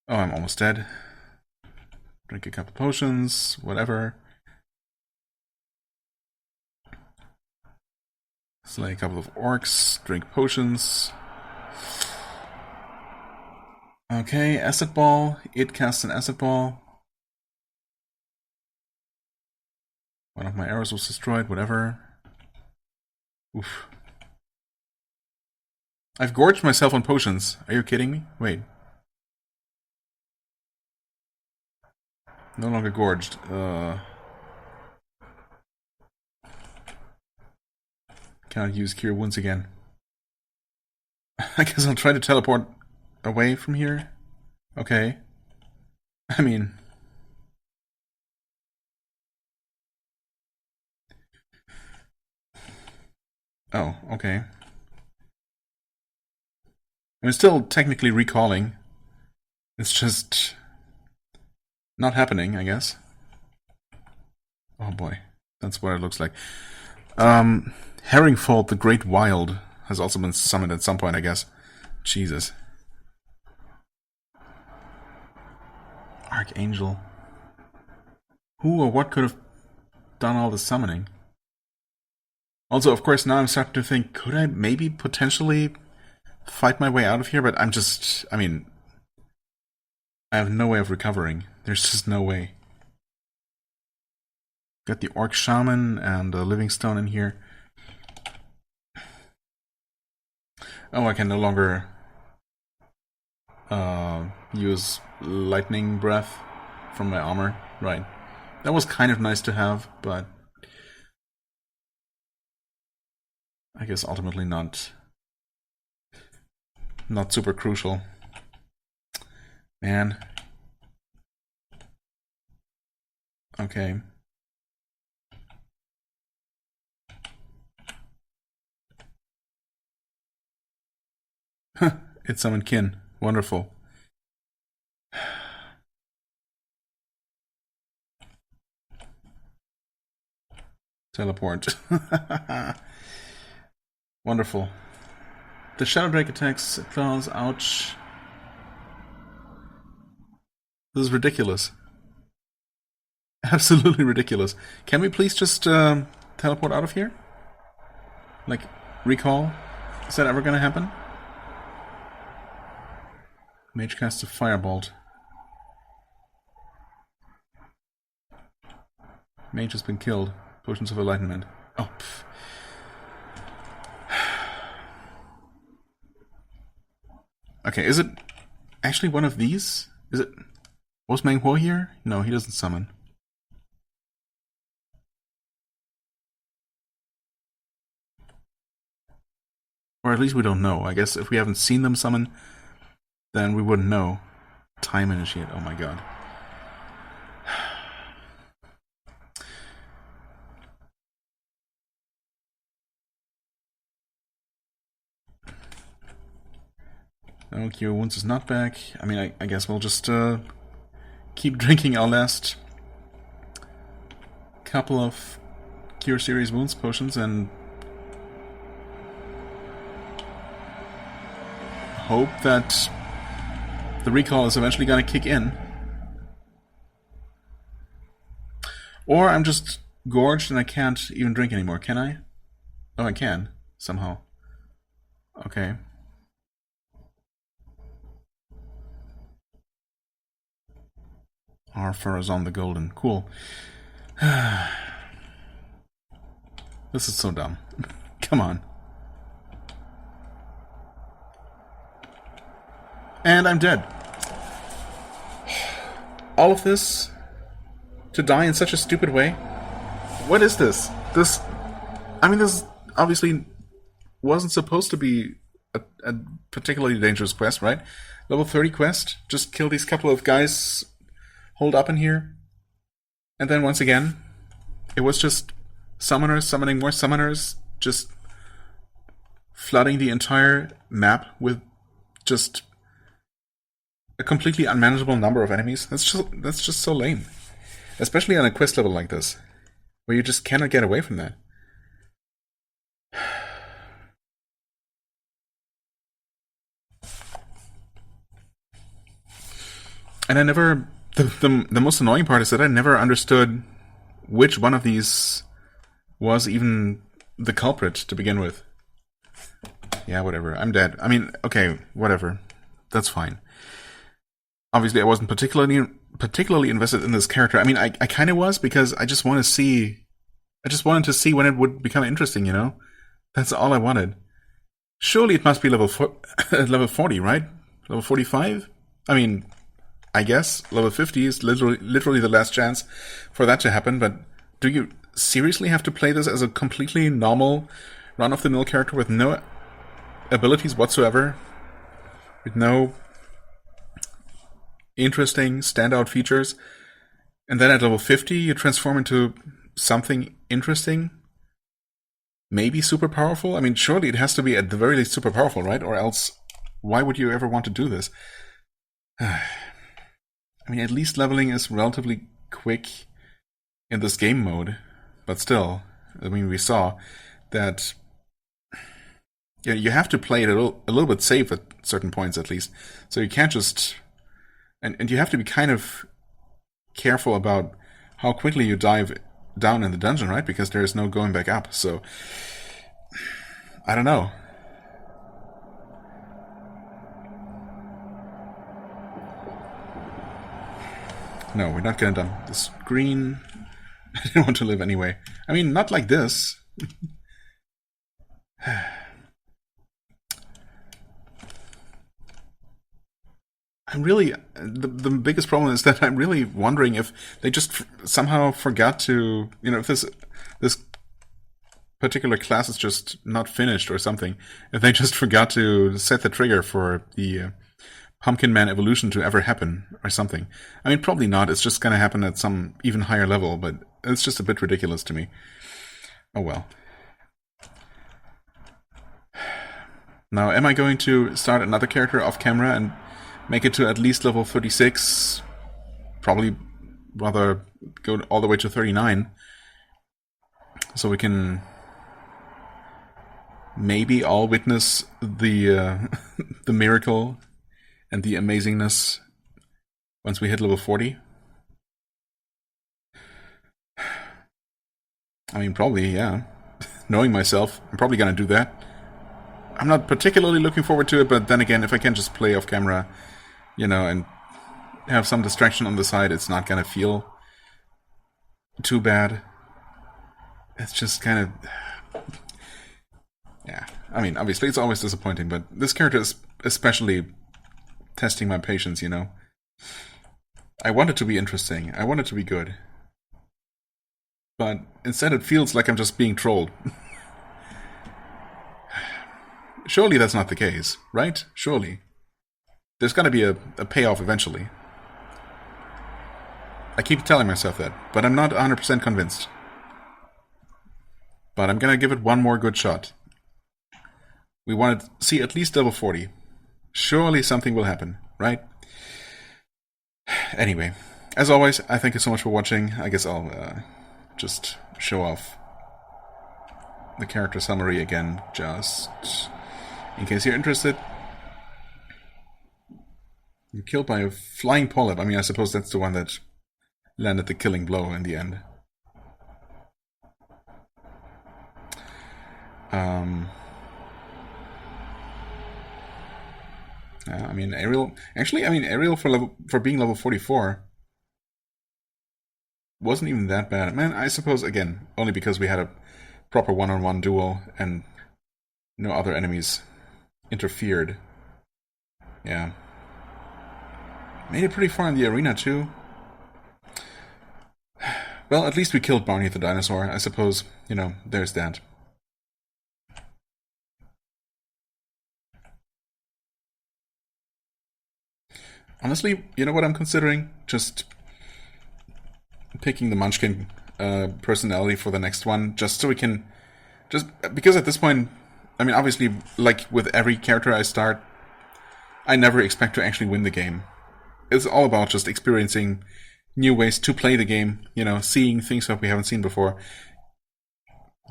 S1: Oh, I'm almost dead. Drink a couple potions, whatever. Slay a couple of orcs, drink potions. Okay, Acid Ball. It casts an Acid Ball. One of my arrows was destroyed, whatever. Oof. I've gorged myself on potions. Are you kidding me? Wait. No longer gorged. Cannot use Cure Wounds again. I guess I'll try to teleport away from here. Okay. I mean... Oh, okay. I'm still technically recalling. It's just... not happening, I guess. Oh boy. That's what it looks like. Herringfold the Great Wild has also been summoned at some point, I guess. Jesus. Archangel. Who or what could have done all the summoning? Also, of course, now I'm starting to think, could I maybe potentially fight my way out of here? But I'm just... I mean... I have no way of recovering. There's just no way. Got the Orc Shaman and the Living Stone in here. Oh, I can no longer use Lightning Breath from my armor. Right. That was kind of nice to have, but I guess ultimately not super crucial. Man. Okay. It summoned kin. Wonderful. Teleport. Wonderful. The Shadow Drake attacks claws. Ouch. This is ridiculous. Absolutely ridiculous. Can we please just teleport out of here? Like, recall? Is that ever gonna happen? Mage casts a firebolt. Mage has been killed. Potions of Enlightenment. Oh, pff. Okay, is it actually one of these? Is it... Was Meng Huo here? No, he doesn't summon. Or at least we don't know. I guess if we haven't seen them summon, then we wouldn't know. Time initiate. Oh my god. No, Cure Wounds is not back. I mean, I guess we'll just keep drinking our last couple of Cure Series Wounds potions and hope that the recall is eventually going to kick in. Or I'm just gorged and I can't even drink anymore, can I? Oh, I can, somehow. Okay. Our Farazon the Golden. Cool. This is so dumb. Come on. And I'm dead. All of this to die in such a stupid way? What is this? This obviously wasn't supposed to be a particularly dangerous quest, right? Level 30 quest. Just kill these couple of guys holed up in here. And then once again, it was just summoners summoning more summoners, just flooding the entire map with just a completely unmanageable number of enemies. That's just so lame. Especially on a quest level like this, where you just cannot get away from that. And I never... The most annoying part is that I never understood which one of these was even the culprit to begin with. Yeah, whatever. I'm dead. I mean, okay, whatever. That's fine. Obviously, I wasn't particularly invested in this character. I mean, I kind of was, because I just want to see I just wanted to see when it would become interesting, you know? That's all I wanted. Surely it must be level 40, right? Level 45? I mean, I guess level 50 is literally the last chance for that to happen, but do you seriously have to play this as a completely normal, run-of-the-mill character with no abilities whatsoever? With no interesting standout features? And then at level 50 you transform into something interesting? Maybe super powerful? I mean, surely it has to be at the very least super powerful, right? Or else, why would you ever want to do this? I mean, at least leveling is relatively quick in this game mode. But still, I mean, we saw that you have to play it a little bit safe at certain points, at least. So you can't just... And you have to be kind of careful about how quickly you dive down in the dungeon, right? Because there's no going back up. So, I don't know. No, we're not gonna dump this green. I didn't want to live anyway. I mean, not like this. I'm really... The biggest problem is that I'm really wondering if they just somehow forgot to... You know, if this particular class is just not finished or something. If they just forgot to set the trigger for the Pumpkin Man evolution to ever happen or something. I mean, probably not. It's just going to happen at some even higher level, but it's just a bit ridiculous to me. Oh well. Now, am I going to start another character off camera and make it to at least level 36? Probably rather go all the way to 39. So we can maybe all witness the the miracle and the amazingness once we hit level 40. I mean, probably, yeah. Knowing myself, I'm probably gonna do that. I'm not particularly looking forward to it, but then again, if I can just play off camera, you know, and have some distraction on the side, it's not gonna feel too bad. It's just kind of... Yeah, I mean, obviously it's always disappointing, but this character is especially testing my patience, you know? I want it to be interesting, I want it to be good. But instead it feels like I'm just being trolled. Surely that's not the case, right? Surely. There's gotta be a payoff eventually. I keep telling myself that, but I'm not 100% convinced. But I'm gonna give it one more good shot. We want to see at least level 40. Surely something will happen, right? Anyway, as always, I thank you so much for watching. I guess I'll just show off the character summary again, just in case you're interested. You're killed by a flying polyp. I mean, I suppose that's the one that landed the killing blow in the end. I mean, Ariel... Actually, I mean, Ariel for being level 44 wasn't even that bad. Man, I suppose, again, only because we had a proper one-on-one duel and no other enemies interfered. Yeah. Made it pretty far in the arena, too. Well, at least we killed Barney the dinosaur. I suppose, you know, there's that. Honestly, you know what I'm considering? Just picking the Munchkin personality for the next one, just so we can... Just because at this point, I mean, obviously, like with every character I start, I never expect to actually win the game. It's all about just experiencing new ways to play the game, you know, seeing things that we haven't seen before,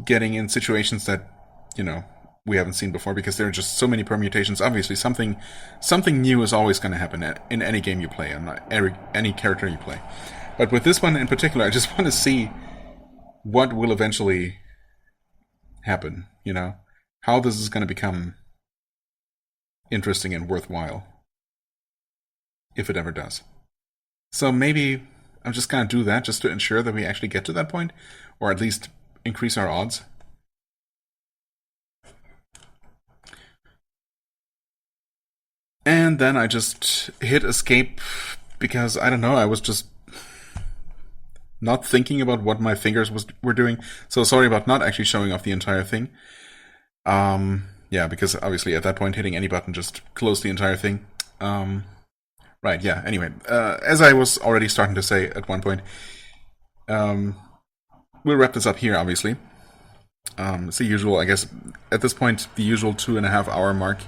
S1: getting in situations that, you know, we haven't seen before, because there are just so many permutations. Obviously, something new is always going to happen in any game you play, and any character you play. But with this one in particular, I just want to see what will eventually happen, you know? How this is going to become interesting and worthwhile. If it ever does. So maybe I'm just going to do that just to ensure that we actually get to that point, or at least increase our odds. And then I just hit escape because, I don't know, I was just not thinking about what my fingers were doing. So sorry about not actually showing off the entire thing. Yeah, because obviously at that point hitting any button just closed the entire thing. Right, yeah, anyway. As I was already starting to say at one point, we'll wrap this up here, obviously. It's the usual, I guess, at this point, the usual 2.5 hour mark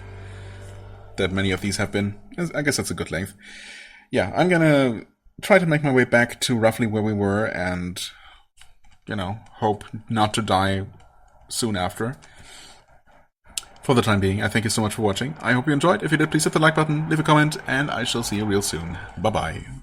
S1: that many of these have been. I guess that's a good length. Yeah, I'm gonna try to make my way back to roughly where we were and, you know, hope not to die soon after. For the time being, I thank you so much for watching. I hope you enjoyed. If you did, please hit the like button, leave a comment, and I shall see you real soon. Bye-bye.